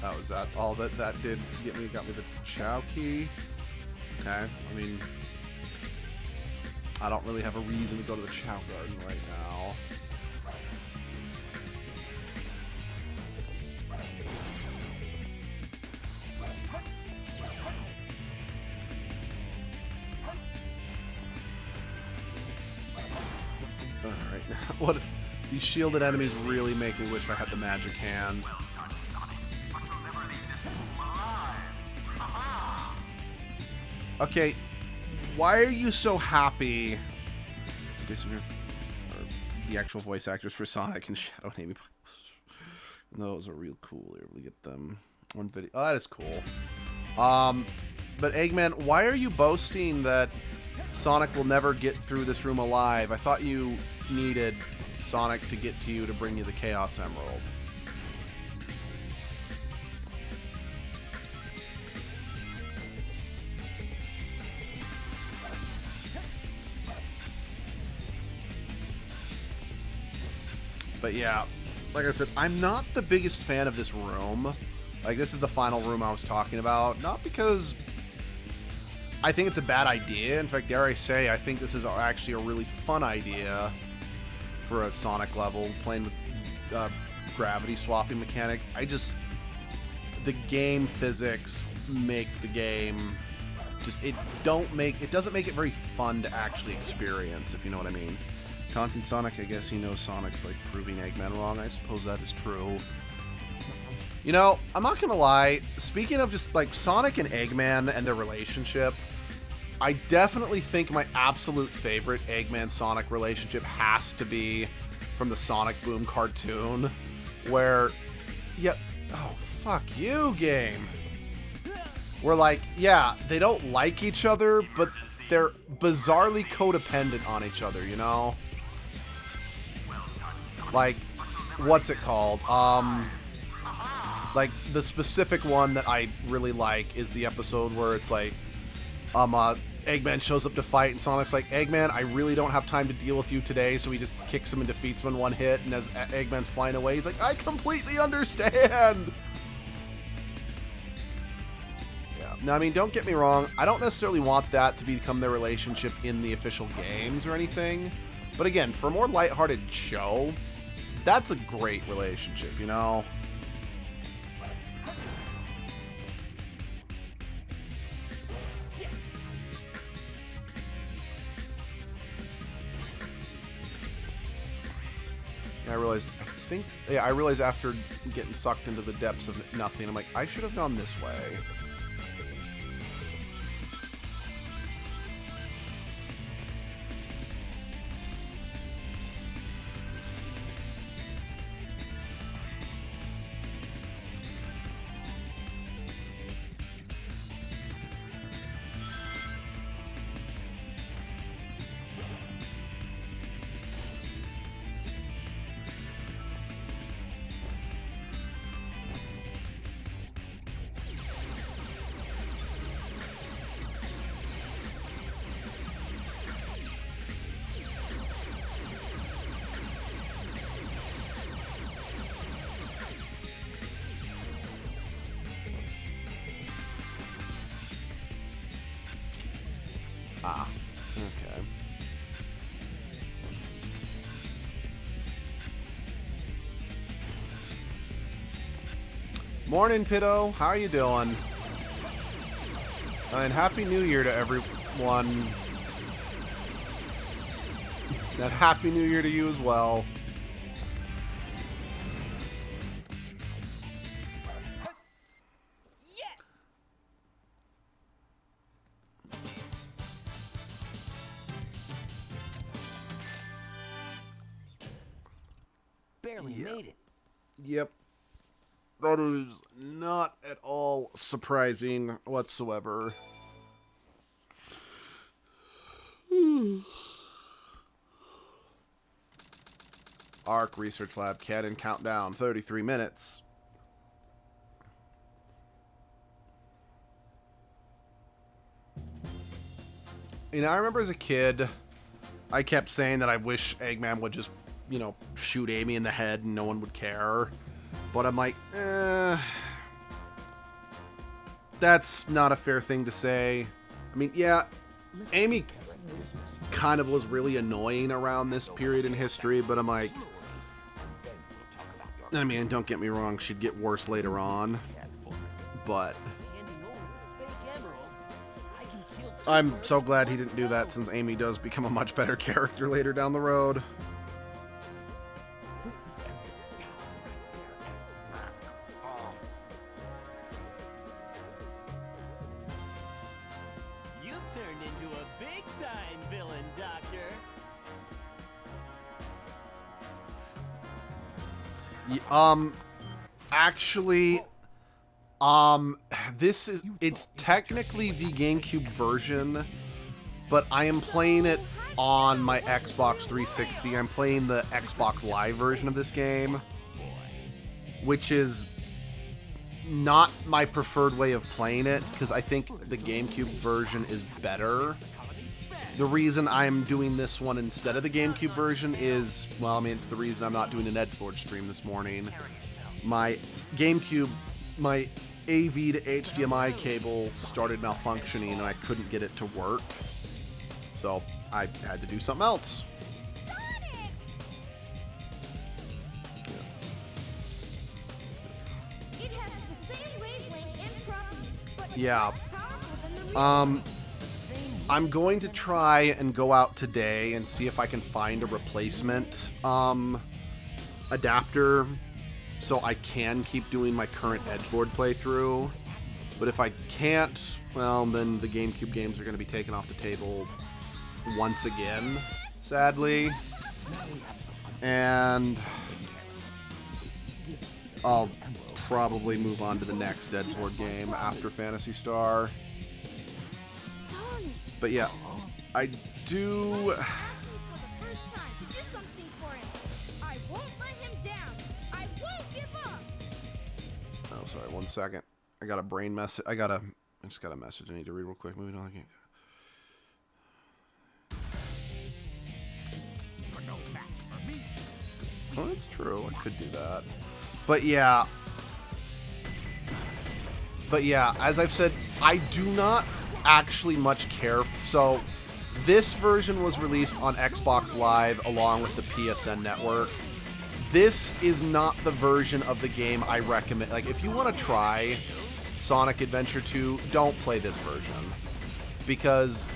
Oh, is that all that did get me? Got me the Chao key. Okay, I mean, I don't really have a reason to go to the Chao Garden right now. Alright, what? These shielded enemies really make me wish I had the magic hand. Okay, why are you so happy? The actual voice actors for Sonic and Shadow and Amy. Those are real cool. We really get them one video. Oh, that is cool. But Eggman, why are you boasting that Sonic will never get through this room alive? I thought you needed Sonic to get to you to bring you the Chaos Emerald. But yeah, like I said, I'm not the biggest fan of this room. Like, this is the final room I was talking about. Not because I think it's a bad idea. In fact, dare I say, I think this is actually a really fun idea for a Sonic level, playing with gravity swapping mechanic. The game physics make the game it doesn't make it very fun to actually experience, if you know what I mean. Taunting Sonic, I guess he knows Sonic's like proving Eggman wrong. I suppose that is true. You know, I'm not gonna lie, speaking of just like Sonic and Eggman and their relationship, I definitely think my absolute favorite Eggman-Sonic relationship has to be from the Sonic Boom cartoon, where, yeah, oh, fuck you, game. Where, like, yeah, they don't like each other, but they're bizarrely codependent on each other, you know? Like, what's it called? Like, the specific one that I really like is the episode where it's like, Eggman shows up to fight, and Sonic's like, Eggman, I really don't have time to deal with you today, so he just kicks him and defeats him in one hit, and as Eggman's flying away, he's like, I completely understand! Yeah. Now, I mean, don't get me wrong, I don't necessarily want that to become their relationship in the official games or anything, but again, for a more lighthearted show, that's a great relationship, you know? I realized after getting sucked into the depths of nothing, I'm like, I should have gone this way. Ah, okay. Morning, Pitto. How are you doing? And Happy New Year to everyone. And Happy New Year to you as well. Barely made it. Yep. That is not at all surprising whatsoever. ARC Research Lab Cannon countdown 33 minutes. You know, I remember as a kid, I kept saying that I wish Eggman would just, you know, shoot Amy in the head and no one would care. But I'm like, that's not a fair thing to say. I mean, yeah, Amy kind of was really annoying around this period in history, but I'm like, I mean, don't get me wrong, she'd get worse later on, but I'm so glad he didn't do that, since Amy does become a much better character later down the road. You turned into a big-time villain, Doctor. Actually, it's technically the GameCube version, but I am playing it on my Xbox 360. I'm playing the Xbox Live version of this game, which is not my preferred way of playing it, because I think the GameCube version is better. The reason I'm doing this one instead of the GameCube version is, well, I mean, it's the reason I'm not doing an edgelord stream this morning. My GameCube, my AV to HDMI cable started malfunctioning and I couldn't get it to work. So I had to do something else. It has the same wavelength and properties, but Yeah. powerful than the real I'm going to try and go out today and see if I can find a replacement adapter so I can keep doing my current edgelord playthrough. But if I can't, well, then the GameCube games are going to be taken off the table once again, sadly. And I'll probably move on to the next edgelord game after Phantasy Star. But yeah, I do... for the first time to do something for him. I won't let him down. I won't give up. Oh, sorry, one second. I got a brain message. I just got a message I need to read real quick. Moving on again. Oh, that's true. I could do that. But yeah, as I've said, I do not actually much care. So this version was released on Xbox Live along with the PSN network. This is not the version of the game I recommend. Like, if you want to try Sonic Adventure 2, don't play this version, because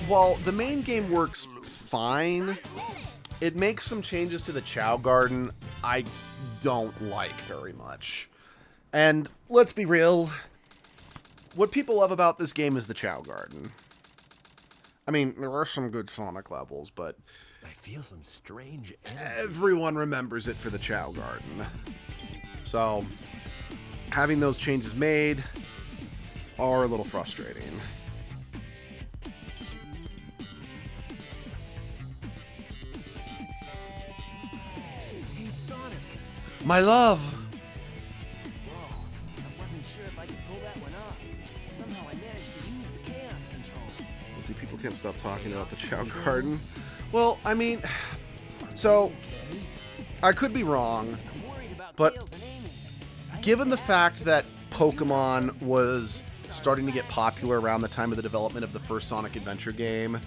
while the main game works fine, it makes some changes to the Chao Garden I don't like very much. And let's be real, what people love about this game is the Chao Garden. I mean, there are some good Sonic levels, but I feel some strange energy. Everyone remembers it for the Chao Garden. So, having those changes made are a little frustrating. Hey, Sonic. My love! Whoa, I wasn't sure if I could pull that one off. Somehow I managed to use the chaos control. Let's see, people can't stop talking about the Chao Garden. Well, I mean, so, I could be wrong, but given the fact that Pokemon was starting to get popular around the time of the development of the first Sonic Adventure game,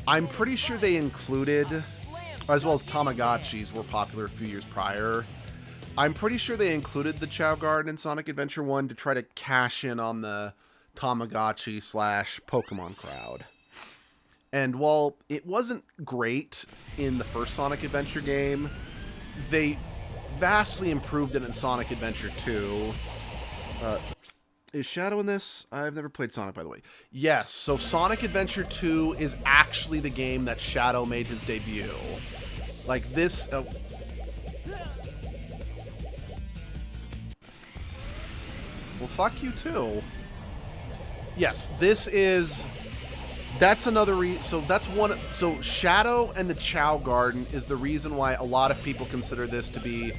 I'm pretty sure they included, as well as Tamagotchis were popular a few years prior, I'm pretty sure they included the Chao Garden in Sonic Adventure 1 to try to cash in on the Tamagotchi / Pokemon crowd. And while it wasn't great in the first Sonic Adventure game, they vastly improved it in Sonic Adventure 2. Is Shadow in this? I've never played Sonic, by the way. Yes, so Sonic Adventure 2 is actually the game that Shadow made his debut. Like this... Well, fuck you too. Yes, this is... That's another so that's one. So Shadow and the Chao Garden is the reason why a lot of people consider this to be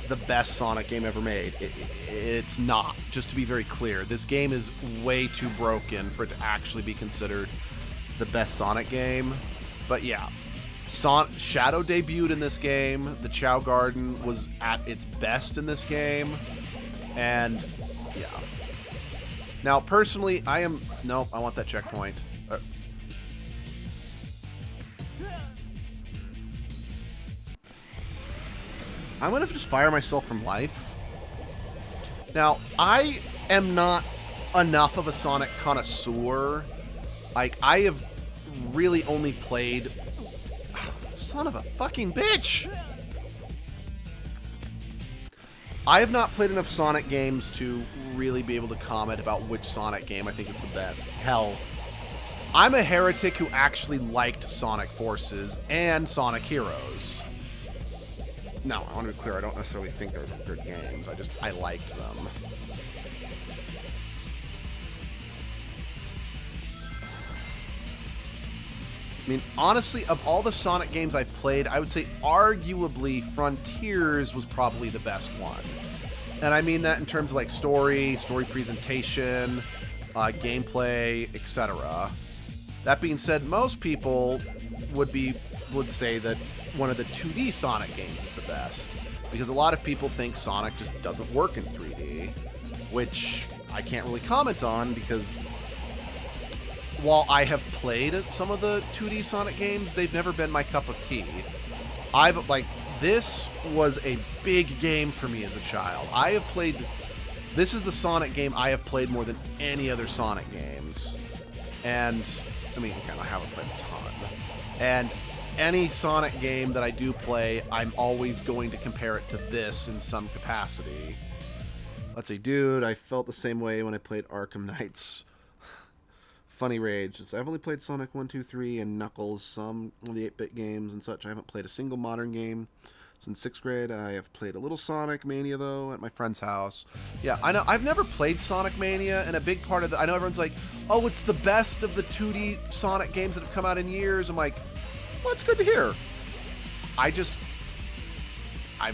the best Sonic game ever made. It's not. Just to be very clear, this game is way too broken for it to actually be considered the best Sonic game. But yeah, Shadow debuted in this game. The Chao Garden was at its best in this game, and yeah. Now, personally, I am... No, I want that checkpoint. I'm going to just fire myself from life. Now, I am not enough of a Sonic connoisseur. Like, I have really only played... Son of a fucking bitch! I have not played enough Sonic games to really be able to comment about which Sonic game I think is the best. Hell, I'm a heretic who actually liked Sonic Forces and Sonic Heroes. No, I want to be clear, I don't necessarily think they're good games. I liked them. I mean, honestly, of all the Sonic games I've played, I would say arguably Frontiers was probably the best one. And I mean that in terms of like story presentation, gameplay, etc. That being said, most people would say that one of the 2D Sonic games is the best, because a lot of people think Sonic just doesn't work in 3D, which I can't really comment on because while I have played some of the 2D Sonic games, they've never been my cup of tea. This was a big game for me as a child. This is the Sonic game I have played more than any other Sonic games. And, I mean, I haven't played a ton. And any Sonic game that I do play, I'm always going to compare it to this in some capacity. Let's see, dude, I felt the same way when I played Arkham Knights. Funny rage. I've only played Sonic 1, 2, 3, and Knuckles, some of the 8-bit games and such. I haven't played a single modern game since 6th grade. I have played a little Sonic Mania, though, at my friend's house. Yeah, I know. I've never played Sonic Mania, and a big part of I know everyone's like, oh, it's the best of the 2D Sonic games that have come out in years. I'm like, well, it's good to hear. I've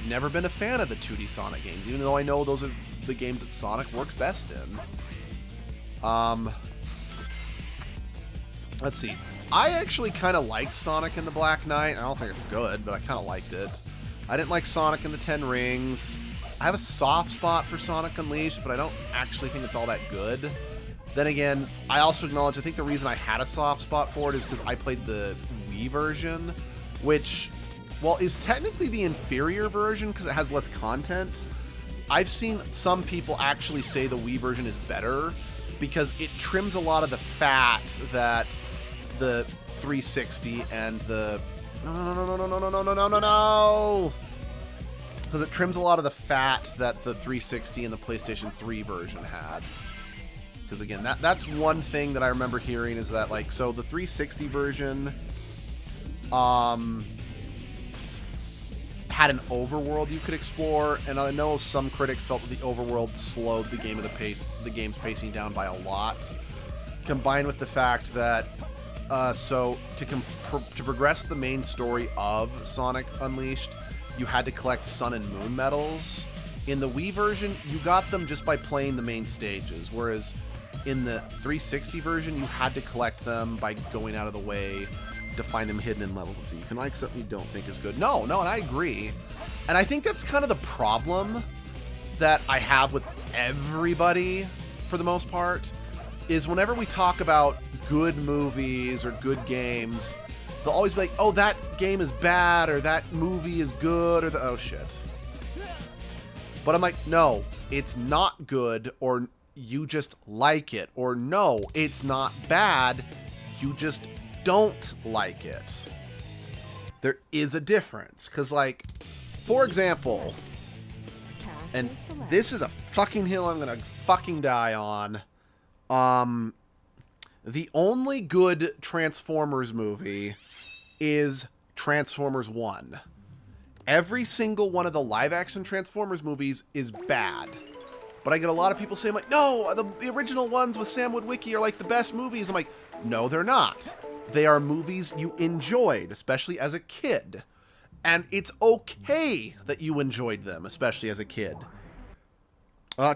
never been a fan of the 2D Sonic games, even though I know those are the games that Sonic works best in. Let's see. I actually kind of liked Sonic and the Black Knight. I don't think it's good, but I kind of liked it. I didn't like Sonic and the Ten Rings. I have a soft spot for Sonic Unleashed, but I don't actually think it's all that good. Then again, I also acknowledge, I think the reason I had a soft spot for it is because I played the Wii version, which, well, is technically the inferior version because it has less content. I've seen some people actually say the Wii version is better because it trims a lot of the fat that the 360 and the... No! Because it trims a lot of the fat that the 360 and the PlayStation 3 version had. Because again, that's one thing that I remember hearing is that, like, so the 360 version had an overworld you could explore, and I know some critics felt that the overworld slowed the game's pacing down by a lot, combined with the fact that so to progress the main story of Sonic Unleashed, you had to collect Sun and Moon medals. In the Wii version, you got them just by playing the main stages, whereas in the 360 version, you had to collect them by going out of the way to find them hidden in levels. And so you can like something you don't think is good. No, and I agree. And I think that's kind of the problem that I have with everybody, for the most part, is whenever we talk about good movies or good games, they'll always be like, oh, that game is bad, or that movie is good, or oh shit. But I'm like, no, it's not good, or you just like it, or no, it's not bad, you just don't like it. There is a difference, because, like, for example, and this is a fucking hill I'm gonna fucking die on, the only good Transformers movie is Transformers 1. Every single one of the live-action Transformers movies is bad. But I get a lot of people saying, like, no, the original ones with Sam Witwicky are like the best movies. I'm like, no, they're not. They are movies you enjoyed, especially as a kid. And it's okay that you enjoyed them, especially as a kid.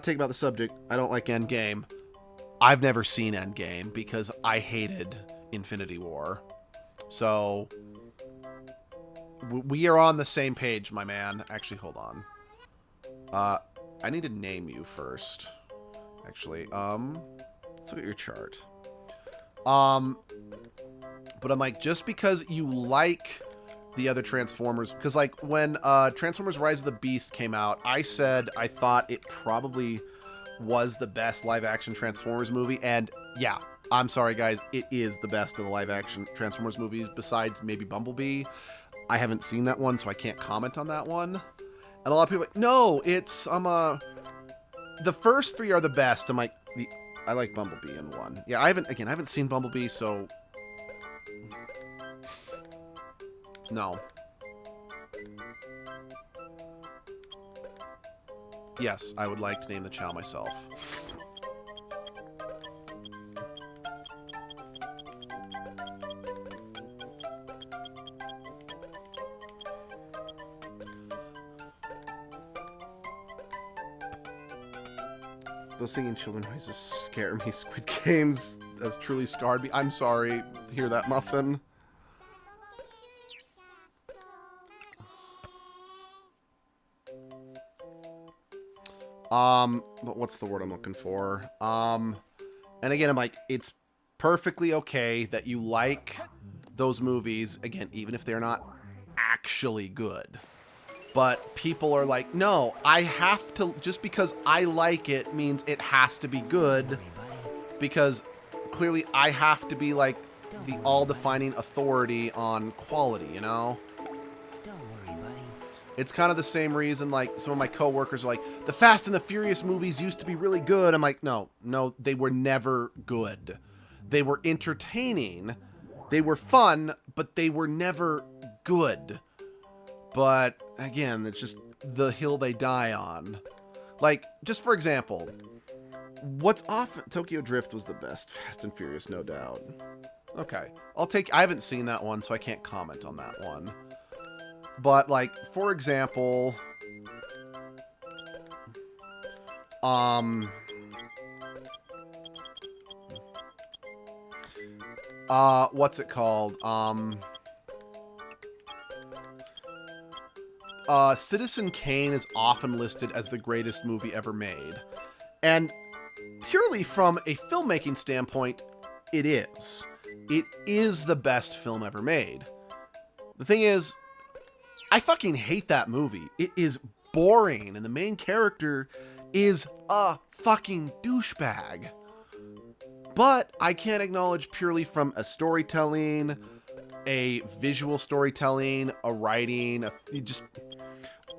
Take about the subject. I don't like Endgame. I've never seen Endgame because I hated Infinity War. So we are on the same page, my man. Actually, hold on. I need to name you first. actually. Let's look at your chart. But I'm like, just because you like the other Transformers, because like when Transformers Rise of the Beast came out, I said I thought it probably was the best live-action Transformers movie, and yeah, I'm sorry guys, it is the best of the live-action Transformers movies, besides maybe Bumblebee. I haven't seen that one, so I can't comment on that one. And a lot of people are like, no, it's the first three are the best. I'm like, I like Bumblebee in one. Yeah, I haven't seen Bumblebee, so no. Yes, I would like to name the Chow myself. Those singing children voices scare me. Squid Games has truly scarred me. I'm sorry to hear that, Muffin. But what's the word I'm looking for? And again, I'm like, it's perfectly okay that you like those movies, again, even if they're not actually good. But people are like, no, I have to, just because I like it means it has to be good, because clearly I have to be like the all-defining authority on quality, you know? Don't worry, buddy. It's kind of the same reason, like, some of my coworkers are like, the Fast and the Furious movies used to be really good. I'm like, no, they were never good. They were entertaining, they were fun, but they were never good. But again, it's just the hill they die on. Like, just for example, what's often Tokyo Drift was the best Fast and Furious, no doubt. Okay, I haven't seen that one, so I can't comment on that one. But like, for example, what's it called? Citizen Kane is often listed as the greatest movie ever made. And purely from a filmmaking standpoint, it is. It is the best film ever made. The thing is, I fucking hate that movie. It is boring, and the main character is a fucking douchebag. But I can't acknowledge purely from a storytelling, a visual storytelling, a writing, just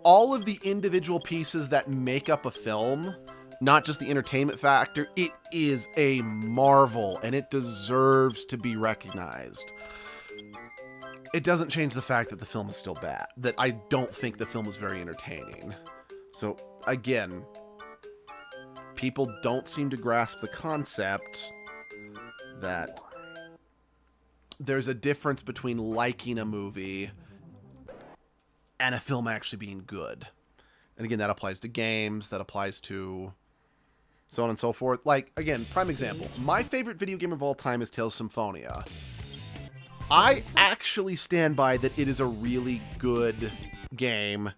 all of the individual pieces that make up a film, not just the entertainment factor. It is a marvel, and it deserves to be recognized. It doesn't change the fact that the film is still bad, that I don't think the film is very entertaining. So, again, people don't seem to grasp the concept that there's a difference between liking a movie and a film actually being good. And again, that applies to games, that applies to so on and so forth. Like, again, prime example. My favorite video game of all time is Tales of Symphonia. I actually stand by that it is a really good game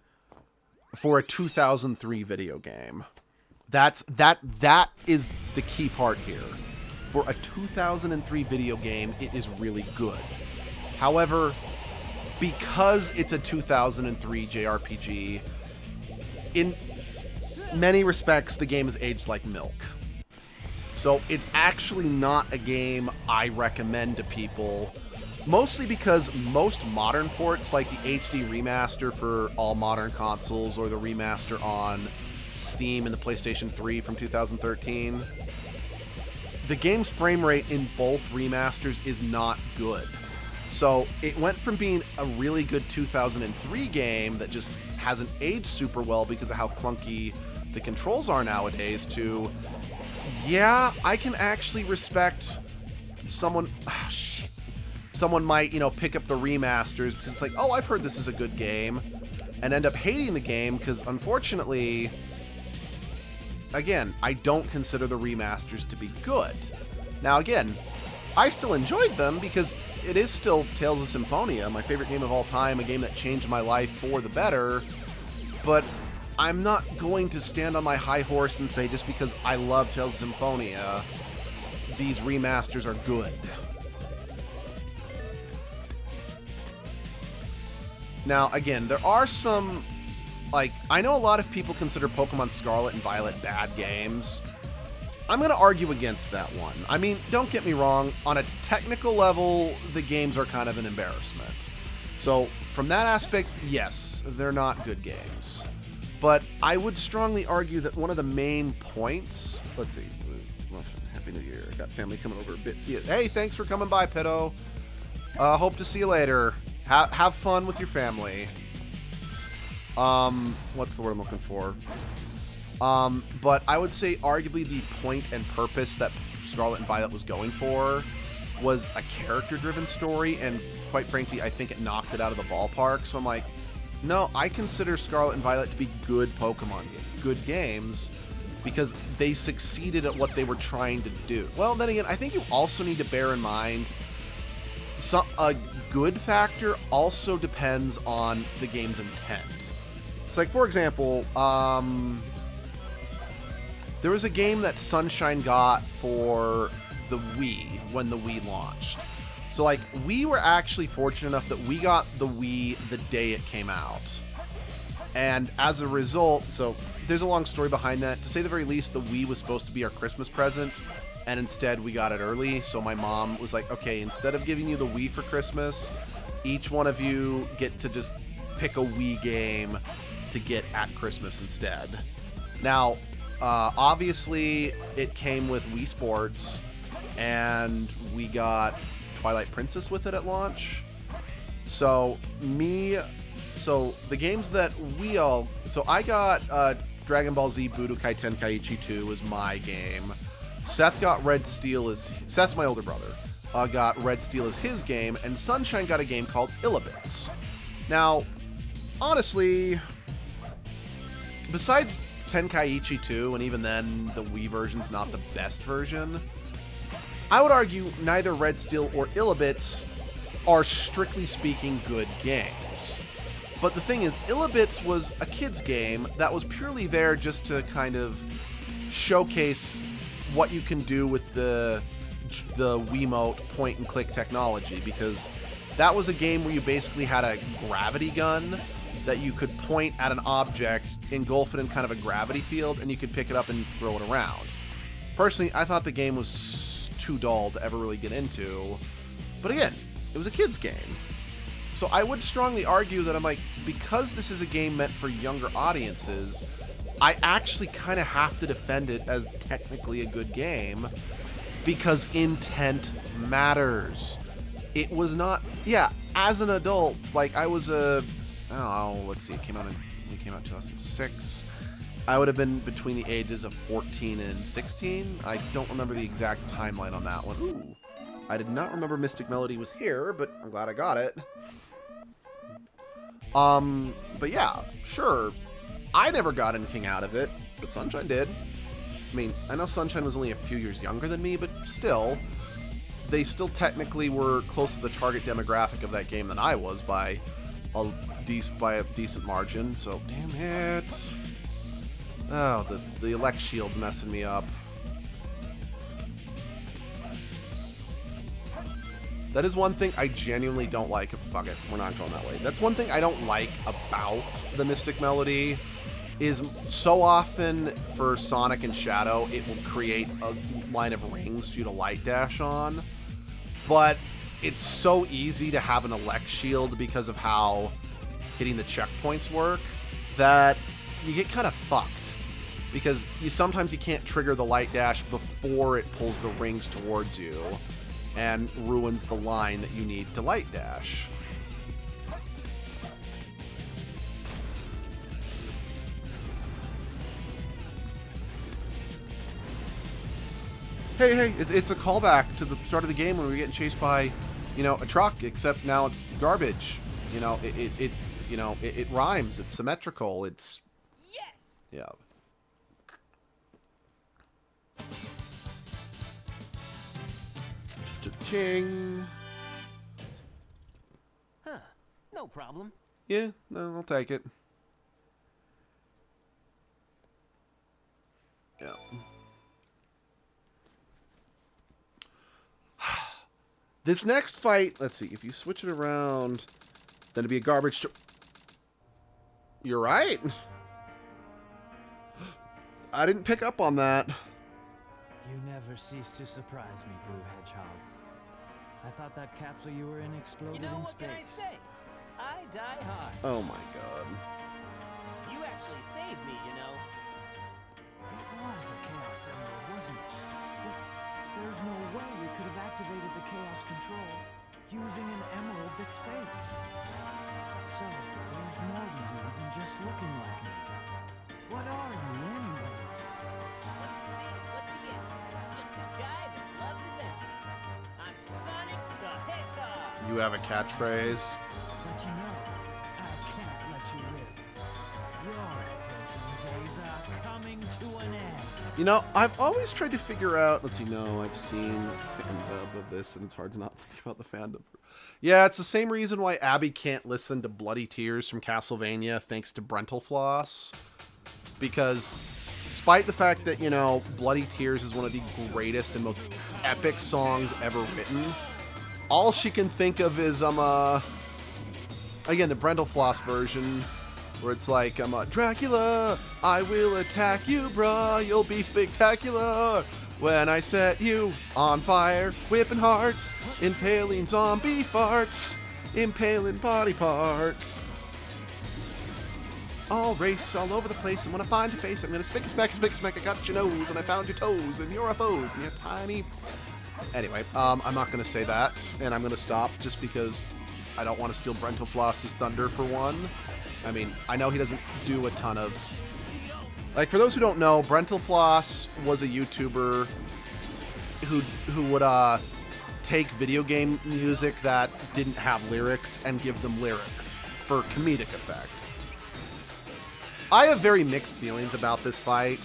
for a 2003 video game. That is the key part here. For a 2003 video game, it is really good. However, because it's a 2003 JRPG, in many respects, the game is aged like milk. So it's actually not a game I recommend to people, mostly because most modern ports, like the HD remaster for all modern consoles or the remaster on Steam and the PlayStation 3 from 2013, the game's frame rate in both remasters is not good. So it went from being a really good 2003 game that just hasn't aged super well because of how clunky the controls are nowadays to, yeah, I can actually respect someone, someone might, pick up the remasters because it's like, oh, I've heard this is a good game, and end up hating the game because, unfortunately, again, I don't consider the remasters to be good. Now, again, I still enjoyed them because it is still Tales of Symphonia, my favorite game of all time, a game that changed my life for the better, but I'm not going to stand on my high horse and say just because I love Tales of Symphonia, these remasters are good. Now, again, there are some, like, I know a lot of people consider Pokemon Scarlet and Violet bad games. I'm going to argue against that one. I mean, don't get me wrong, on a technical level, the games are kind of an embarrassment. So, from that aspect, yes, they're not good games. But I would strongly argue that one of the main points, let's see, Happy New Year, I got family coming over a bit. See you. Hey, thanks for coming by, Pitto. Hope to see you later. Have fun with your family. What's the word I'm looking for? But I would say arguably the point and purpose that Scarlet and Violet was going for was a character-driven story, and quite frankly, I think it knocked it out of the ballpark. So I'm like, no, I consider Scarlet and Violet to be good Pokemon games, good games, because they succeeded at what they were trying to do. Well, then again, I think you also need to bear in mind a good factor also depends on the game's intent. It's like, for example, there was a game that Sunshine got for the Wii when the Wii launched. So, like, we were actually fortunate enough that we got the Wii the day it came out. And as a result, so there's a long story behind that. To say the very least, the Wii was supposed to be our Christmas present, and instead we got it early. So my mom was like, okay, instead of giving you the Wii for Christmas, each one of you get to just pick a Wii game to get at Christmas instead. Now, obviously, it came with Wii Sports, and we got Twilight Princess with it at launch. So the games that I got Dragon Ball Z Budokai Tenkaichi 2 was my game. Seth got Red Steel Seth's my older brother. Got Red Steel as his game, and Sunshine got a game called Illibits. Now, honestly, besides Tenkaichi 2, and even then the Wii version's not the best version, I would argue neither Red Steel or Illibits are strictly speaking good games. But the thing is, Illibits was a kid's game that was purely there just to kind of showcase what you can do with the Wiimote point-and-click technology, because that was a game where you basically had a gravity gun that you could point at an object, engulf it in kind of a gravity field, and you could pick it up and throw it around. Personally, I thought the game was too dull to ever really get into, but again, it was a kid's game. So I would strongly argue that I'm like, because this is a game meant for younger audiences, I actually kind of have to defend it as technically a good game, because intent matters. It was not, yeah, as an adult, like I was let's see, it came out in 2006. I would have been between the ages of 14 and 16. I don't remember the exact timeline on that one. Ooh, I did not remember Mystic Melody was here, but I'm glad I got it. But yeah, sure. I never got anything out of it, but Sunshine did. I mean, I know Sunshine was only a few years younger than me, but still, they still technically were close to the target demographic of that game than I was by a decent margin. So, damn it. Oh, the elect shield's messing me up. That is one thing I genuinely don't like. Fuck it, we're not going that way. That's one thing I don't like about the Mystic Melody, is so often for Sonic and Shadow, it will create a line of rings for you to light dash on. But it's so easy to have an elect shield because of how hitting the checkpoints work that you get kind of fucked. Because sometimes you can't trigger the light dash before it pulls the rings towards you and ruins the line that you need to light dash. Hey, it's a callback to the start of the game when we were getting chased by, a truck, except now it's garbage. It rhymes, it's symmetrical, it's... Yes! Yeah. Cha-ching! Huh, no problem. Yeah, no, I'll take it. Yeah. This next fight, let's see, if you switch it around, then it'd be a garbage. You're right. I didn't pick up on that. You never cease to surprise me, Brew Hedgehog. I thought that capsule you were in exploded You know, in what can I space. say? I die hard. Oh my god. You actually saved me, you know. It was a Chaos Emerald, wasn't it? But there's no way you could have activated the Chaos Control using an emerald that's fake. So, there's more to you than just looking like me. What are you, anyway? What you see is what you get. Just a guy that loves adventure. I'm Sonic the Hedgehog. You have a catchphrase. But you know, I can't let you live. Your adventuring days are coming to an end. You know, I've always tried to figure out. Let's see. No, I've seen the fandub of this, and it's hard to not think about the fandom. Yeah, it's the same reason why Abby can't listen to Bloody Tears from Castlevania, thanks to Brentalfloss. Because, despite the fact that, you know, Bloody Tears is one of the greatest and most epic songs ever written, all she can think of is, again, the Brentalfloss version, where it's like, Dracula, I will attack you, bruh, you'll be spectacular. When I set you on fire, whipping hearts, impaling zombie farts, impaling body parts. I'll race all over the place, and when I find your face, I'm gonna spick a smack, I got your nose, and I found your toes, and you're a foes, and you're tiny. Anyway, I'm not gonna say that, and I'm gonna stop just because I don't want to steal Brentalfloss's thunder for one. I mean, I know he doesn't do a ton of... Like, for those who don't know, Brentalfloss was a YouTuber who would take video game music that didn't have lyrics and give them lyrics for comedic effect. I have very mixed feelings about this fight.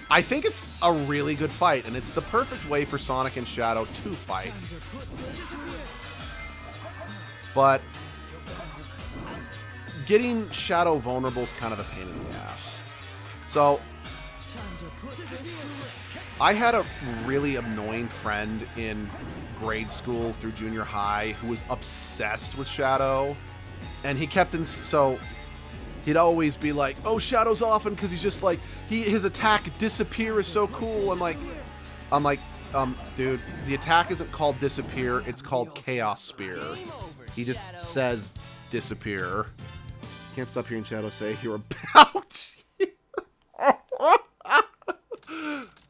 I think it's a really good fight, and it's the perfect way for Sonic and Shadow to fight. But getting Shadow vulnerable is kind of a pain in the ass. So, I had a really annoying friend in grade school through junior high who was obsessed with Shadow, and he kept so he'd always be like, "Oh, Shadow's often because he's just like his attack disappear is so cool." I'm like, dude, the attack isn't called disappear; it's called Chaos Spear. He just says disappear. Can't stop hearing Shadow say, "You're about."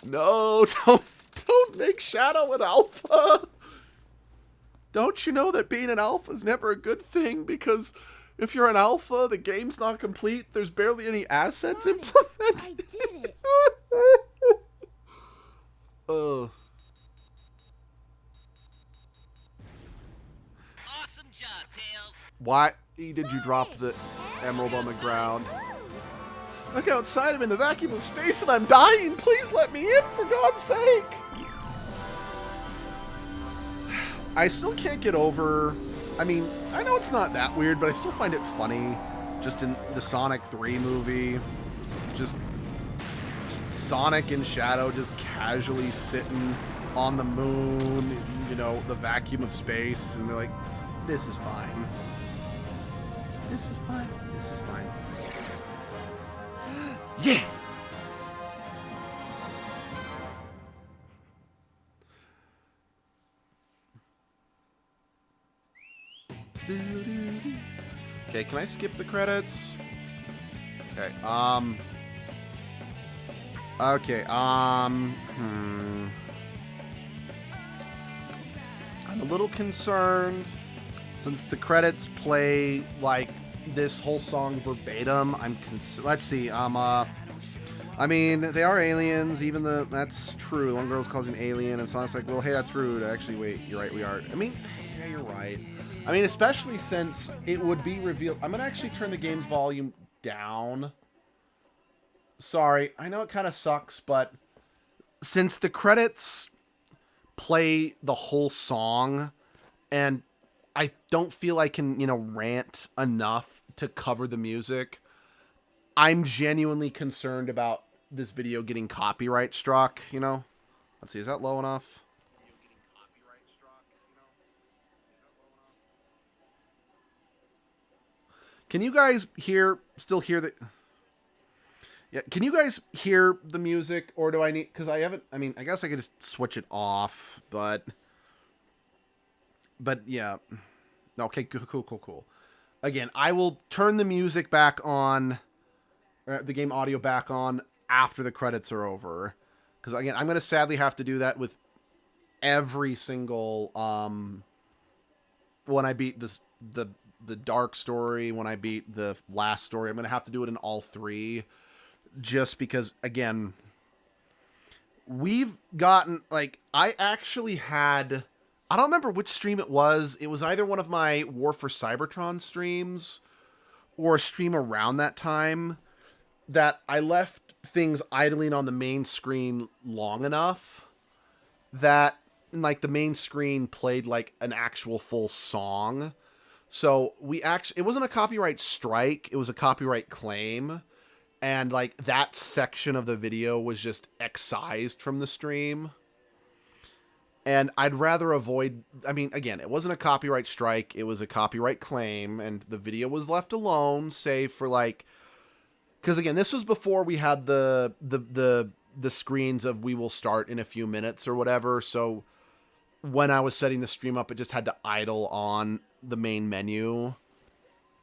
No, don't make Shadow an alpha. Don't you know that being an alpha is never a good thing? Because if you're an alpha, the game's not complete. There's barely any assets implemented. I did it. Awesome job, Tails. Why did you drop the emerald on the ground? Look outside, I'm in the vacuum of space and I'm dying. Please let me in, for God's sake. I still can't get over... I mean, I know it's not that weird, but I still find it funny. Just in the Sonic 3 movie, just Sonic and Shadow just casually sitting on the moon, you know, the vacuum of space, and they're like, this is fine. This is fine. This is fine. Yeah! Okay, can I skip the credits? Okay, okay, I'm a little concerned since the credits play like this whole song verbatim. Let's see. I mean, they are aliens. Even that's true. One girl's calls him alien, and Sonic's like, "Well, hey, that's rude." Actually, wait, you're right. We are. I mean, yeah, you're right. I mean, especially since it would be revealed. I'm gonna actually turn the game's volume down. Sorry, I know it kind of sucks, but since the credits play the whole song, and I don't feel I can, you know, rant enough to cover the music, I'm genuinely concerned about this video getting copyright struck, you know? Let's see, is that low enough? Can you guys still hear the... Yeah, can you guys hear the music, or do I need... Because I mean, I guess I could just switch it off, but yeah. Okay, cool. Again, I will turn the music back on, or the game audio back on, after the credits are over. Because, again, I'm going to sadly have to do that with every single... when I beat the dark story, when I beat the last story, I'm going to have to do it in all three. Just because, again, we've gotten, like, I actually had, I don't remember which stream it was. It was either one of my War for Cybertron streams or a stream around that time that I left things idling on the main screen long enough that, like, the main screen played, like, an actual full song. So it wasn't a copyright strike, it was a copyright claim. And, like, that section of the video was just excised from the stream. And I'd rather avoid... I mean, again, it wasn't a copyright strike. It was a copyright claim. And the video was left alone, save for, like... Because, again, this was before we had the screens of we will start in a few minutes or whatever. So when I was setting the stream up, it just had to idle on the main menu.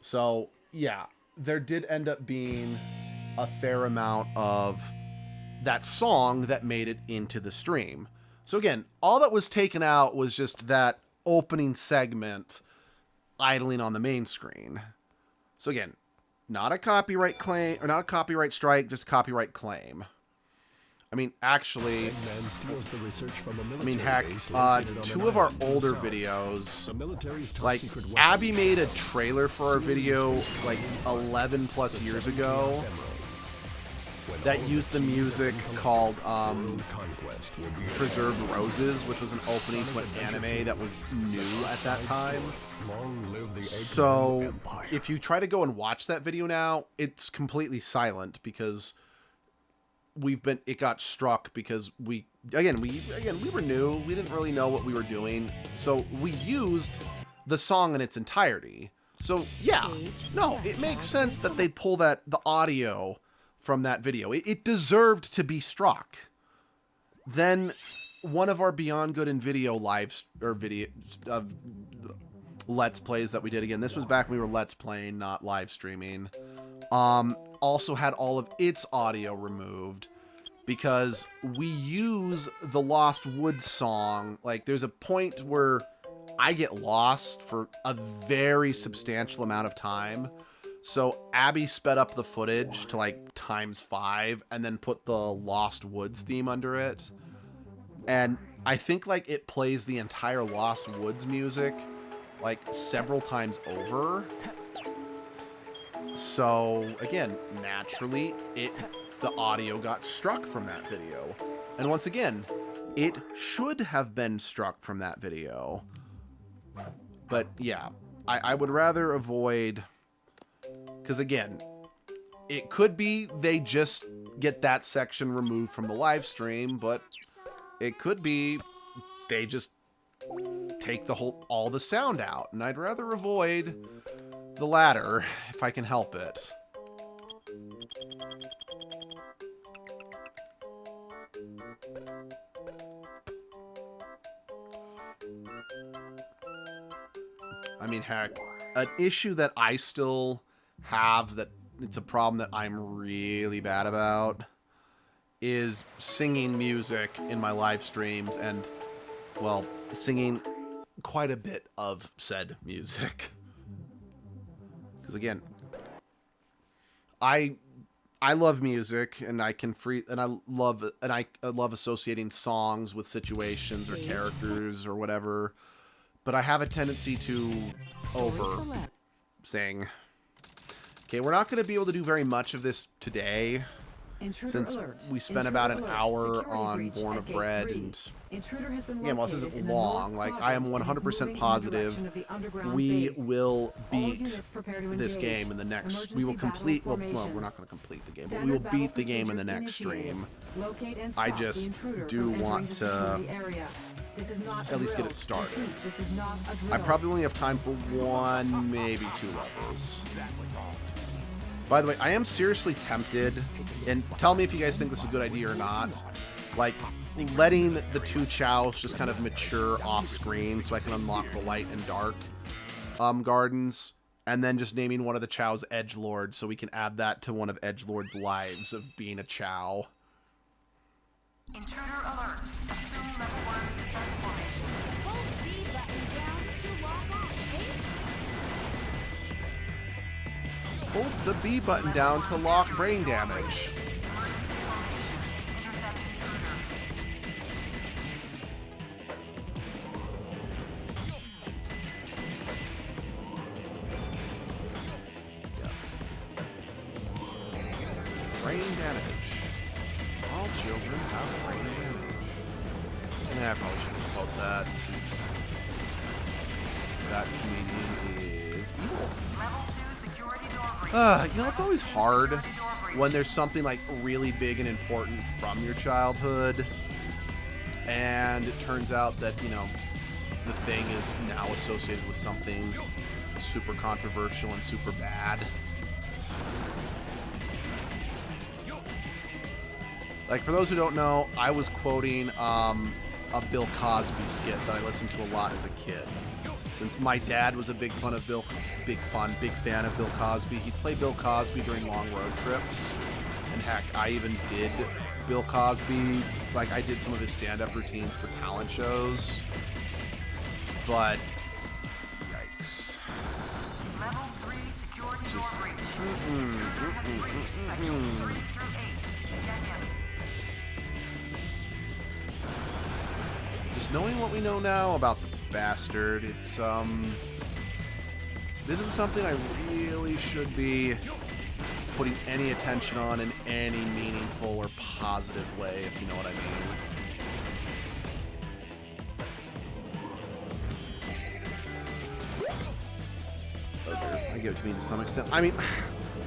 So, yeah. There did end up being a fair amount of that song that made it into the stream. So again, all that was taken out was just that opening segment idling on the main screen. So again, not a copyright claim, or not a copyright strike, just a copyright claim. I mean, actually, I mean, heck, two of our older videos, like, Abby made a trailer for our video, like, 11 plus years ago, that used the music called, Preserved Roses, which was an opening to an anime that was new at that time. So, if you try to go and watch that video now, it's completely silent, because... it got struck because we were new. We didn't really know what we were doing. So we used the song in its entirety. So yeah, no, it makes sense that they pull the audio from that video. It deserved to be struck. Then one of our Beyond Good and Video Let's Plays that we did, again, this was back when we were Let's Playing, not live streaming, also had all of its audio removed because we use the Lost Woods song. Like, there's a point where I get lost for a very substantial amount of time. So Abby sped up the footage to like ×5 and then put the Lost Woods theme under it. And I think like it plays the entire Lost Woods music like several times over. So again, naturally, the audio got struck from that video. And once again, it should have been struck from that video. But yeah, I would rather avoid, because again, it could be they just get that section removed from the live stream, but it could be they just take all the sound out, and I'd rather avoid the latter if I can help it. I mean, heck, an issue that I still have, that it's a problem that I'm really bad about, is singing music in my live streams and, well, singing quite a bit of said music. Because again, I love music, and I love associating songs with situations or characters or whatever, but I have a tendency to over sing. Okay, we're not going to be able to do very much of this today, Intruder since alert. we spent Intruder about an alert. hour Security on breach Born at of gate Bread 3. and Intruder has been yeah, well, this located isn't in the long. north Like, I am quadrant and is 100% moving in the positive direction of the underground we base. will All beat units prepare to this engage. game in the next. Emergency We will battle complete. Well, we're formations. not going to complete the game, but Standard we will battle beat the game in the procedures next initiated. stream. Locate and I stop the just intruder do from entering want the to security area. This is not at a least get drill. it started. Repeat, this is not a drill. I probably only have time for 1, maybe 2 levels. By the way, I am seriously tempted, and tell me if you guys think this is a good idea or not, like, letting the 2 chows just kind of mature off screen so I can unlock the light and dark gardens, and then just naming one of the chows Edgelord so we can add that to one of Edgelord's lives of being a chow. Intruder alert. Assume level 1 transformation. Hold B button down to log on. Hold the B button down to lock brain damage. Brain damage. All children have brain damage. Yeah, I probably shouldn't quote that since that comedian is evil. Level 2 security door breach. You know, it's always hard when there's something like really big and important from your childhood, and it turns out that, you know, the thing is now associated with something super controversial and super bad. Like, for those who don't know, I was quoting a Bill Cosby skit that I listened to a lot as a kid. Since my dad was a big fan of Bill Cosby, he'd play Bill Cosby during long road trips. And heck, I even did Bill Cosby. Like, I did some of his stand-up routines for talent shows. But, yikes. Level 3 security Just, door breach. Sections 3 through 8. Just knowing what we know now about the bastard, it isn't something I really should be putting any attention on in any meaningful or positive way, if you know what I mean. Okay, I give it to me to some extent. I mean,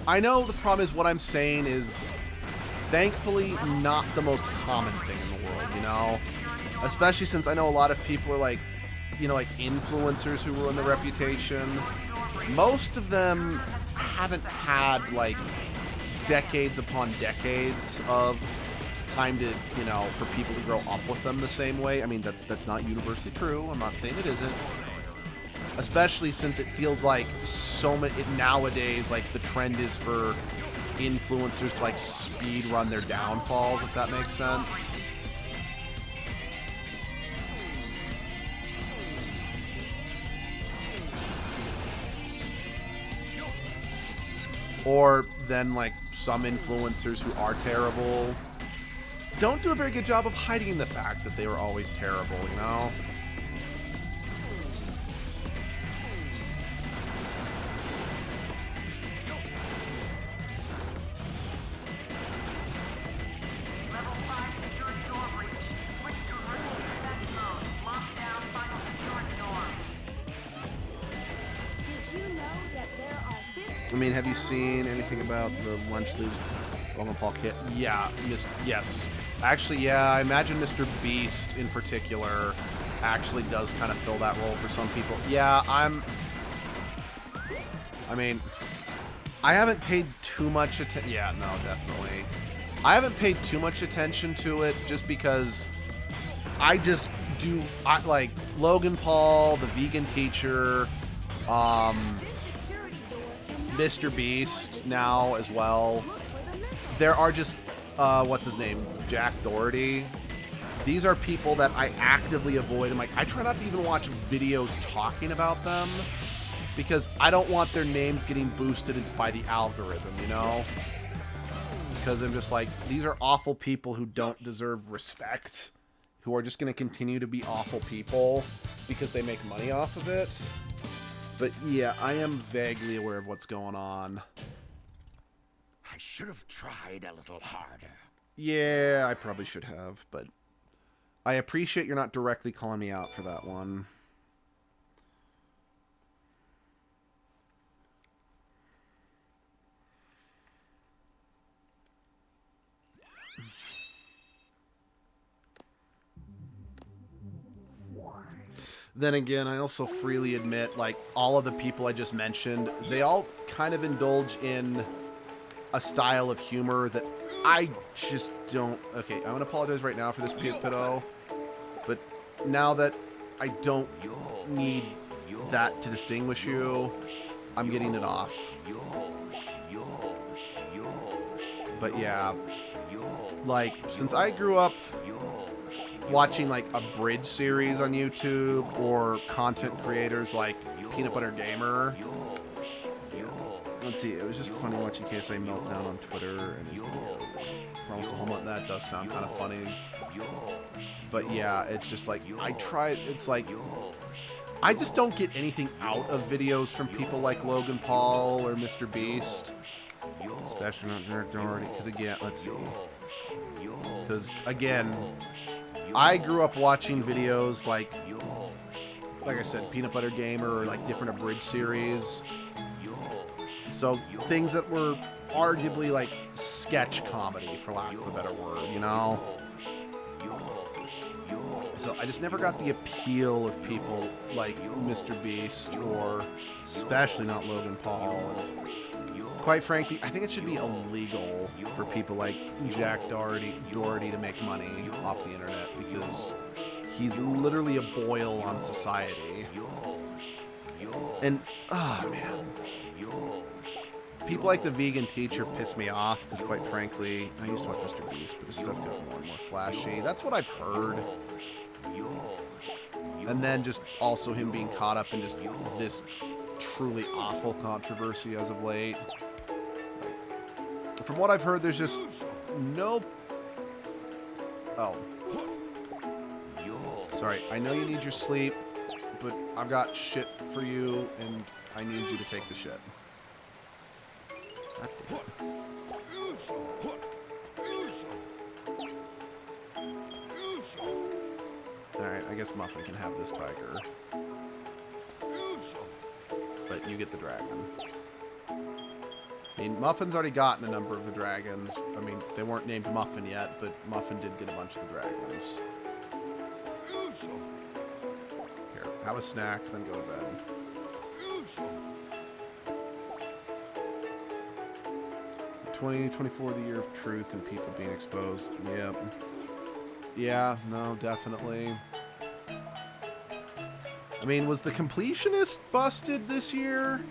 I know the problem is what I'm saying is thankfully not the most common thing in the world, you know? Especially since I know a lot of people are like, you know, like influencers who ruin their reputation. Most of them haven't had like decades upon decades of time to, you know, for people to grow up with them the same way. I mean, that's not universally true. I'm not saying it isn't. Especially since it feels like so many nowadays, like the trend is for influencers to like speed run their downfalls, if that makes sense. Or then, like, some influencers who are terrible don't do a very good job of hiding the fact that they were always terrible, you know? Level 5 security door breach. Switch to emergency defense mode. Lock down final security door. Did you know that there are 50 I mean, have you seen anything about the lunch league Logan Paul kit? Yeah, yes. Actually, yeah, I imagine Mr. Beast in particular actually does kind of fill that role for some people. Yeah, I mean, I haven't paid too much attention. Yeah, no, definitely. I haven't paid too much attention to it just because I like Logan Paul, the vegan teacher, Mr. Beast now as well. There are just, what's his name? Jack Doherty. These are people that I actively avoid. I try not to even watch videos talking about them because I don't want their names getting boosted by the algorithm, you know? Because I'm just like, these are awful people who don't deserve respect, who are just going to continue to be awful people because they make money off of it. But yeah, I am vaguely aware of what's going on. I should have tried a little harder. Yeah, I probably should have, but I appreciate you're not directly calling me out for that one. Then again, I also freely admit, like, all of the people I just mentioned, they all kind of indulge in a style of humor that I just don't... Okay, I'm going to apologize right now for this puke pedo, but now that I don't need that to distinguish you, I'm getting it off. But yeah, like, since I grew up watching like a bridge series on YouTube or content creators like Peanut Butter Gamer, let's see, it was just funny watching KSI Meltdown on Twitter and his videos for almost a whole month. That does sound kind of funny. But yeah, it's just like, I tried, it's like, I just don't get anything out of videos from people like Logan Paul or Mr. Beast. Especially not Derek Doherty, because again, let's see. Because again, I grew up watching videos like I said, Peanut Butter Gamer or like different abridged series. So things that were arguably like sketch comedy, for lack of a better word, you know? So I just never got the appeal of people like Mr. Beast or especially not Logan Paul. And quite frankly, I think it should be illegal for people like Jack Doherty to make money off the internet because he's literally a boil on society. And, oh man. People like the vegan teacher piss me off because, quite frankly, I used to watch Mr. Beast, but his stuff got more and more flashy. That's what I've heard. And then just also him being caught up in just this truly awful controversy as of late. From what I've heard, there's just no... Oh. Sorry, I know you need your sleep, but I've got shit for you, and I need you to take the shit. God damn it. Alright, I guess Muffin can have this tiger. But you get the dragon. I mean, Muffin's already gotten a number of the dragons. I mean, they weren't named Muffin yet, but Muffin did get a bunch of the dragons. Here, have a snack, then go to bed. 2024, the year of truth and people being exposed. Yep. Yeah, no, definitely. I mean, was the completionist busted this year?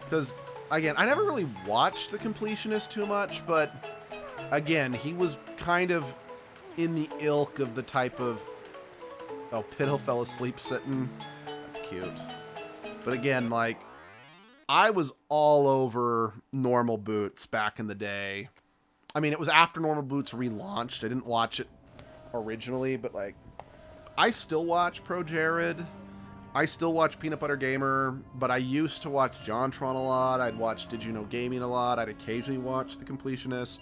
Because, again, I never really watched the completionist too much, but, again, he was kind of in the ilk of the type of... Oh, Pitto fell asleep sitting. That's cute. But again, like, I was all over Normal Boots back in the day. I mean, it was after Normal Boots relaunched. I didn't watch it originally, but, like, I still watch Pro Jared. I still watch Peanut Butter Gamer, but I used to watch JonTron a lot. I'd watch Did You Know Gaming a lot. I'd occasionally watch The Completionist.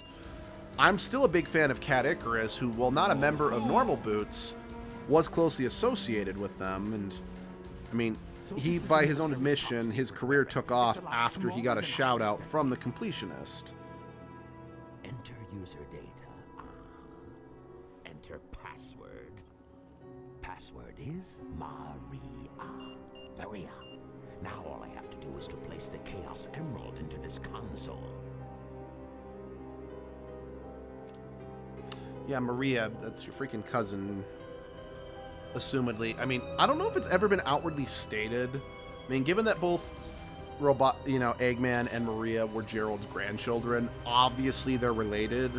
I'm still a big fan of Cat Icarus, who, while not a member of Normal Boots, was closely associated with them. And, I mean, he, by his own admission, his career took off after he got a shout-out from The Completionist. Enter user data. Enter password. Password is Maria. Maria. Now all I have to do is to place the Chaos Emerald into this console. Yeah, Maria, that's your freaking cousin. Assumedly. I mean, I don't know if it's ever been outwardly stated. I mean, given that both Eggman and Maria were Gerald's grandchildren, obviously they're related.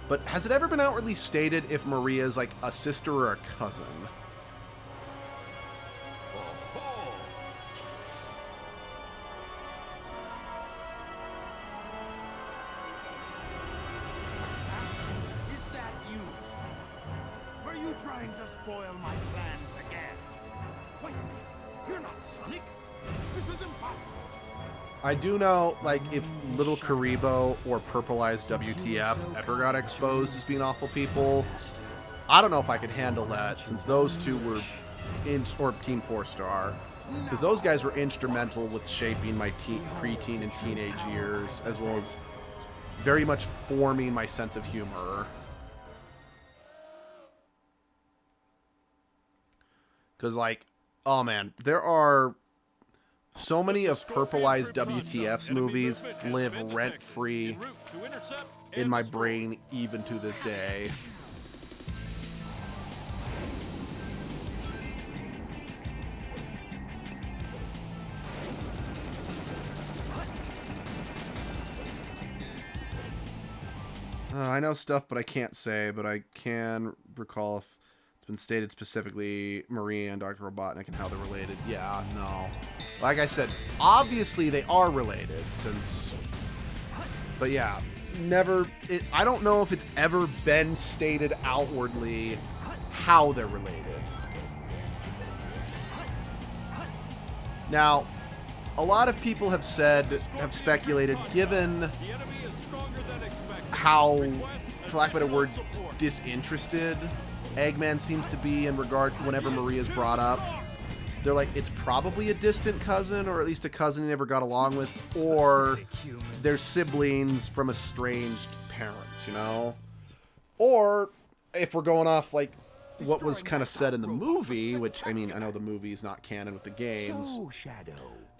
But has it ever been outwardly stated if Maria is like a sister or a cousin? Is that you? Were you trying to spoil my plans again? Wait a minute. You're not Sonic. This is impossible. I do know, like, if Little Karibo or Purple-Eyes WTF ever got exposed as being awful people, I don't know if I could handle that, since those two were, or Team 4-Star, because those guys were instrumental with shaping my preteen and teenage years, as well as very much forming my sense of humor. Because, like, oh man, there are so many of Purple-Eyes WTF's movies live rent-free in my brain even to this day. I know stuff, but I can't say, but I can recall if it's been stated specifically Maria and Dr. Robotnik and how they're related. Yeah, no. Like I said, obviously they are related, since... But yeah, never... I don't know if it's ever been stated outwardly how they're related. Now, a lot of people have said, have speculated, given how, for lack of a better word, disinterested Eggman seems to be in regard whenever Maria's brought up. They're like, it's probably a distant cousin, or at least a cousin he never got along with, or they're siblings from estranged parents, you know? Or, if we're going off, like, what was kind of said in the movie, which, I mean, I know the movie's not canon with the games.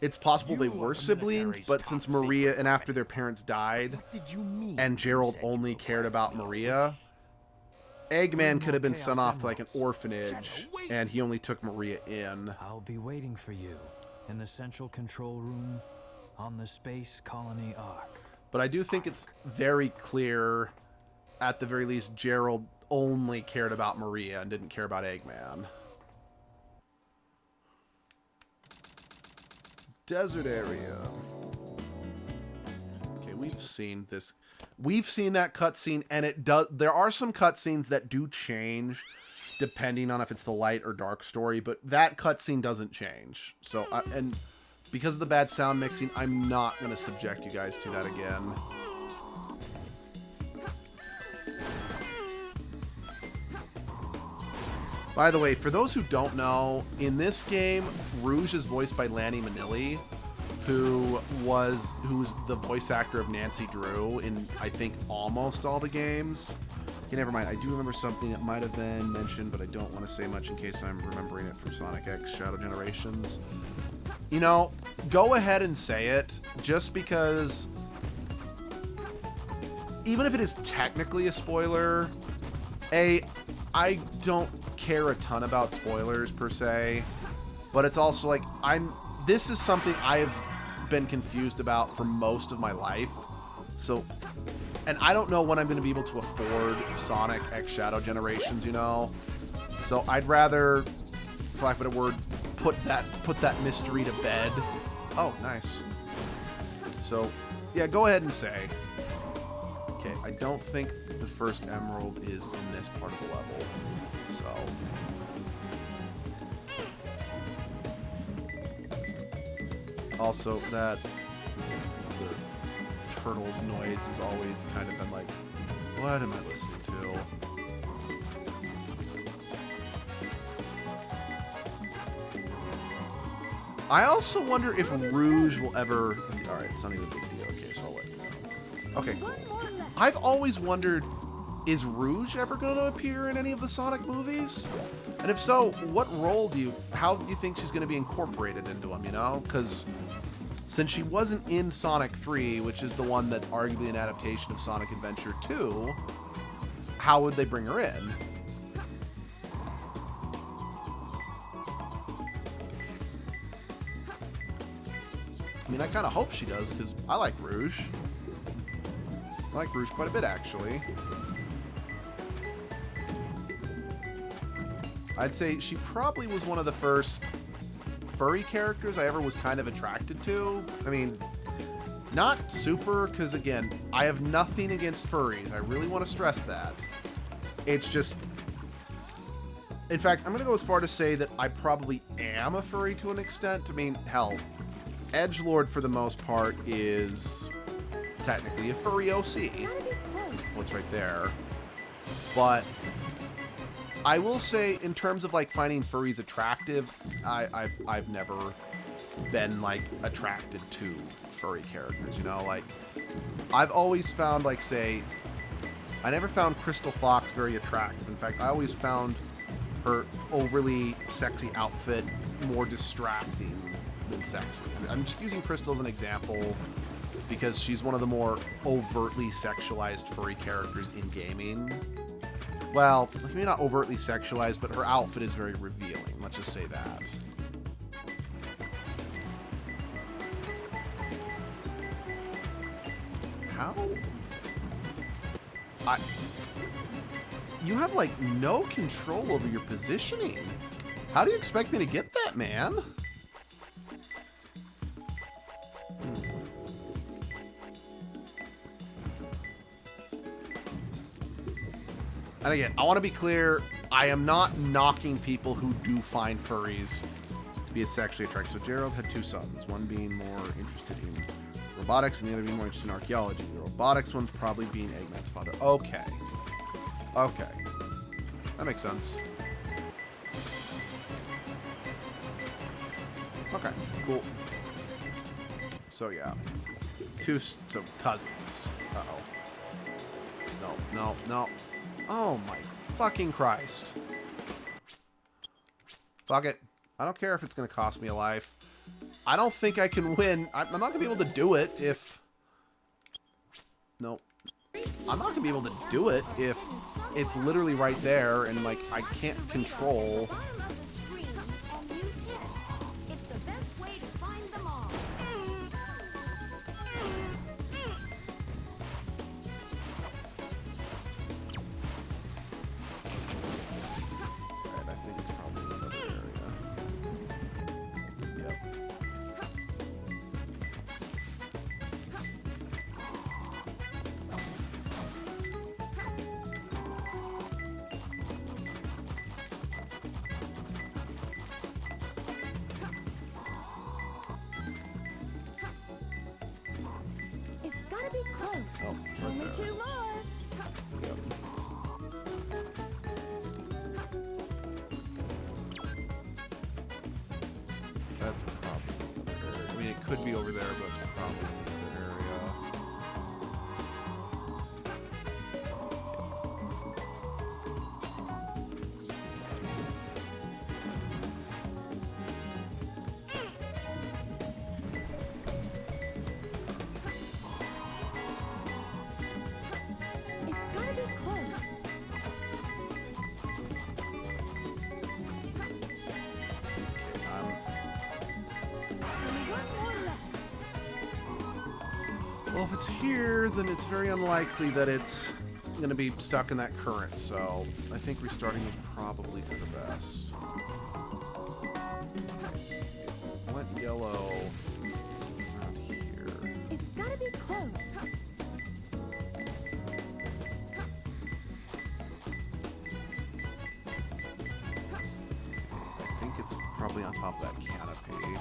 It's possible they were siblings, but since Maria, and after their parents died, and Gerald only cared about Maria, Eggman could have been sent off to, like, an orphanage, and he only took Maria in. I'll be waiting for you in the central control room on the Space Colony Ark. But I do think it's very clear, at the very least, Gerald only cared about Maria and didn't care about Eggman. Desert area. Okay, we've seen this. We've seen that cutscene, and it does. There are some cutscenes that do change depending on if it's the light or dark story, but that cutscene doesn't change. So, and because of the bad sound mixing, I'm not going to subject you guys to that again. By the way, for those who don't know, in this game, Rouge is voiced by Lanny Manilli, who's the voice actor of Nancy Drew in, I think, almost all the games. Okay, never mind. I do remember something that might have been mentioned, but I don't want to say much in case I'm remembering it from Sonic X Shadow Generations. You know, go ahead and say it, just because even if it is technically a spoiler, I don't care a ton about spoilers per se, but it's also like this is something I've been confused about for most of my life. So, and I don't know when I'm going to be able to afford Sonic X Shadow Generations, you know. So I'd rather, for lack of a better word, put that mystery to bed. Oh, nice. So, yeah, go ahead and say. Okay, I don't think the first emerald is in this part of the level. So, also that the turtle's noise has always kind of been like, what am I listening to? I also wonder if Rouge will ever... Alright, it's not even a big deal. Okay, so I'll let you know. Okay, cool. I've always wondered, is Rouge ever going to appear in any of the Sonic movies? And if so, what role how do you think she's going to be incorporated into them, you know? Because since she wasn't in Sonic 3, which is the one that's arguably an adaptation of Sonic Adventure 2, how would they bring her in? I mean, I kind of hope she does, because I like Rouge. I like Rouge quite a bit, actually. I'd say she probably was one of the first furry characters I ever was kind of attracted to. I mean, not super, because again, I have nothing against furries. I really want to stress that. It's just... In fact, I'm going to go as far to say that I probably am a furry to an extent. I mean, hell, Edgelord, for the most part, is technically a furry OC. What's right there. But I will say, in terms of like finding furries attractive, I've never been like attracted to furry characters, you know? Like, I've always found, like, say, I never found Crystal Fox very attractive. In fact, I always found her overly sexy outfit more distracting than sexy. I'm just using Crystal as an example because she's one of the more overtly sexualized furry characters in gaming. Well, maybe not overtly sexualized, but her outfit is very revealing. Let's just say that. How? You have, like, no control over your positioning. How do you expect me to get that, man? And again, I want to be clear, I am not knocking people who do find furries to be as sexually attractive. So Gerald had 2 sons, one being more interested in robotics and the other being more interested in archaeology. The robotics one's probably being Eggman's father. Okay. Okay. That makes sense. Okay, cool. So yeah. 2 cousins. Uh-oh. No, no, no. Oh my fucking Christ. Fuck it. I don't care if it's gonna cost me a life. I don't think I can win. I'm not gonna be able to do it if... Nope. I'm not gonna be able to do it if it's literally right there and, like, I can't control... Well, if it's here, then it's very unlikely that it's going to be stuck in that current, so I think restarting is probably for the best. What yellow around here? It's gotta be close. I think it's probably on top of that canopy.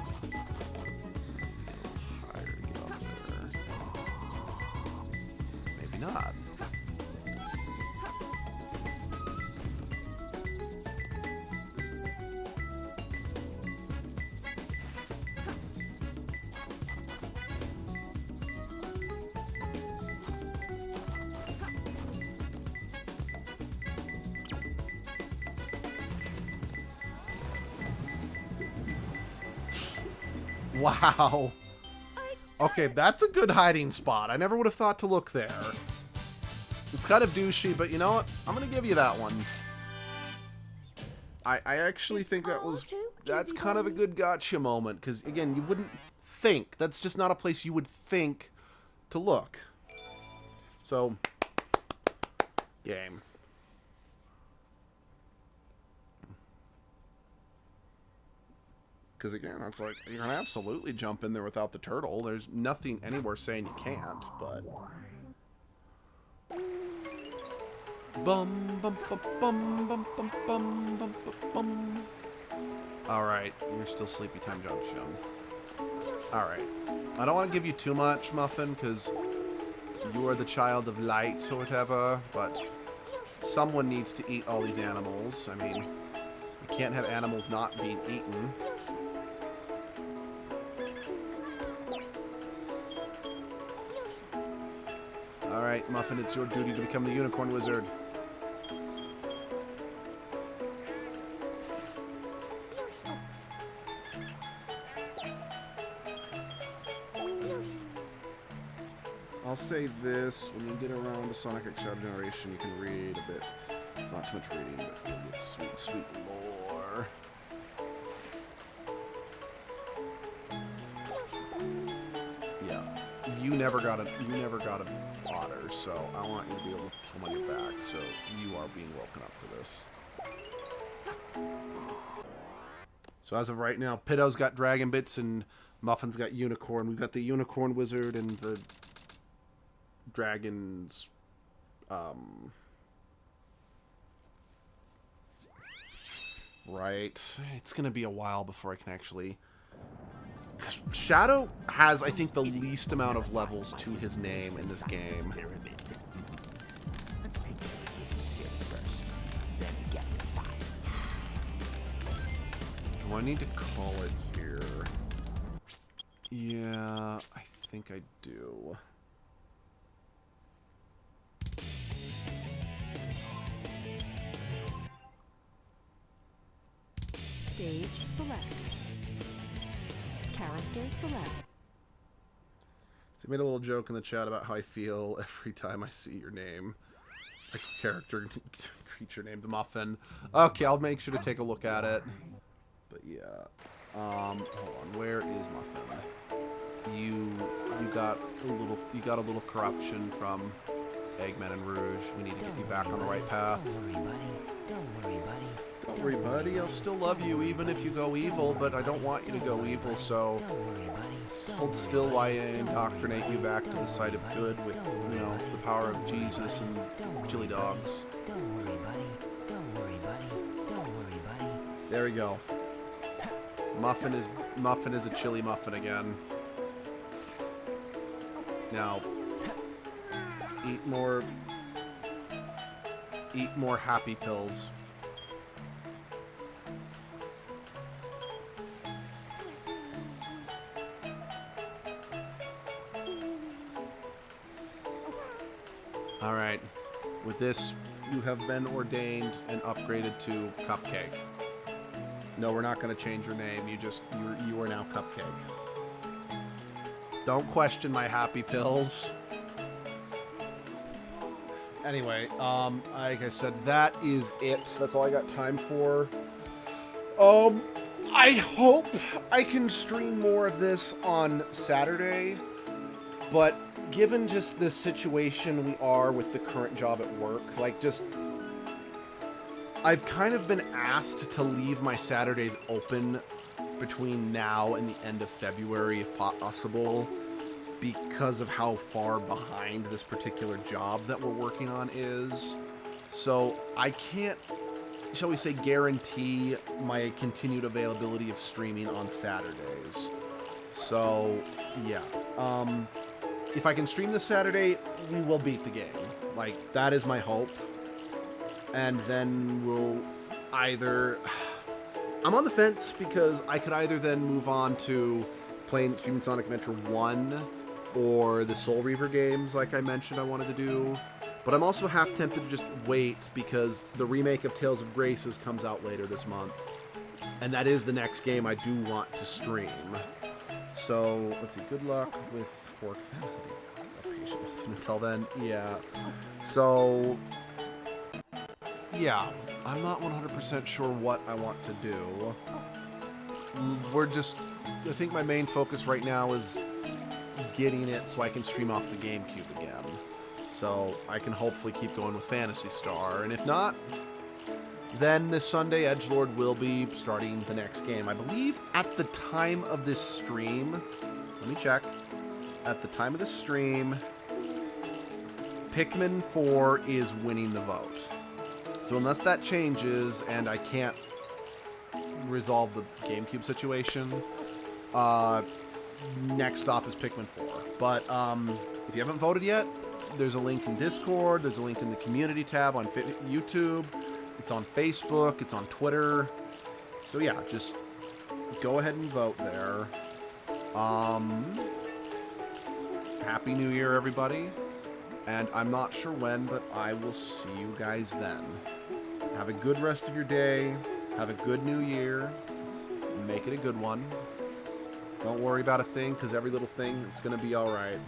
Higher to get up there. Maybe not. Wow. Okay, that's a good hiding spot. I never would have thought to look there. It's kind of douchey, but you know what? I'm going to give you that one. I actually think that's kind of a good gotcha moment, because, again, you wouldn't think. That's just not a place you would think to look. So, game. Because again, it's like, you can absolutely jump in there without the turtle. There's nothing anywhere saying you can't, but... Bum, bum, bum, bum, bum, bum, bum, bum, bum. Alright, you're still Sleepy Time Junction. Alright. I don't want to give you too much, Muffin, because you are the child of light or whatever, but someone needs to eat all these animals. I mean, you can't have animals not being eaten. Alright, Muffin, it's your duty to become the unicorn wizard. I'll say this, when you get around to Sonic X Shadow Generation, you can read a bit. Not too much reading, but you'll get sweet, sweet lore. Yeah. You never got a otter, so I want you to be able to swim on your back, so you are being woken up for this. So as of right now, Pitto's got dragon bits and Muffin's got unicorn. We've got the unicorn wizard and the dragons, right. It's gonna be a while before I can actually... Shadow has, I think, the least amount of levels to his name in this game. Do I need to call it here? Yeah, I think I do. Stage select. Character select. So I made a little joke in the chat about how I feel every time I see your name. A character, creature named Muffin. Okay, I'll make sure to take a look at it. But yeah, hold on. Where is Muffin? You got a little corruption from Eggman and Rouge. We need to get you back on the right path. Don't worry, buddy. Don't worry, buddy. Don't worry, buddy. I'll still love you even if you go evil, but I don't want you to go evil, so hold still while I indoctrinate you back to the side of good with, you know, the power of Jesus and chili dogs. Don't worry, buddy. Don't worry, buddy. Don't worry, buddy. There we go. Muffin is a chili muffin again. Now, eat more happy pills. Alright, with this, you have been ordained and upgraded to Cupcake. No, we're not going to change your name, you are now Cupcake. Don't question my happy pills. Anyway, like I said, that is it. That's all I got time for. I hope I can stream more of this on Saturday, but given just the situation we are with the current job at work, like just... I've kind of been asked to leave my Saturdays open between now and the end of February, if possible, because of how far behind this particular job that we're working on is. So I can't, shall we say, guarantee my continued availability of streaming on Saturdays. So, yeah. If I can stream this Saturday, we will beat the game. Like, that is my hope. And then we'll either... I'm on the fence because I could either then move on to streaming Sonic Adventure 1 or the Soul Reaver games like I mentioned I wanted to do. But I'm also half tempted to just wait because the remake of Tales of Graces comes out later this month. And that is the next game I do want to stream. So, let's see. Good luck with work. Until then, yeah. So... yeah, I'm not 100% sure what I want to do. I think my main focus right now is getting it so I can stream off the GameCube again. So I can hopefully keep going with Phantasy Star. And if not, then this Sunday, Edgelord will be starting the next game. I believe at the time of this stream, let me check. At the time of this stream, Pikmin 4 is winning the vote. So unless that changes and I can't resolve the GameCube situation, next stop is Pikmin 4. But if you haven't voted yet, there's a link in Discord. There's a link in the community tab on YouTube. It's on Facebook. It's on Twitter. So yeah, just go ahead and vote there. Happy New Year, everybody. And I'm not sure when, but I will see you guys then. Have a good rest of your day. Have a good New Year. Make it a good one. Don't worry about a thing, because every little thing, it's going to be alright.